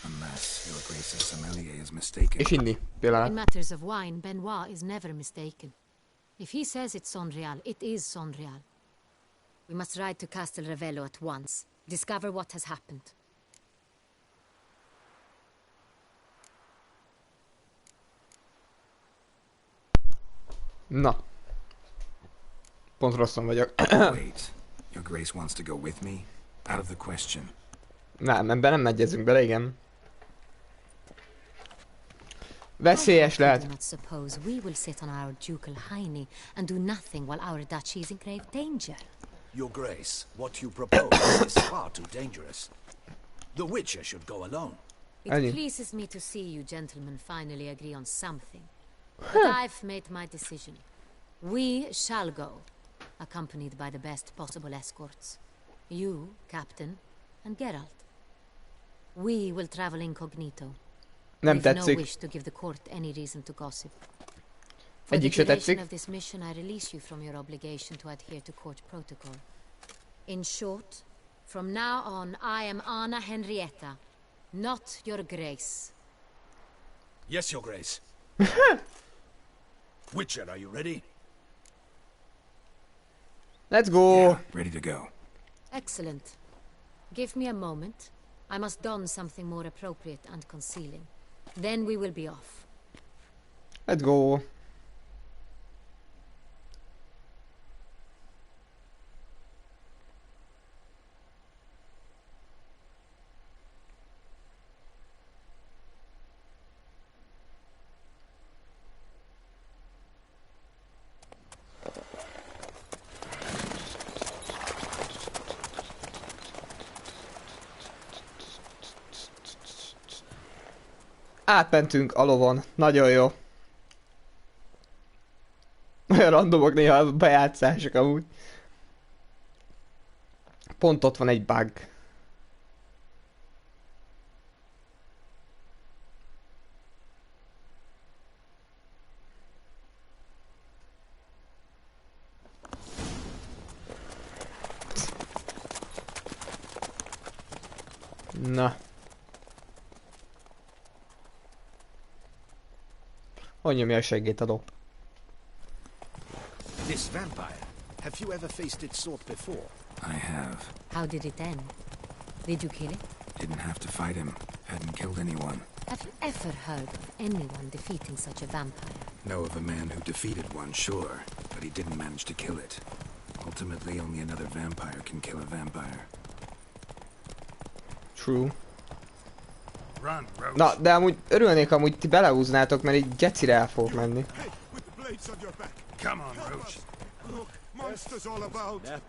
Unless your Grace's sommelier is mistaken. In matters of wine, Benoit is never mistaken. If he says it's Saint-Réal, it is Saint-Réal. We must ride to Castel Ravello at once. Discover what has happened. Na. Pont rosszon vagyok. Wait. Your Grace wants to go with me? Out of the question. Nem, ebben nem megyezünk bele, igen. Veszélyes lehet. I do not suppose we will sit on our ducal hiney and do nothing while our duchy is in grave danger. Your Grace, what you propose is far too dangerous. The Witcher should go alone. It pleases me to see you gentlemen finally agree on something. But I've made my decision. We shall go, accompanied by the best possible escorts. You, Captain, and Geralt. We will travel incognito. Nem We've no tetszik. wish to give the court any reason to gossip. For Egyik the se duration tetszik. of this mission, I release you from your obligation to adhere to court protocol. In short, from now on, I am Anna Henrietta, not your Grace. Yes, Your Grace. Witcher, are you ready? Let's go. Yeah, ready to go. Excellent. Give me a moment. I must don something more appropriate and concealing. Then we will be off. Let's go. Átmentünk a lovon. Nagyon jó. Olyan randomok néha a bejátszások amúgy. Pont ott van egy bug. Na. Hogy nyomja a segélytadó? This vampire, have you ever faced its sort before? I have. How did it end? Did you kill it? Didn't have to fight him. Hadn't killed anyone. Have you ever heard of anyone defeating such a vampire? Know of a man who defeated one, sure, but he didn't manage to kill it. Ultimately, only another vampire can kill a vampire. True. Na, de amúgy örülnék, amúgy ti belehúznátok, mert így gecire el fogok menni. Come on, Roach. Look, monsters all about.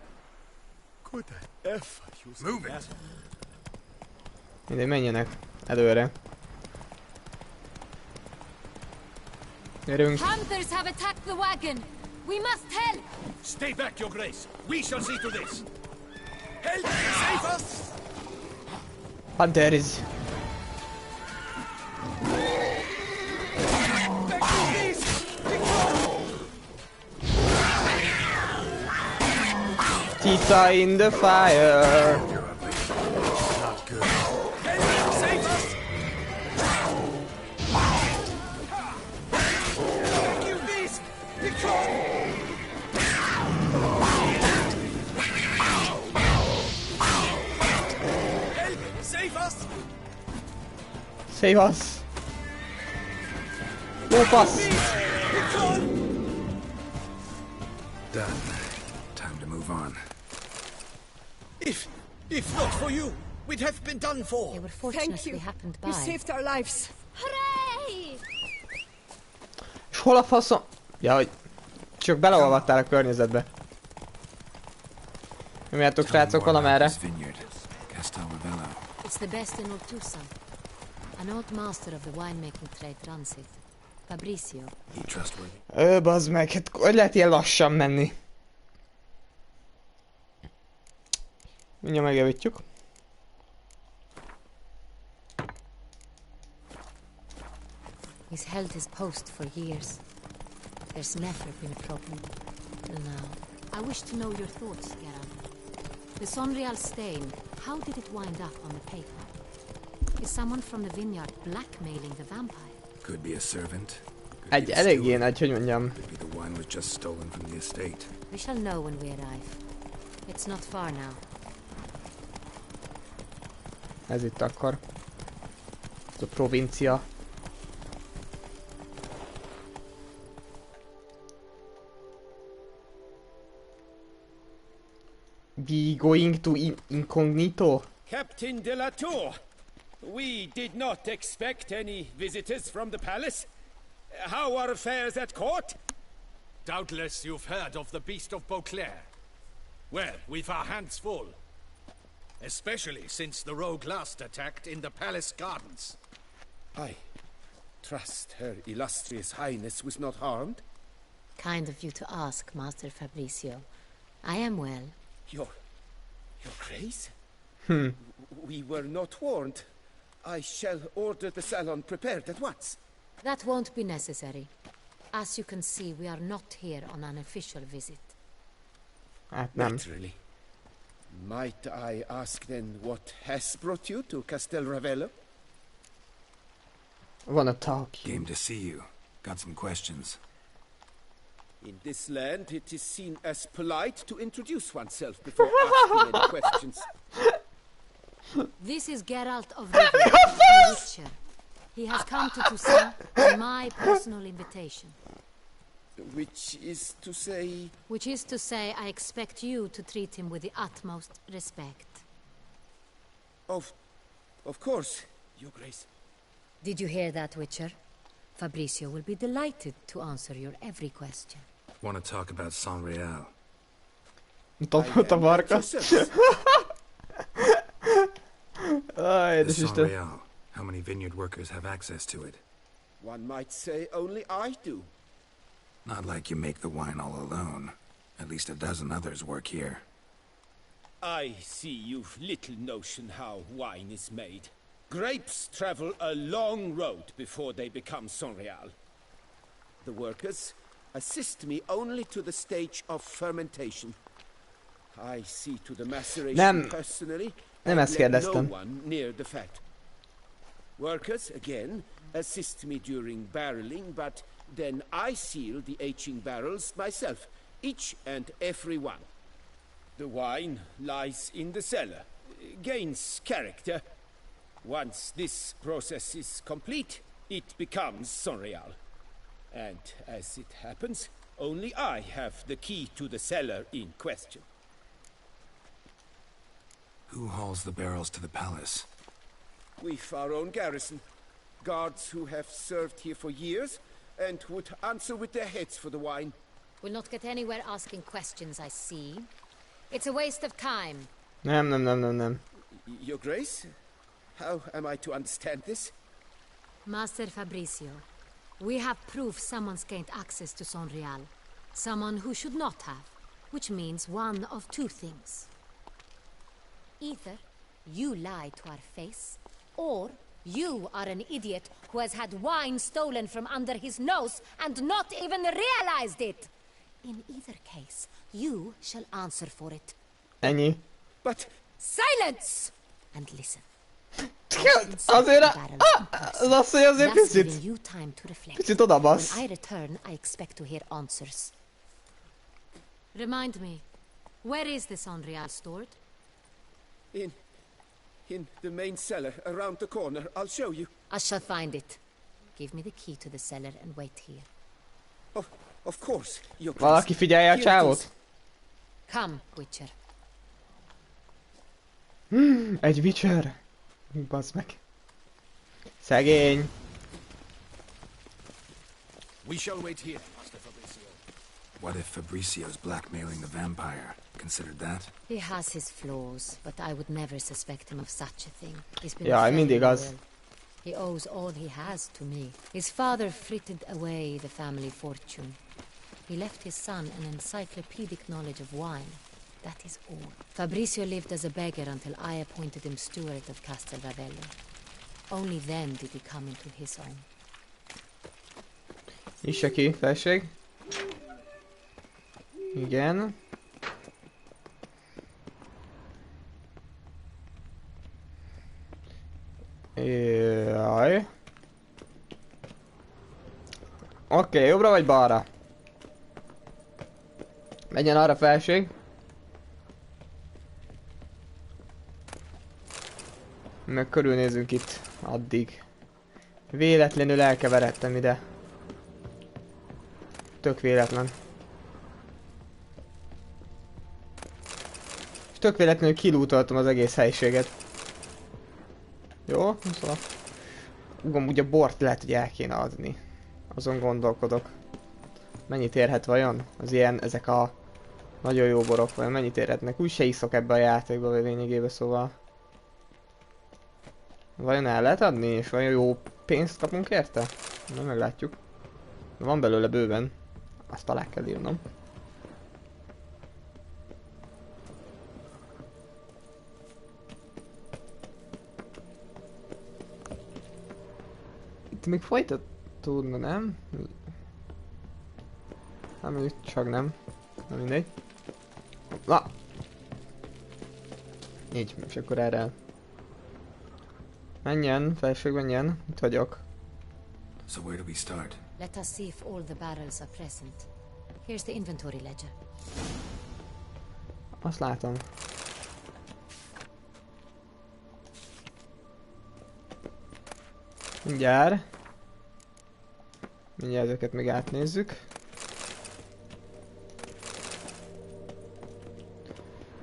Good F, Move it. Mindegy, menjenek előre. Gyerünk. Hunters have attacked the wagon. We must help. Stay back, Your Grace. We shall see to this. Help! Save us! Hunter is. Tita in the fire. Not good. Help! Save us! You beast! Be Help! Save us! Save us. Help us. Done. Time to move on. If not for you, we'd have been done for. They were fortunate we happened by. You saved our lives. Hooray! És hol a faszom? Ja, hogy csak beleolvattál a környezetbe. Nyomjátok, srácok, valamerre. It's the best in Ortusa. An old master of the winemaking trade runs it. Fabrizio. Bazd meg, hát hogy lehet ilyen lassan menni? Mindjárt megjavítjuk. He's held his post for years. There's never been a problem till now. I wish to know your thoughts, Geralt. The Sonreal stain, how did it wind up on the paper? Is someone from the vineyard blackmailing the vampire? Could be a servant. Egy eléggé nagy, hogy mondjam. Could be the wine was just stolen from the estate. We shall know when we arrive. It's not far now. Ez itt akkor. Ez a provincia. We going to incognito? Captain de la Tour, we did not expect any visitors from the palace. How are affairs at court? Doubtless you've heard of the Beast of Beauclair. Well, we've our hands full. Especially since the rogue last attacked in the palace gardens. I trust Her Illustrious Highness was not harmed. Kind of you to ask, Master Fabrizio. I am well. Your Grace? We were not warned. I shall order the salon prepared at once. That won't be necessary. As you can see, we are not here on an official visit. Naturally. Might I ask then what has brought you to Castel Ravello? I wanna talk. Came to see you. Got some questions. In this land, it is seen as polite to introduce oneself before asking any questions. This is Geralt of Rivia, the Witcher. He has come to Toussaint on my personal invitation. Which is to say... Which is to say, I expect you to treat him with the utmost respect. Of course, Your Grace. Did you hear that, Witcher? Fabrizio will be delighted to answer your every question. Want to talk about Sonreal? Sonreal. How many vineyard workers have access to it? One might say only I do. Not like you make the wine all alone. At least a dozen others work here. I see you've little notion how wine is made. Grapes travel a long road before they become Sonreal. The workers assist me only to the stage of fermentation. I see to the maceration personally, and let no one near the fat. Workers, again, assist me during barreling, but then I seal the aging barrels myself, each and every one. The wine lies in the cellar, gains character. Once this process is complete, it becomes Sonreal. And as it happens, only I have the key to the cellar in question. Who hauls the barrels to the palace? We've our own garrison. Guards who have served here for years and would answer with their heads for the wine. We'll not get anywhere asking questions, I see. It's a waste of time. Nem. Your Grace? How am I to understand this? Master Fabricio, we have proof someone's gained access to Sonreal. Someone who should not have. Which means one of two things. Either you lie to our face, or you are an idiot who has had wine stolen from under his nose and not even realized it. In either case, you shall answer for it. Ennyi. But... Silence! And listen. Azért az asszony azért picit odabasz. When I return, I expect to hear answers. Remind me, where is this Sonreal stored? In the main cellar, around the corner. I'll show you. I shall find it. Give me the key to the cellar and wait here. Of course, Your Grace. Valaki figyelje a csávot? Come, Witcher. Egy Witcher. Bazd meg. Szegény. We shall wait here, Master Fabricio. What if Fabricio's blackmailing the vampire? Considered that? He has his flaws, but I would never suspect him of such a thing. He's been Ja, mindig very az. loyal. He owes all he has to me. His father frittered away the family fortune. He left his son an encyclopedic knowledge of wine. That is all. Fabricio lived as a beggar until I appointed him steward of Castel Ravello. Only then did he come into his own. Nyissa ki, felség. Igen. Jaj. Oké, jobbra vagy balra? Menjen arra felség. Meg körülnézünk itt addig. Véletlenül elkeveredtem ide. Tök véletlen. És tök véletlenül kilútoltam az egész helyiséget. Jó? Szóval... Amúgy a bort lehet, hogy el kéne adni. Azon gondolkodok. Mennyit érhet vajon? Az ilyen, ezek a... Nagyon jó borok, vajon mennyit érhetnek? Úgy se iszok ebbe a játékba lényegében, szóval... Vajon el lehet adni, és vajon jó pénzt kapunk érte? Na, meglátjuk. Van belőle bőven. Azt alá kell írnom. Itt még folytatódna, nem? Nem, mondjuk csak nem. Na mindegy. Na! Így, és akkor erre. Menjen, felség menjen. Itt vagyok. So where do we start? Let us see if all the barrels are present. Here's the inventory ledger. Azt látom. Mindjárt. Mindjárt ezeket még átnézzük.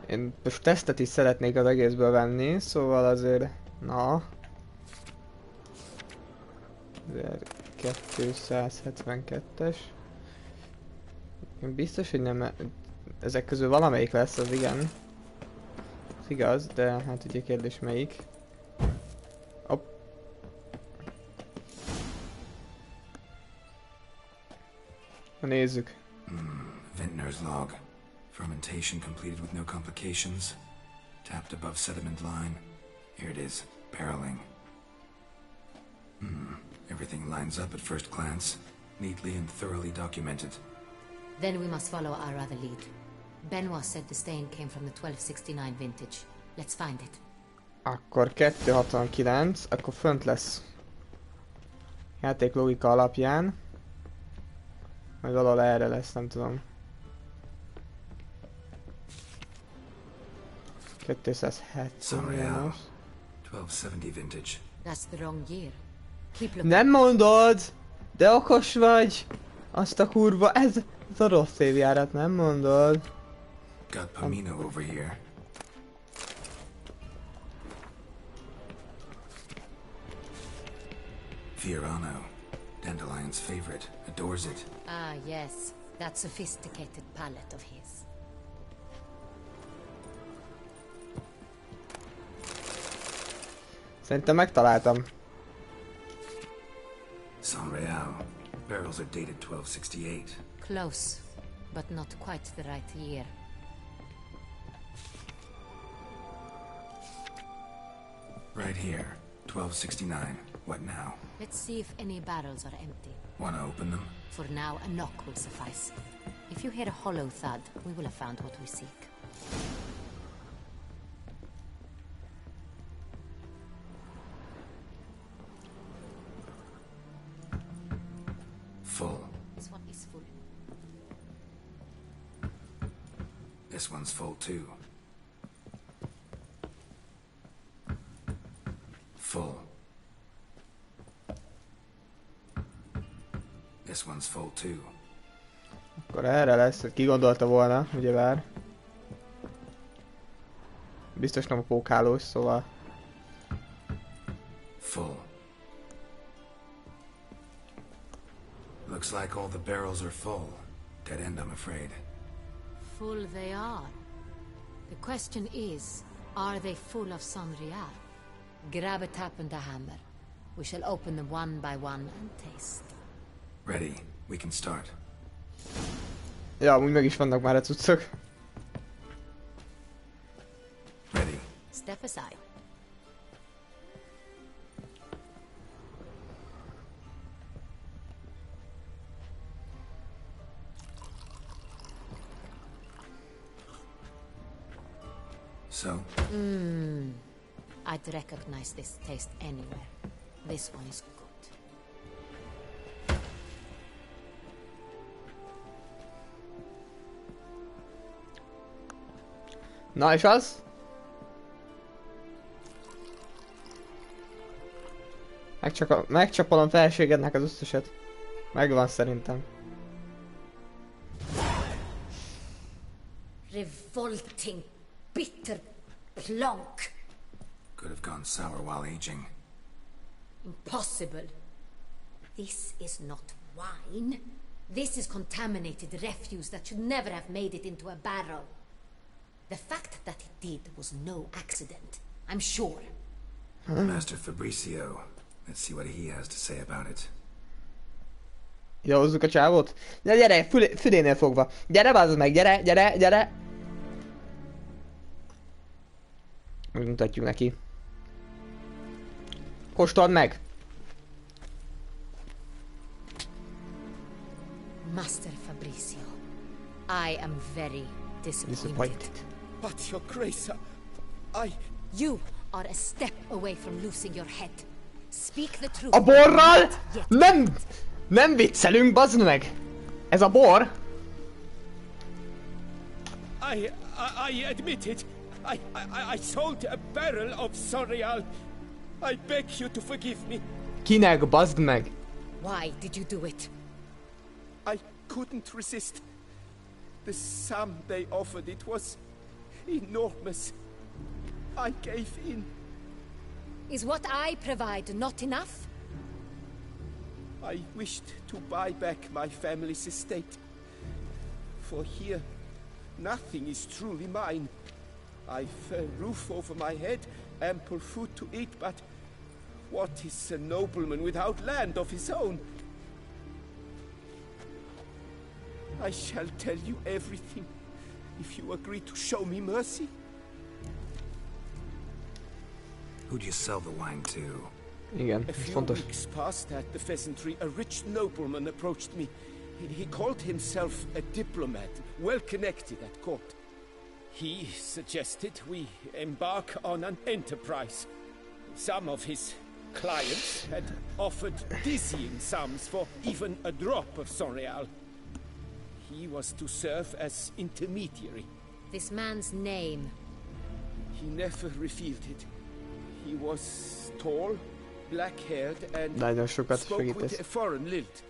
Én most tesztet is szeretnék az egészből venni, szóval azért... Na... 1272-es. Én biztos, hogy nem... Ezek közül valamelyik lesz, az igen. Ez igaz, de hát ugye kérdés melyik. Hopp. Nézzük. Vintner's log. Fermentation completed with no complications. Tapped above sediment line. Here it is. Barreling. Everything lines up at first glance. Neatly and thoroughly documented. Then we must follow our other lead. Benoit said the stain came from the 1269 vintage. Let's find it. Akkor 269, akkor fönt lesz. Játék logika alapján. Majd valahol erre lesz, nem tudom. 270. 1270 vintage. That's the wrong year. Keep looking. Nem mondod! De okos vagy! Azt a kurva, ez a rossz évjárat, nem mondod. Got Pomino over here. Fiorano, Dandelion's favorite, adores it. Ah, yes. That sophisticated palate of his. Szerintem megtaláltam. Sanreal. Barrels are dated 1268. Close, but not quite the right year. Right here. 1269. What now? Let's see if any barrels are empty. Wanna open them? For now, a knock will suffice. If you hear a hollow thud, we will have found what we seek. Full. This one is full. This one's full too. Full. This one's full too. Akkor erre lesz, hogy ki gondolta volna, ugyebár. Biztos nem a pókhálós, szóval. Full. Looks like all the barrels are full. Dead end, I'm afraid. Full they are. The question is, are they full of Sanreal? Grab a tap and a hammer. We shall open them one by one and taste. Ready. We can start. Ja, amúgy meg is vannak már a cuccok. Ready. Step aside. So? I'd recognize this taste anywhere. This one is good. Na és az? Megcsapolom felségednek az összeset. Megvan szerintem. Revolting, bitter plonk. Could have gone sour while aging. Impossible. This is not wine. This is contaminated refuse that should never have made it into a barrel. The fact that it did was no accident, I'm sure. Master Fabricio. Let's see what he has to say about it. Ide hozzuk a csávót? Ja, gyere, fülénél fogva. Gyere, bazd meg, gyere! Megmutatjuk neki. Kóstold meg! Master Fabricio, I am very disappointed. But your grace, You are a step away from losing your head. Speak the truth. A borral? Nem viccelünk, bazd meg! Ez a bor? I admit it. I sold a barrel of Sanreal. I beg you to forgive me. Kinek, bazd meg? Why did you do it? I couldn't resist. The sum they offered, it was enormous. I gave in. Is what I provide not enough? I wished to buy back my family's estate. For here, nothing is truly mine. I've a roof over my head, ample food to eat, but what is a nobleman without land of his own? I shall tell you everything, if you agree to show me mercy. Who'd you sell the wine to? Igen, A few fontos. weeks past at the pheasantry, a rich nobleman approached me. He called himself a diplomat, well connected at court. He suggested we embark on an enterprise. Some of his clients had offered dizzying sums for even a drop of Sanreal. He was to serve as intermediary. This man's name. He never revealed it. He was tall, black-haired, and Nagyon sokat spoke with segítesz. a foreign lilt.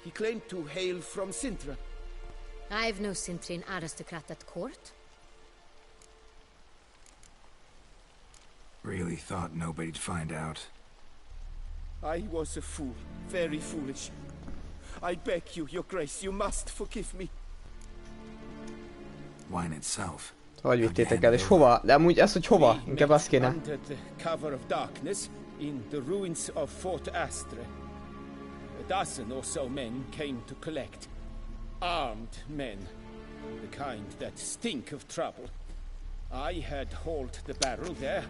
He claimed to hail from Sintra. I've no Cintrian aristocrat at court. Really thought nobody'd find out. I was a fool, very foolish. I beg you, your grace, you must forgive me. Wine itself. Hogy vittétek el, és hova? De amúgy ez, hogy hova? Inkább azt kéne. Under the cover of darkness, in the ruins of Fort Astre. A dozen or so men came to collect. Armed men. The kind that stink of trouble. I had hauled the barrel there.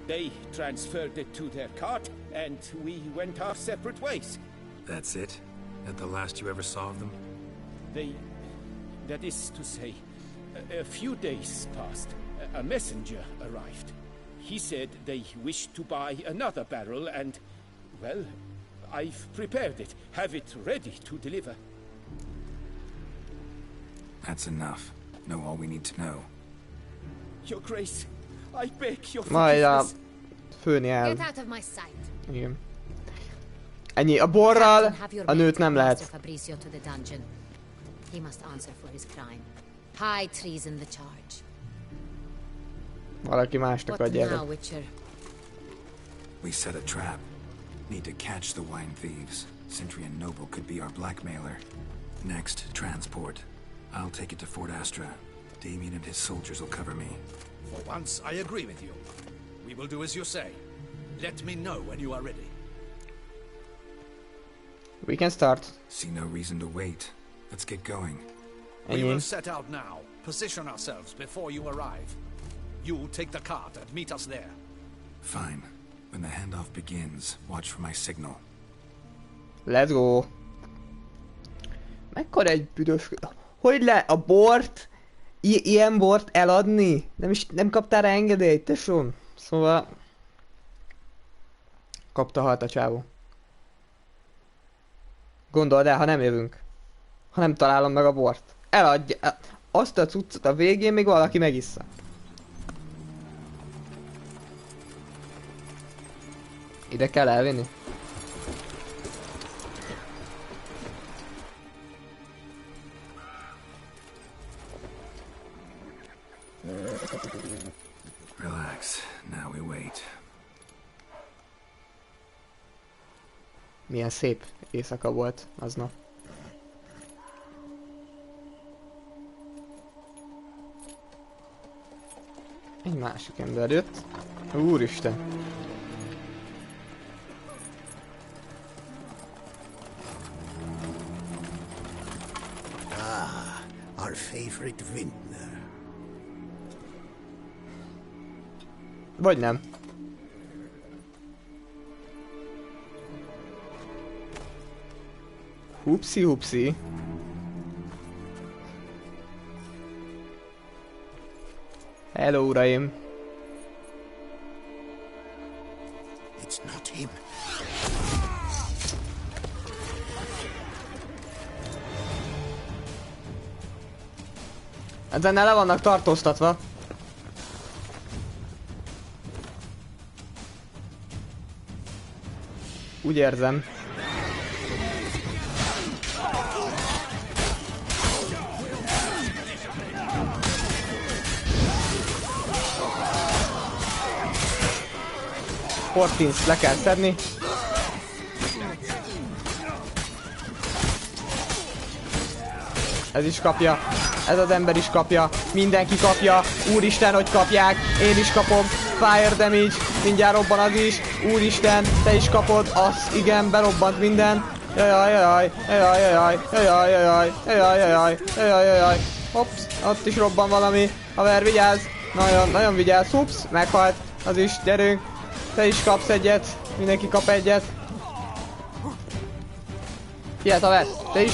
They transferred it to their cart, and we went our separate ways. That's it? That the last you ever saw of them? That is to say, a few days passed. A messenger arrived. He said they wished to buy another barrel and, well, I've prepared it. Have it ready to deliver. That's enough. Know all we need to know. Your grace, I beg your forgiveness. Főni el. Get out of my sight. Igen. Ennyi. A borral a nőt nem lehet. He must answer for his crime. High treason the charge. Valaki másnak adja el. We set a trap. Need to catch the wine thieves. Sentry and Noble could be our blackmailer. Next, transport. I'll take it to Fort Astra. Damien and his soldiers will cover me. For once, I agree with you. We will do as you say. Let me know when you are ready. We can start. See no reason to wait. Let's get going. We will set out now. Position ourselves before you arrive. You take the cart and meet us there. Fine. When the handoff begins, watch for my signal. Let's go. Mekkora egy büdös... Hogy le a bort? Ilyen bort eladni? Nem kaptál rá engedélyt, tesóm? Szóval... Kapta halt a csávó. Gondold el, ha nem jövünk. Ha nem találom meg a bort. Eladja... Azt a cuccot a végén még valaki megissza. Ide kell elvinni? Relax. Now we wait. Milyen szép éjszaka volt aznap. Egy másik ember jött. Úristen! Our favorite vintner. Vagy nem. Hupsi hupsi. Hello, uraim. It's not him. Ezennel le vannak tartóztatva. Úgy érzem. Fortins le kell szedni. Ez is kapja. Ez az ember is kapja. Mindenki kapja. Úristen, hogy kapják. Én is kapom. Fire damage. Mindjárt robban az is. Úristen, te is kapod. Az, igen, berobbant minden. Jajajajaj. Jajajajaj. Jajajajaj. Jajajajaj. Jajajajaj. Hopps, ott is robban valami. Haver, vigyázz. Nagyon, nagyon vigyázz. Hupsz, meghalt. Az is, gyerünk. Te is kapsz egyet. Mindenki kap egyet. Figyelj, haver, te is.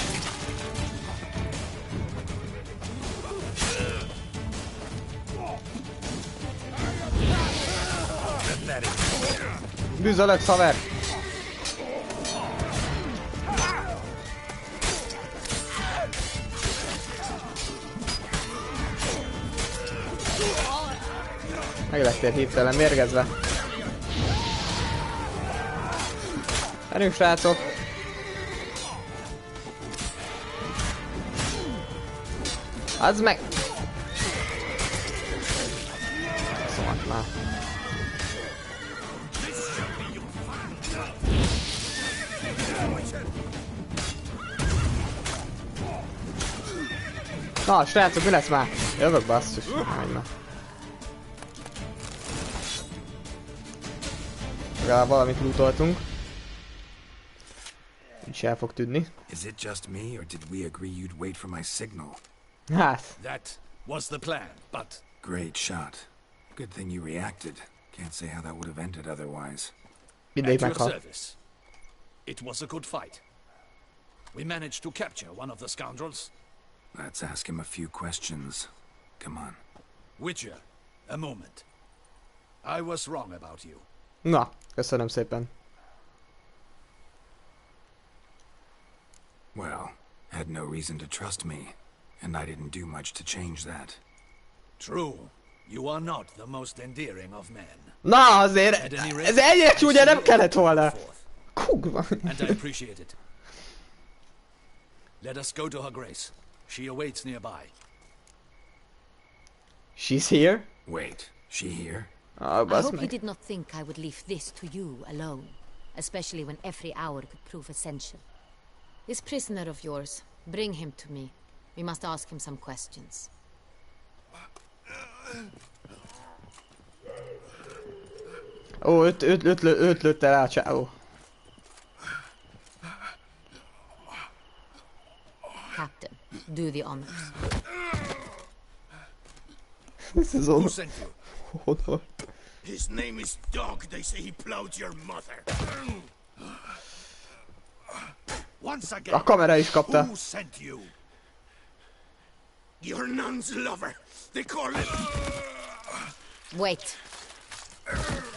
Bűzölöksz, haver! Meg lettél hirtelen mérgezve. Gyerünk, srácok! Az meg! Szóval már. Na, srácok, mi lesz már? Jövök, basszus. Menj már. Legalább valamit lootoltunk. Úgyis el fog tűnni. Is it just me, or did we agree you'd wait for my signal? Hát. That was the plan, but... Great shot. Good thing you reacted. Can't say how that would have ended otherwise. Mindegy At your meghal. service. It was a good fight. We managed to capture one of the scoundrels. Let's ask him a few questions. Come on. Witcher, a moment. I was wrong about you. Na, köszönöm szépen. Well, had no reason to trust me, and I didn't do much to change that. True. You are not the most endearing of men. Na, azért ez ennyire csúnya nem kellett volna. Kugva. And I appreciate it. Let us go to her grace. She awaits nearby. She's here? Wait, she here? Oh, I hope you did not think I would leave this to you alone, especially when every hour could prove essential. This prisoner of yours, bring him to me. We must ask him some questions. Ó, öt lőtte rá a csávó. Captain, do the honors. This is all. Who sent you? Hold on. His name is Dog. They say he plowed your mother. Once again, A kamera is kapta. who sent you? Your nun's lover. They call it... Wait.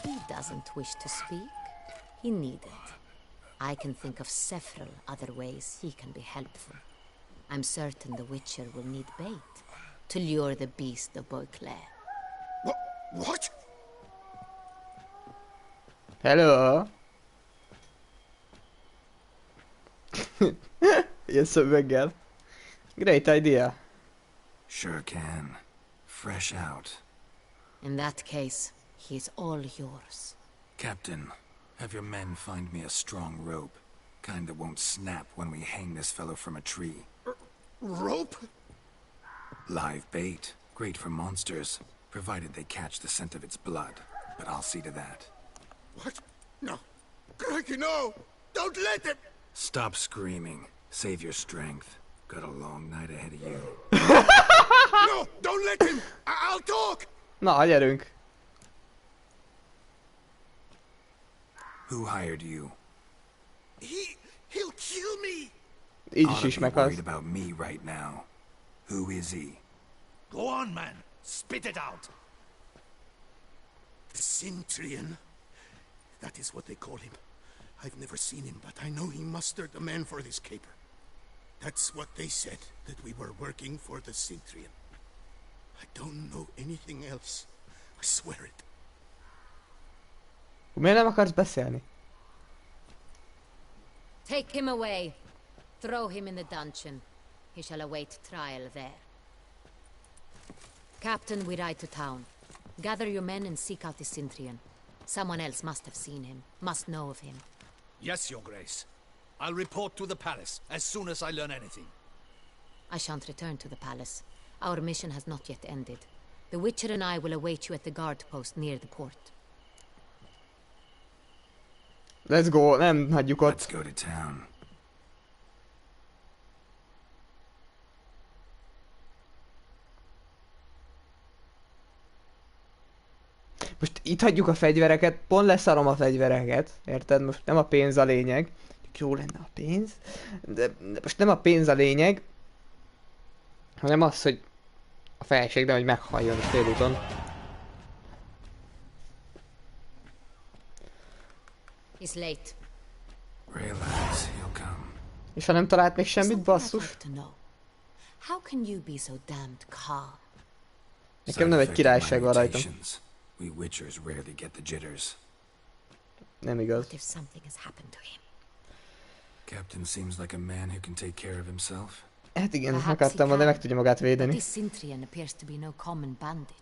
He doesn't wish to speak. He needn't. I can think of several other ways he can be helpful. I'm certain the Witcher will need bait to lure the beast of Beauclair. What? Hello. Ilyen szöveggel. Great idea. Sure can. Fresh out. In that case, he is all yours. Captain, have your men find me a strong rope. Kind that won't snap when we hang this fellow from a tree. Rope? Live bait. Great for monsters, provided they catch the scent of its blood. But I'll see to that. What? No. Crikey, no! Don't let him! Stop screaming. Save your strength. Got a long night ahead of you. No! Don't let him! I'll talk! Na, gyerünk. Who hired you? He'll kill me! Így is meghalsz. Worried about me right now. Who is he? Go on, man. Spit it out. The Cintrian. That is what they call him. I've never seen him, but I know he mustered the men for this caper. That's what they said, that we were working for the Cintrian. I don't know anything else. I swear it. Miért nem akarsz beszélni? Take him away. Throw him in the dungeon. He shall await trial there. Captain, we ride to town. Gather your men and seek out the Cintrian. Someone else must have seen him, must know of him. Yes, Your Grace. I'll report to the palace as soon as I learn anything. I shan't return to the palace. Our mission has not yet ended. The Witcher and I will await you at the guard post near the port. Let's go, nem hagyjuk ott. Let's go to town. Most itt hagyjuk a fegyvereket, pont leszarom a fegyvereket, érted? Most nem a pénz a lényeg. Jó lenne a pénz, de most nem a pénz a lényeg, hanem az, hogy a felség, de hogy meghalljon a félúton. He's late. Relax, he'll come. És ha nem talált még semmit, basszus? How can you be so damned calm? Nekem nem egy királyság van rajtam. We Witchers rarely get the jitters. Nem igaz. What if something has happened to him? Captain seems like a man who can take care of himself. Hát igen, akartam mondani, meg tudja magát védeni. This Cintrian appears to be no common bandit.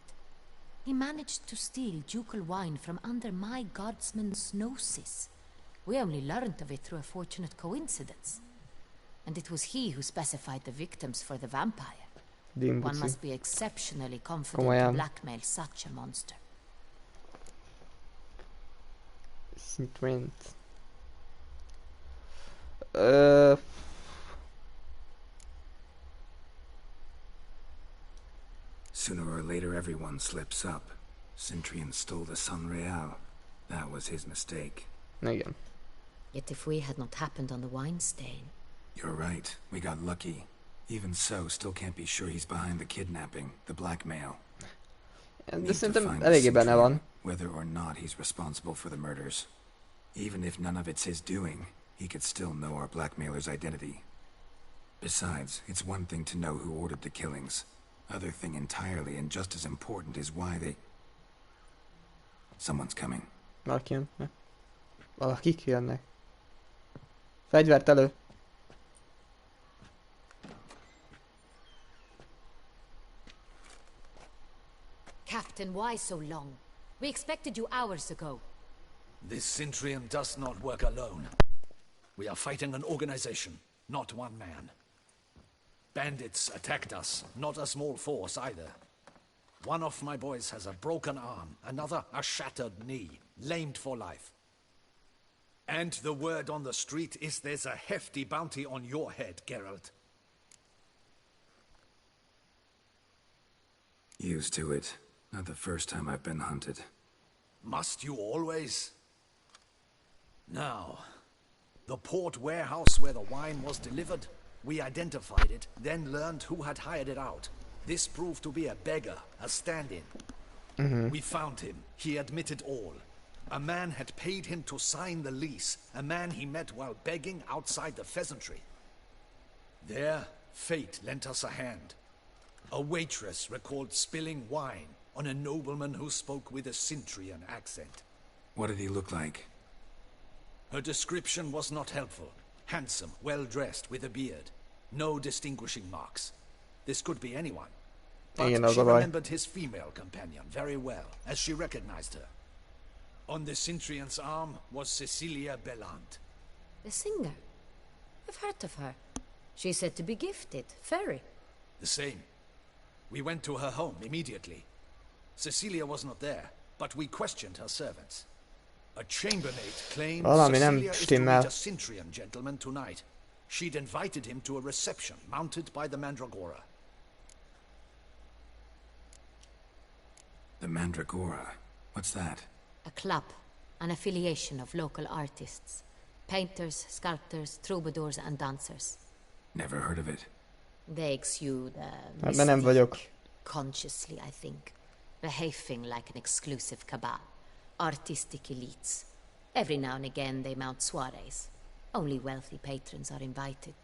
He managed to steal ducal wine from under my guardsman's noses. We only learned of it through a fortunate coincidence. And it was he who specified the victims for the vampire. One must be exceptionally confident to blackmail such a monster. Cintrient. Sooner or later, everyone slips up. Cintrian stole the Sun Real. That was his mistake. Igen. Yet if we had not happened on the wine stain... You're right. We got lucky. Even so, still can't be sure he's behind the kidnapping, the blackmail. De szerintem eléggé benne van. Whether or not he's responsible for the murders. Even if none of it's his doing, he could still know our blackmailer's identity. Besides, it's one thing to know who ordered the killings. Other thing entirely, and just as important, is why they... Someone's coming. Valaki jön. Valakik jönnek. Fegyvert elő. Captain, why so long? We expected you hours ago. This Cintrian does not work alone. We are fighting an organization, not one man. Bandits attacked us, not a small force either. One of my boys has a broken arm, another a shattered knee, lamed for life. And the word on the street is there's a hefty bounty on your head, Geralt. Used to it. Not the first time I've been hunted. Must you always? Now, the port warehouse where the wine was delivered, we identified it, then learned who had hired it out. This proved to be a beggar, a stand-in. We found him. He admitted all. A man had paid him to sign the lease, a man he met while begging outside the pheasantry. There, fate lent us a hand. A waitress recalled spilling wine on a nobleman who spoke with a Cintrian accent. What did he look like? Her description was not helpful. Handsome, well-dressed, with a beard. No distinguishing marks. This could be anyone. But she remembered his female companion very well, as she recognized her. On the Cintrian's arm was Cecilia Bellant. The singer? I've heard of her. She's said to be gifted, fairy. The same. We went to her home immediately. Cecilia was not there, but we questioned her servants. A chambermaid claimed Cecilia is to meet a Cintrian gentleman tonight. She'd invited him to a reception mounted by the Mandragora. The Mandragora? What's that? A club, an affiliation of local artists. Painters, sculptors, troubadours and dancers. Never heard of it. They exude mystique, consciously, I think. Behaving like an exclusive cabal. Artistic elites. Every now and again they mount soirees. Only wealthy patrons are invited.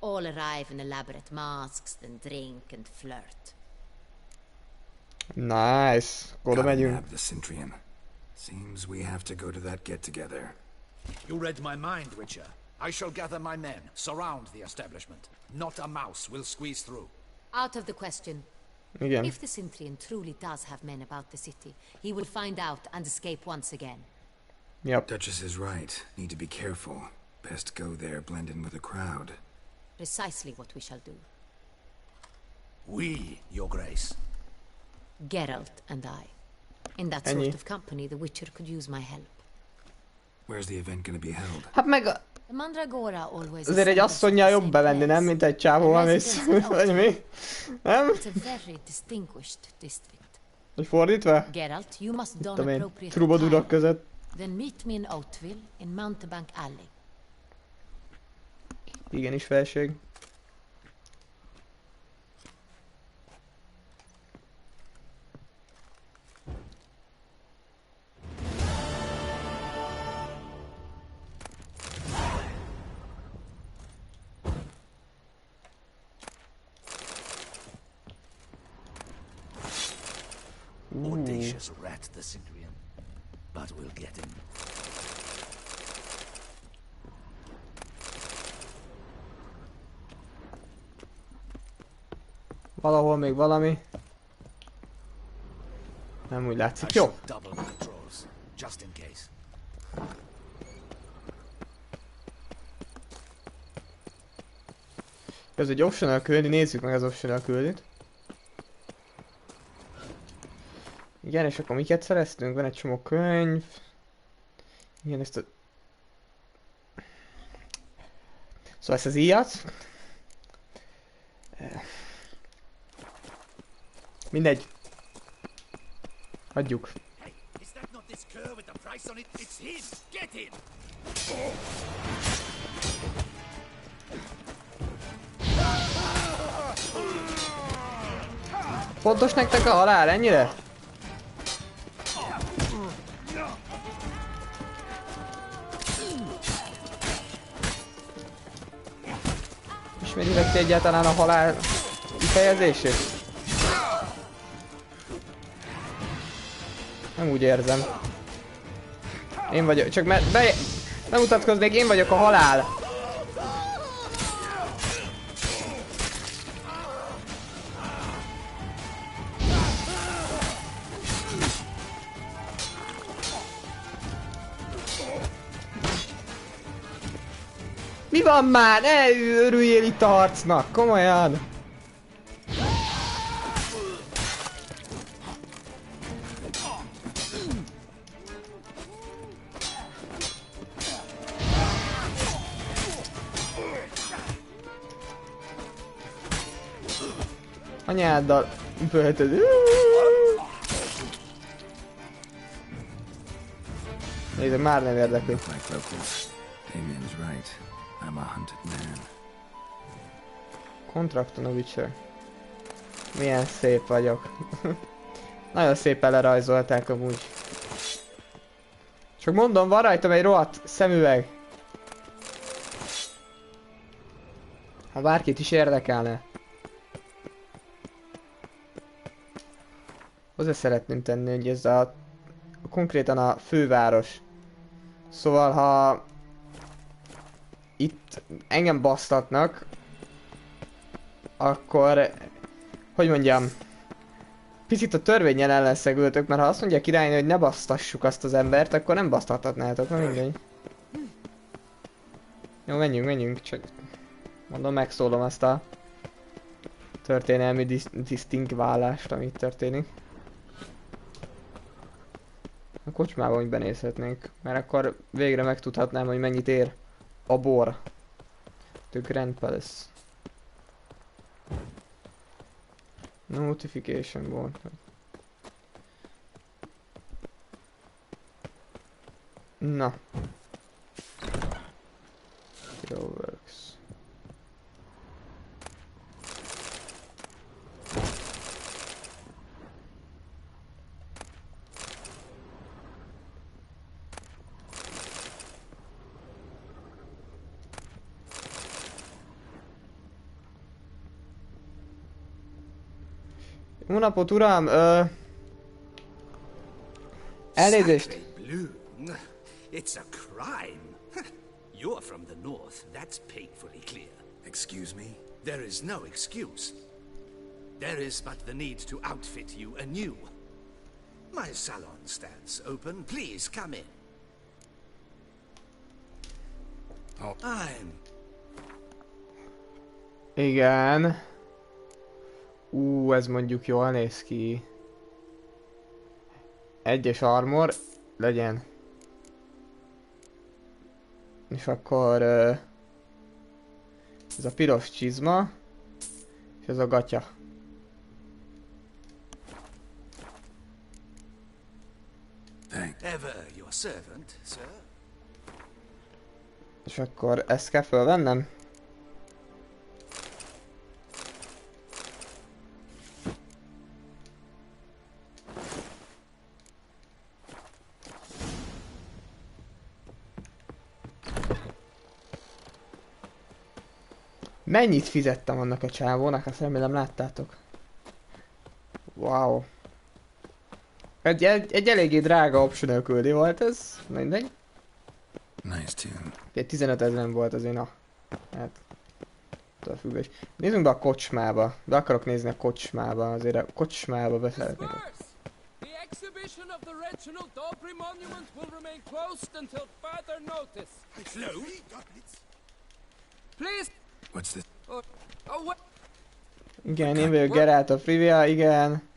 All arrive in elaborate masks, then drink and flirt. Nice. Oda megyünk. Nab the Cintrian. Seems we have to go to that get-together. You read my mind, Witcher. I shall gather my men, surround the establishment. Not a mouse will squeeze through. Out of the question. Igen. If the Cintrian truly does have men about the city, he will find out and escape once again. Yep. Duchess is right. Need to be careful. Best go there, blend in with the crowd. Precisely what we shall do. We, Your Grace. Geralt and I. In that sort of company, the Witcher could use my help. Where's the event gonna be held? Hát meg The Mandragora always azért egy asszonnyal jobb bevenni, nem? Mint egy csávóval mész. Vagy mi? Nem? It's a very distinguished district. Vagy fordítva? Geralt, you must don Tudom én, appropriate trubadurok között. Then meet me in Oatville, in Mountebank Alley. Igenis felség. Audacious rat, the Cintrian. But we'll get him. Valahol még valami. Nem úgy látszik. Jó. Double patrols, just in case. Ez egy optional küldi, nézzük meg az optional küldit. Igen, és akkor miket szereztünk? Van egy csomó könyv. Igen, ezt a... Szóval ezt az íjat. Mindegy. Adjuk. Fontos nektek a halál, ennyire? Ismeritek ti egyáltalán a halál kifejezését? Nem úgy érzem. Én vagyok, csak mert nem mutatkoznék, én vagyok a halál. Mi van már? Ne örüljél itt a harcnak, komolyan! Anyáddal üpölheted. Nézd, már nem érdekli. Kontrakton a Witcher. Milyen szép vagyok. Nagyon szépen lerajzolták amúgy. Csak mondom, van rajtam egy rohadt szemüveg. Ha bárkit is érdekelne. Hozzá szeretném tenni, hogy ez a konkrétan a főváros. Szóval ha itt engem basztatnak, akkor, hogy mondjam, picit a törvénnyel ellenszegültök, mert ha azt mondja a királynő, hogy ne basztassuk azt az embert, akkor nem basztathatnátok, na mindegy. Jó, menjünk, csak mondom, megszólom azt a történelmi disztingválást, ami itt történik. A kocsmában úgy benézhetnénk, mert akkor végre megtudhatnám, hogy mennyit ér a bor. The Grand Palace. Notification volt. Na. It all works. Jó napot, uram! Elnézést! It's a crime. You're from the north. That's painfully clear. Excuse me? There is no excuse. There is but the need to outfit you anew. My salon stands open. Please come in. Oh. I'm... Igen. Ez mondjuk jól néz ki. Egyes armor legyen. És akkor ez a piros csizma és ez a gatya. Ever your servant, sir. És akkor ezt kell fölvennem? Mennyit fizettem annak a csávónak, azt remélem láttátok. Wow. Egy eléggé drága optional küldi volt ez, mindegy. Nice tune. Egy 15 000 volt az én a... Hát... Függés. Nézzünk be a kocsmába. Be akarok nézni a kocsmába, azért a kocsmába beszeretnék. What's this? Igen, én vagyok Geralt of Rivia, igen.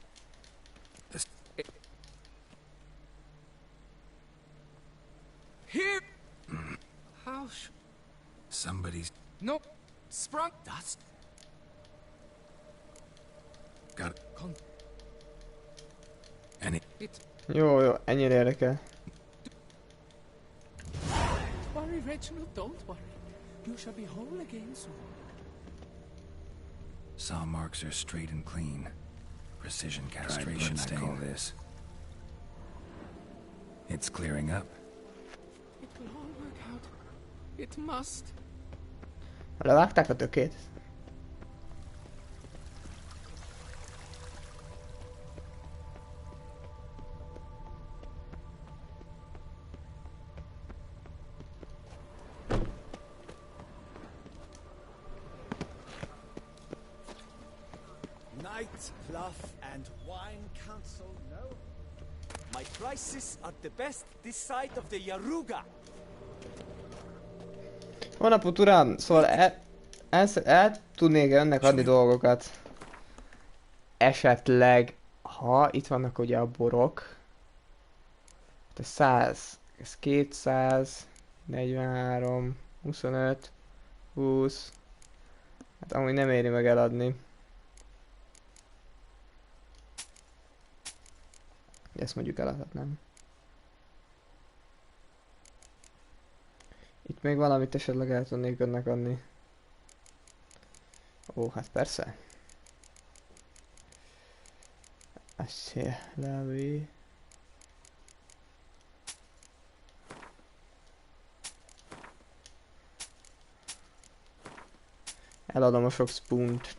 Somebody's No, sprung dust. got any. Jó, ennyire érdekel. Don't worry, Reginald, don't worry. You shall be whole again soon. Saw marks are straight and clean. Precision castration, I call this. It's clearing up. It will all work out. It must. Levágták a tökét? Night, fluff, and wine council, no? My prices are the best this side of the Yaruga. Jó napot, uram! Szóval el tudnék önnek adni dolgokat. Esetleg, ha itt vannak ugye a borok. Ez 100, ez 200, 43, 25, 20. Hát amúgy nem éri meg eladni. Ezt mondjuk eladhatnám. Itt még valamit esetleg el tudnék önnek adni. Ó, hát persze. Assez lavé. Eladom a sok spoont.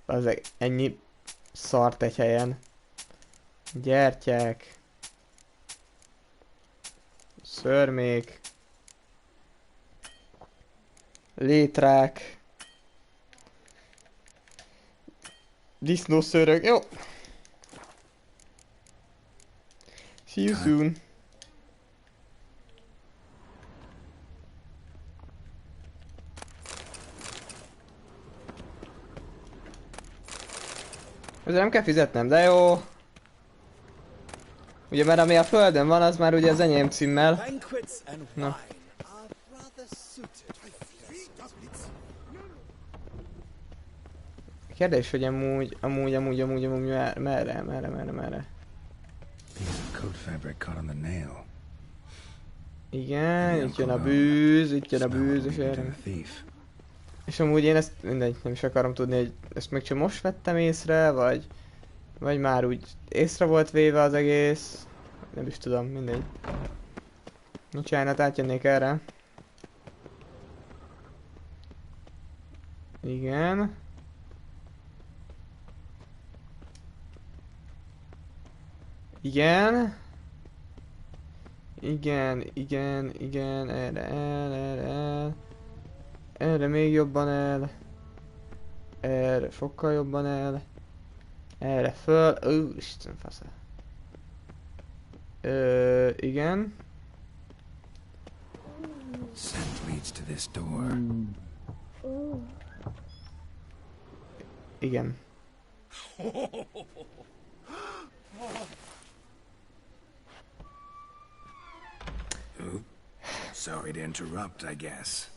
Azek ennyi szart egy helyen. Gyertyák. Szörmék. Létrák. Disznószőrök. Jó. See you soon. Ezzel nem kell fizetnem, de jó. Ugye mert ami a földön van, az már ugye az enyém címmel. Na. Kérdés, hogy amúgy merre? Igen, itt jön a bűz, és erre. És amúgy én ezt mindegy, nem is akarom tudni, hogy ezt még csak most vettem észre, vagy már úgy észre volt véve az egész. Nem is tudom, mindegy. Bocsánat, átjönnék erre. Igen. Igen. Igen, erre. Erre még jobban el. Erre sokkal jobban el. Erre föl. Isten fasza. Igen. Scent leads to this door. Igen. Sorry to interrupt, I guess.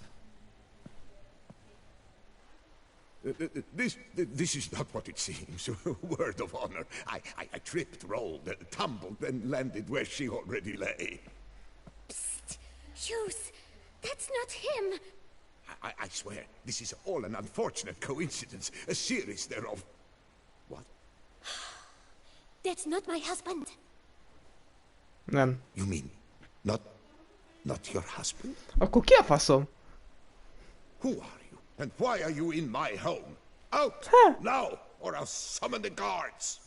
This is not what it seems. Word of honor. I tripped, rolled, tumbled, and landed where she already lay. Psst! Hughes! That's not him! I swear, this is all an unfortunate coincidence. A series thereof. What? That's not my husband. Nem. You mean, not your husband? Akkor ki a faszom? Who are you? And why are you in my home? Out! Now! Or I'll summon the guards!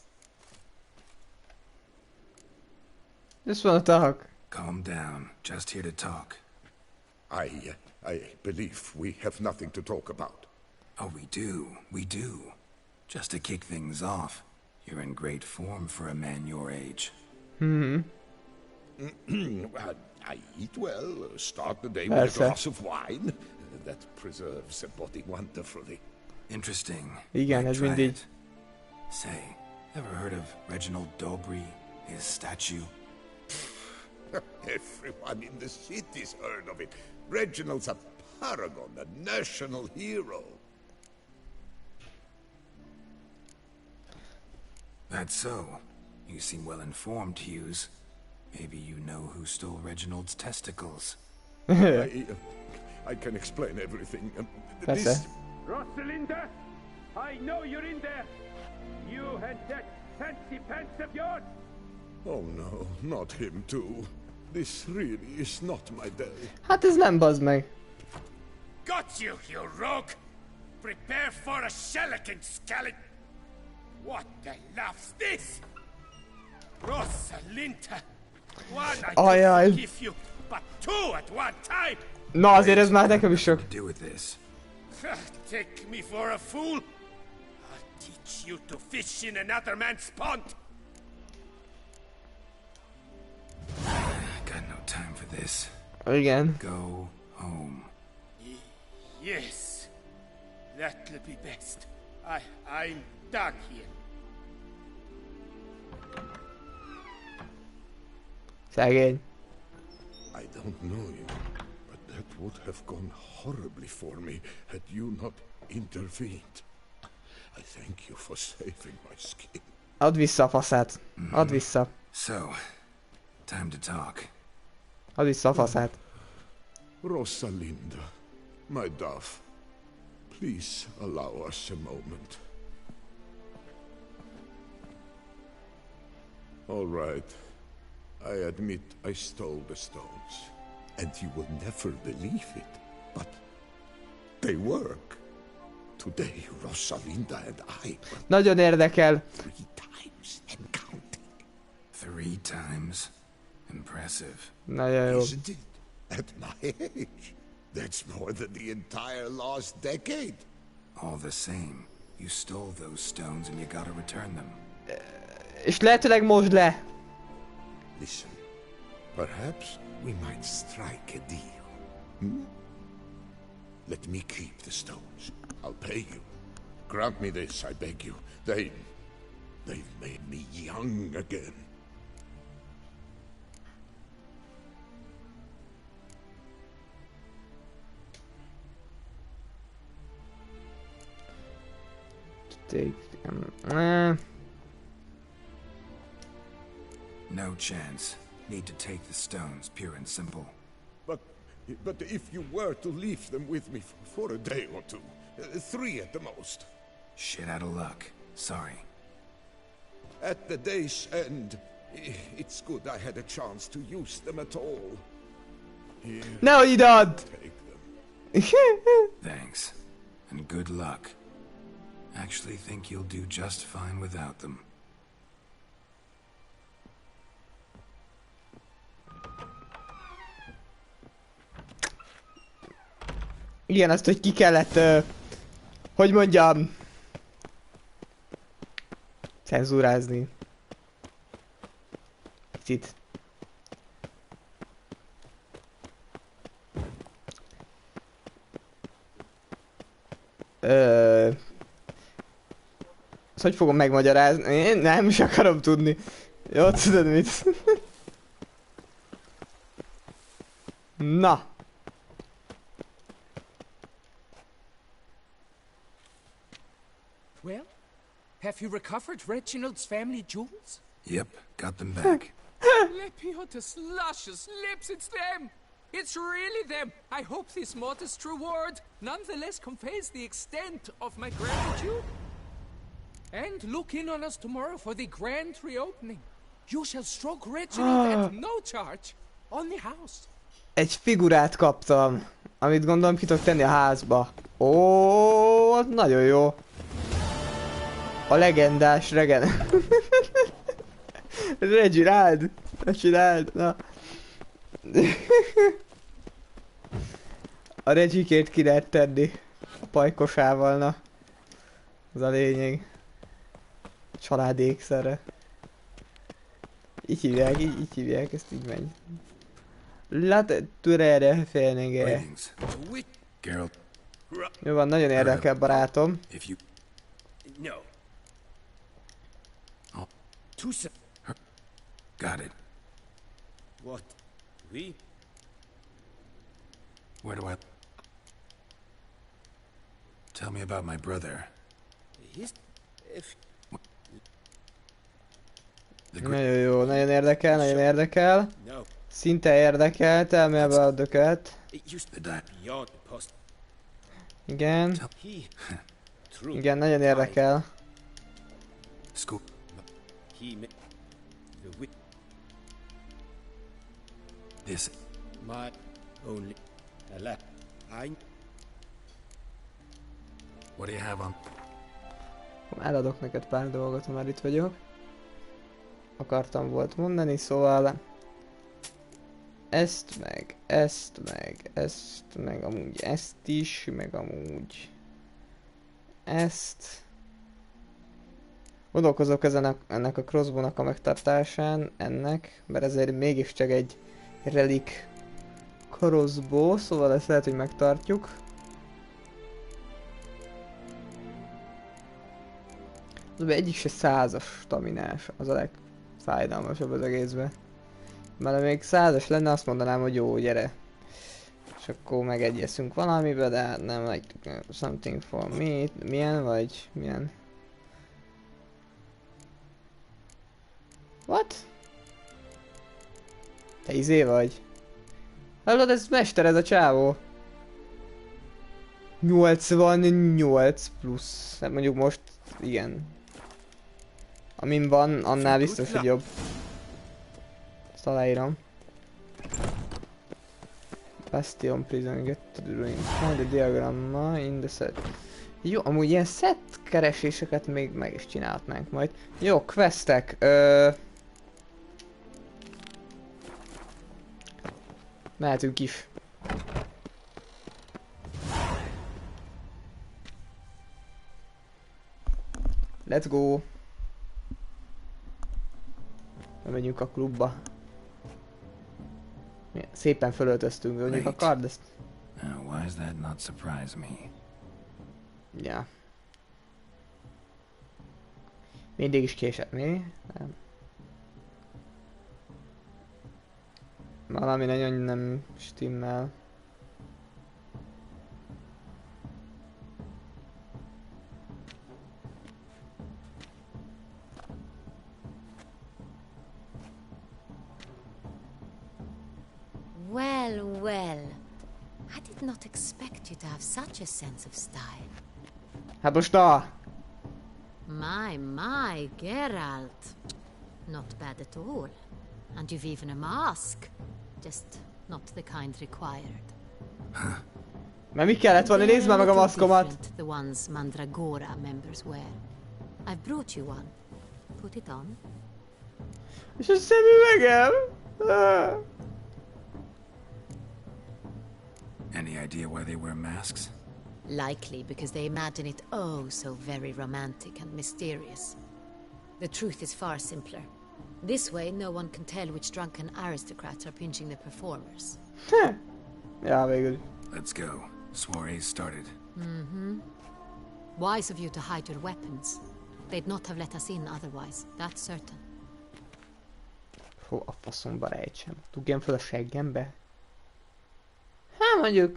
Just wanna talk. Calm down. Just here to talk. I believe we have nothing to talk about. Oh, we do. Just to kick things off, you're in great form for a man your age. I eat well, start the day with a glass of wine. That preserves a body wonderfully. Interesting. Igen, ez mindig. Say, ever heard of Reginald Dobry, his statue? Everyone in the city's heard of it. Reginald's a paragon, a national hero. That's so. You seem well informed, Hughes. Maybe you know who stole Reginald's testicles. I can explain everything. This... Rosalinda, I know you're in there. You and that fancy pants of yours. Oh no, not him too. This really is not my day. Hát ez nem, bazd meg. Got you, you rogue! Prepare for a shellacking, scallop! What the laugh's this? Rosalinda! One I could give you, but two at one time! Na azért ez már nekem is sok. Do with this. Take me for a fool? I'll teach you to fish in another man's pond! Got no time for this. Igen. Go home. Yes, that'll be best. I'm done here. Szegény. I don't know you, but that would have gone horribly for me had you not intervened. I thank you for saving my skin. Add vissza a faszát. Add vissza. So, time to talk. Add vissza a faszát. Rosalinda, my dove, please allow us a moment. All right. I admit I stole the stones, and you will never believe it, but they work. Today, Rosalinda and I were Nagyon érdekel. 3 times and counting. 3 times? Impressive. Nagyon jó. Isn't it? At my age, that's more than the entire last decade. All the same, you stole those stones and you gotta return them. És lehetőleg most le. Listen, perhaps we might strike a deal. Hmm? Let me keep the stones. I'll pay you. Grant me this, I beg you. They've made me young again. No chance. Need to take the stones, pure and simple. But if you were to leave them with me for a day or two, 3 at the most. Shit out of luck. Sorry. At the day's end, it's good I had a chance to use them at all. Here, No, you don't. take them. Thanks. And good luck. Actually think you'll do just fine without them. Igen, azt, hogy ki kellett, hogy mondjam, cenzúrázni. Picit. Ezt hogy fogom megmagyarázni? Én nem is akarom tudni. Jó, tudod mit? Na. Well, have you recovered Reginald's family jewels? Yep, got them back. Lepiotus luscious lips, it's them! It's really them! I hope this modest reward nonetheless conveys the extent of my gratitude. And look in on us tomorrow for the grand reopening. You shall stroke Reginald at no charge on the house. Egy figurát kaptam, amit gondolom ki tudok tenni a házba. Ó, az nagyon jó. A legendás regen. Reginald! Reginald, na. A Regikét ki lehet tenni. A pajkosával, na. Ez a lényeg. Családi ékszerre. Így hívják, ezt így megy. Lát türelre félnége. Jó van, nagyon érdekel, barátom. Got it. What? We? Where do I... Tell me about my brother. Nagyon jó, nagyon érdekel, nagyon érdekel. Szinte érdekel, tell me about the cat. Igen. Igen, nagyon érdekel. This. My only What do you have on? Eladok neked pár dolgot, ha már itt vagyok. Akartam volt mondani, szóval... Ezt meg amúgy ezt is, meg amúgy... Ezt... Gondolkozok ennek a crossbownak a megtartásán, ennek, mert ezért mégiscsak egy relik crossbow, szóval ezt lehet, hogy megtartjuk. De egyik se 100-as staminás, az a legfájdalmasabb az egészben. Mert még 100-as lenne, azt mondanám, hogy jó, gyere. És akkor megegyezünk valamibe, de nem like something for me. Milyen vagy? Milyen? What? Te izé vagy? Hallod, ez mester ez a csávó. 88 plusz. Hát mondjuk most igen. Amin van, annál biztos, hogy jobb. Ezt aláírom. Bastion prison, get to the ruin. Find the diagramma in the set. Jó, amúgy ilyen set kereséseket még meg is csinálhatnánk majd. Jó, questek. Mehetünk is. Let's go. Megyünk a klubba. Szépen fölöltöztünk, mondjuk a kard ezt. Why does that not surprise me? Ja. Mindig is késett, mi? Nem. Valami nagyon nem stimmel. Well, well. I did not expect you to have such a sense of style. Hát most na! My, Geralt. Not bad at all. And you've even a mask. Just not the kind required. Mert mi kellett volna? Nézd már meg a maszkomat! The ones Mandragora members wear. I've brought you one. Put it on. És a szemüvegem! Any idea why they wear masks? Likely because they imagine it oh so very romantic and mysterious. The truth is far simpler. This way, no one can tell which drunken aristocrats are pinching the performers. Yeah, very good. Let's go. Soiree's started. Wise of you to hide your weapons. They'd not have let us in otherwise, that's certain. Hó, a faszomba rejtsem. Dugjem fel a seggembe? Hát mondjuk...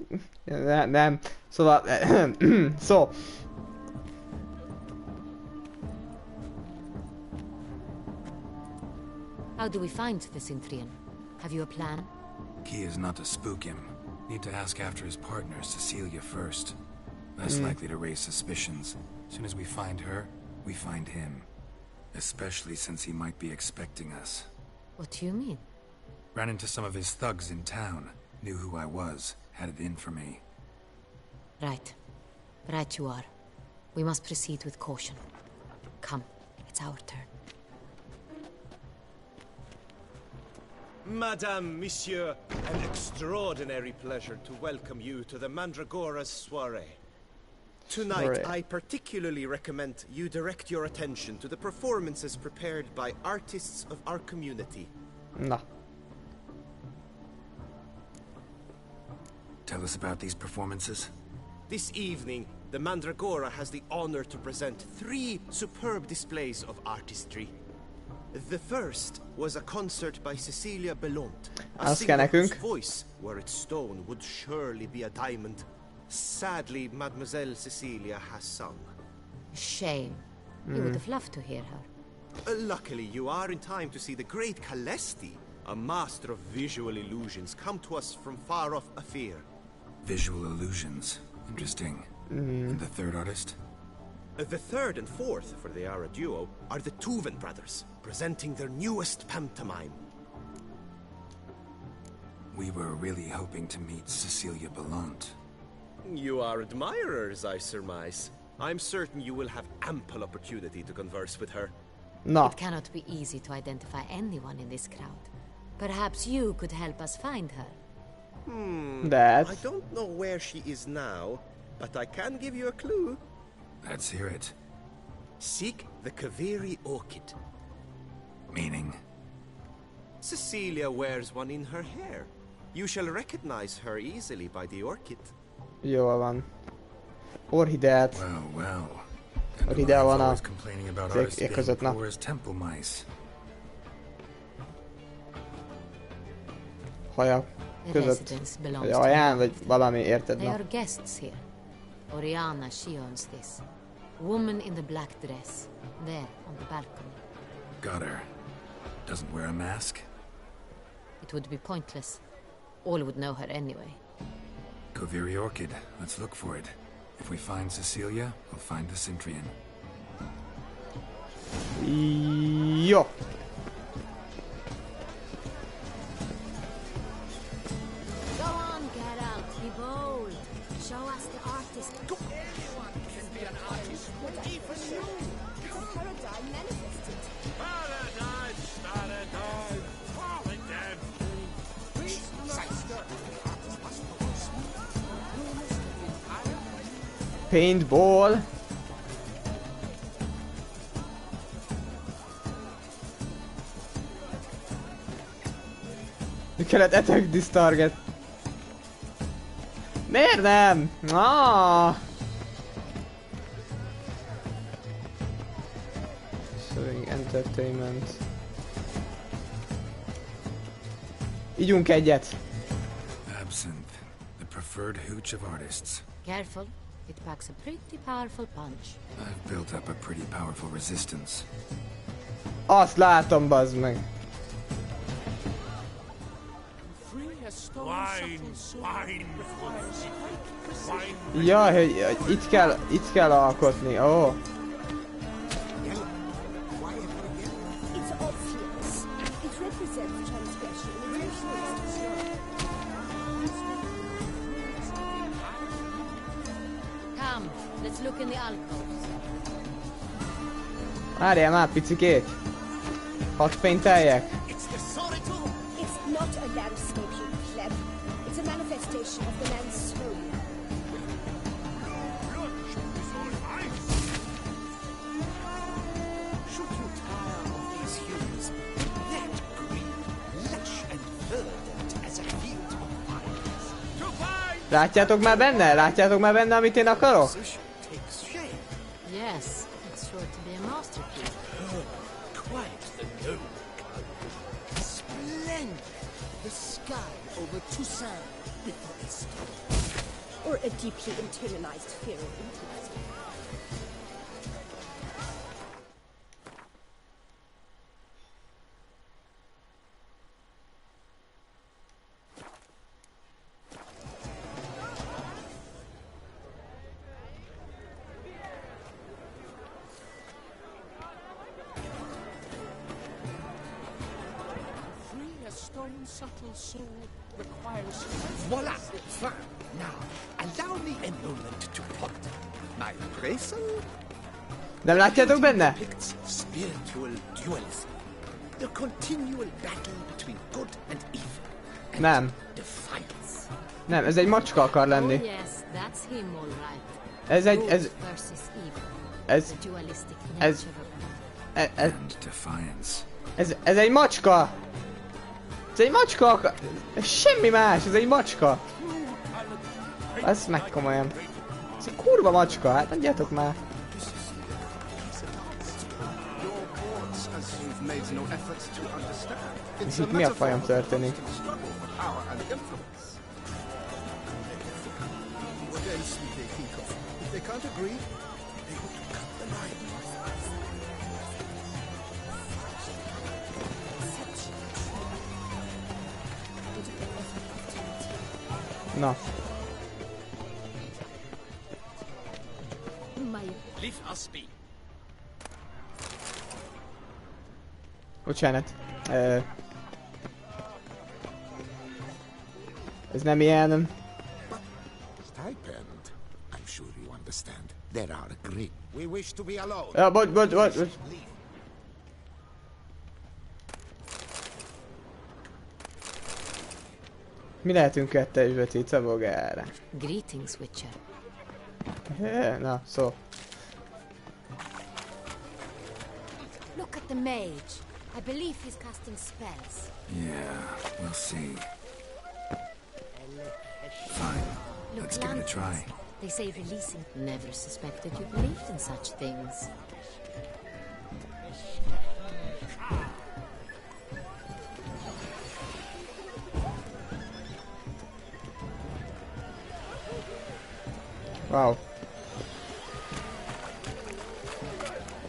Nem. Szóval... Szó. How do we find the Cintrian? Have you a plan? Key is not to spook him. Need to ask after his partner, Cecilia, first. Less likely to raise suspicions. As soon as we find her, we find him. Especially since he might be expecting us. What do you mean? Ran into some of his thugs in town. Knew who I was. Had it in for me. Right. Right you are. We must proceed with caution. Come, it's our turn. Madame, Monsieur, an extraordinary pleasure to welcome you to the Mandragora's soiree. Tonight, I particularly recommend you direct your attention to the performances prepared by artists of our community. Na. Tell us about these performances. This evening, the Mandragora has the honor to present 3 superb displays of artistry. The first was a concert by Cecilia Belont, a Azt kell singer whose nekünk. voice, were it stone, would surely be a diamond. Sadly, Mademoiselle Cecilia has sung. Shame. You would have loved to hear her. Luckily, you are in time to see the great Kalesti, a master of visual illusions, come to us from far off Afir. Visual illusions. Interesting. And the third artist? The third and fourth, for they are a duo, are the Tuven brothers, presenting their newest pantomime. We were really hoping to meet Cecilia Belont. You are admirers, I surmise. I'm certain you will have ample opportunity to converse with her. Na. It cannot be easy to identify anyone in this crowd. Perhaps you could help us find her. I don't know where she is now, but I can give you a clue. Let's hear it. Seek the Kaveri orchid. Meaning? Cecilia wears one in her hair. You shall recognize her easily by the orchid. Jól van. Orhideát. Well. Orhidea van a complaining about ezek artists között, na. being poor as temple mice. Haja között. Vagy aján, vagy valami, érted? They Na. are guests here. Oriana, she owns this. Woman in the black dress. There, on the balcony. Got her. Doesn't wear a mask? It would be pointless. All would know her anyway. Kaveri orchid. Let's look for it. If we find Cecilia, we'll find the Centrian. Jó. Go on, Geralt, be bold. Show us the artist. Anyone can be an artist, even you. Paradigm manifested. Paradise, falling down. Paintball. Mi kellett attack this target? Miért nem? Showing entertainment. Ígyunk egyet. Absinthe. The preferred hooch of artists. Careful, it packs a pretty powerful punch. I've built up a pretty powerful resistance. Azt látom, bazd meg. Jaj, hogy itt kell alkotni, ó. It's obvious. It represents transgression. Come, let's look in the alcoves. Várjál már, picikét. Hadd painteljek. It's not a landscape, you pleb. It's a manifestation of the man's soul. Should you tire of these hues, that green, lush and verdant as a field of vines. Látjátok már benne? Látjátok már benne, amit én akarok? Yes, it's sure to be a masterpiece. Quite the noble color. Splendid. The sky over Toussaint before the storm. Or a deeply internalized fear of intimacy. Subtle soul requires... Voila! Fine. Now, allow me a moment to ponder. My appraisal Nem látjátok benne? depicts spiritual dualism. The continual battle between good and evil. Nem. Defiance. Nem, ez egy macska akar lenni. Oh yes, that's him all right. Ez egy... Good ez... versus evil. Ez... The dualistic Ez... nature of And defiance. Ez egy macska! Ez egy macska! Ez semmi más, ez egy macska! Ezt meg komolyan. Ez egy kurva macska, hát adjátok már. Your thoughts as you've made no effort to understand. És itt mi a fajom történik? Power and influence. What else would they think of? If they can't agree, they would cut the line. Na. Leave us be. Bocsánat. Ez nem ilyen... Stipend. I'm sure you understand. There are great. We wish to be alone. Ja, bocs. Mi lehetünk kettesbe, cica bogára? Greetings, Witcher. Na, szó. Look at the mage. I believe he's casting spells. Yeah, we'll see. Fine, let's give it a try. They say releasing. Never suspected you believed in such things. Wow.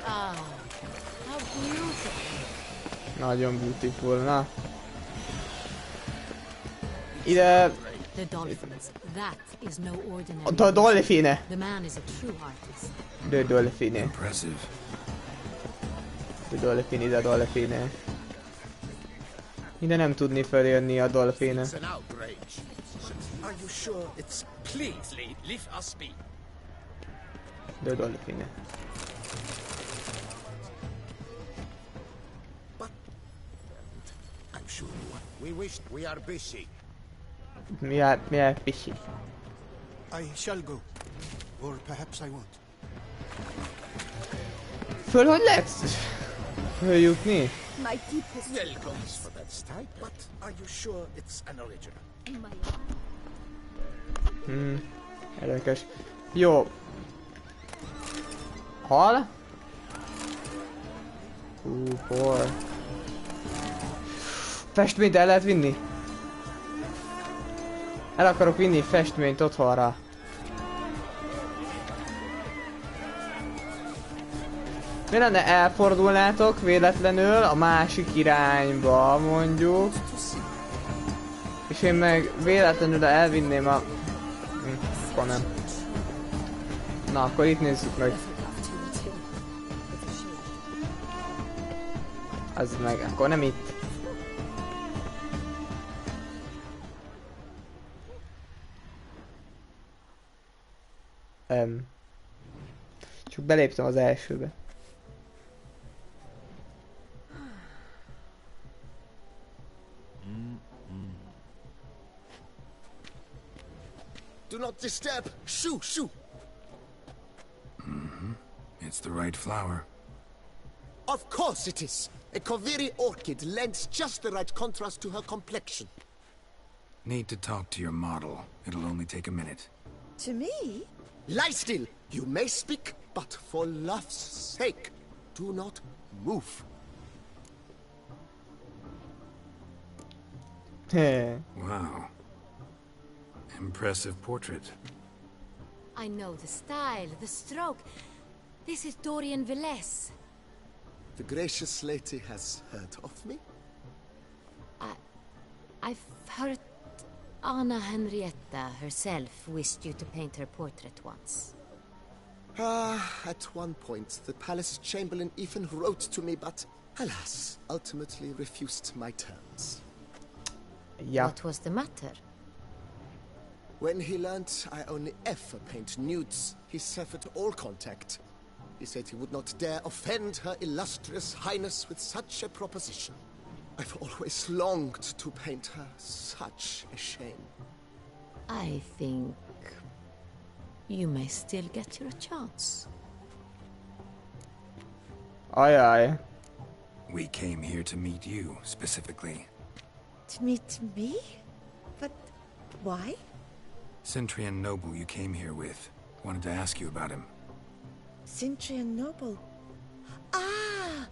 Ah, how beautiful. Nagyon beautiful, na. Ide... The dolphins. That is no ordinary. A dolfine. The man is a true artist. The dolfine. Impressive. The dolfine, the dolfine. Ide nem tudni felérni a dolfine. It's an outrage. Are you sure it's... Please, leave us be. The dolfine. But I'm sure you are. We wish we are busy. Mi are fishy. I shall go. Or perhaps I won't. Föl, hogy lehet följutni? My deepest Welcomes for that stipend. But are you sure it's an original? Érdekes. Jó. Hal? Por. Festményt el lehet vinni? El akarok vinni festményt otthonra. Mi lenne, elfordulnátok véletlenül a másik irányba, mondjuk. És én meg véletlenül elvinném a... Akkor nem. Na, akkor itt nézzük meg. Az meg, akkor nem itt. Csak beléptem az elsőbe. Do not disturb. Shoo, shoo. It's the right flower. Of course it is. A Koviri orchid lends just the right contrast to her complexion. Need to talk to your model. It'll only take a minute. To me? Lie still. You may speak, but for love's sake, do not move. Wow. Impressive portrait. I know the style, the stroke. This is Dorian Velez. The gracious lady has heard of me? I've heard Anna Henrietta herself wished you to paint her portrait once. At one point, the palace chamberlain even wrote to me, but alas, ultimately refused my terms. Yeah. What was the matter? When he learned I only ever paint nudes, he severed all contact. He said he would not dare offend her illustrious highness with such a proposition. I've always longed to paint her. Such a shame. I think you may still get your chance. Aye, aye. We came here to meet you, specifically. To meet me? But why? Centrian noble you came here with. Wanted to ask you about him. Cintrian Noble. Ah!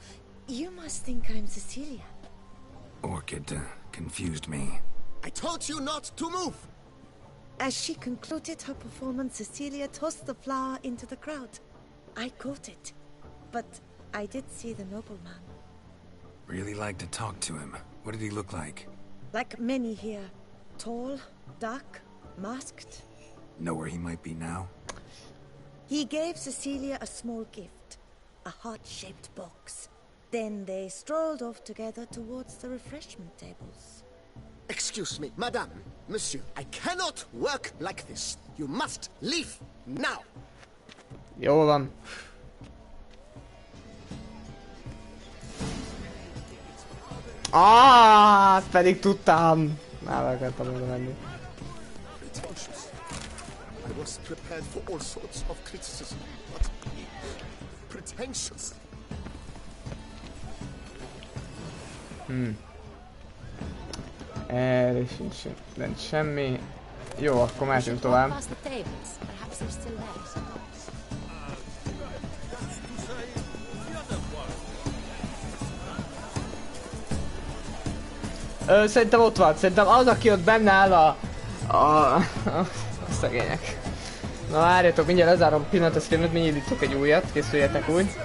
You must think I'm Cecilia. Orchid confused me. I told you not to move! As she concluded her performance, Cecilia tossed the flower into the crowd. I caught it, but I did see the nobleman. Really like to talk to him. What did he look like? Like many here. Tall, dark, masked. Know where he might be now? He gave Cecilia a small gift, a heart-shaped box. Then they strolled off together towards the refreshment tables. Excuse me, madame, monsieur, I cannot work like this. You must leave now. Jó van. Pedig tudtam. Már akartam oda menni. I was prepared for all sorts of criticism, but pretentious. Erre sincs semmi. Jó, akkor mehetünk tovább. Szerintem ott van, szerintem az, aki ott benne áll a szegények. Na várjatok, mindjárt lezárom pillanat a streamet, mindjárt indítok egy újat, készüljetek úgy.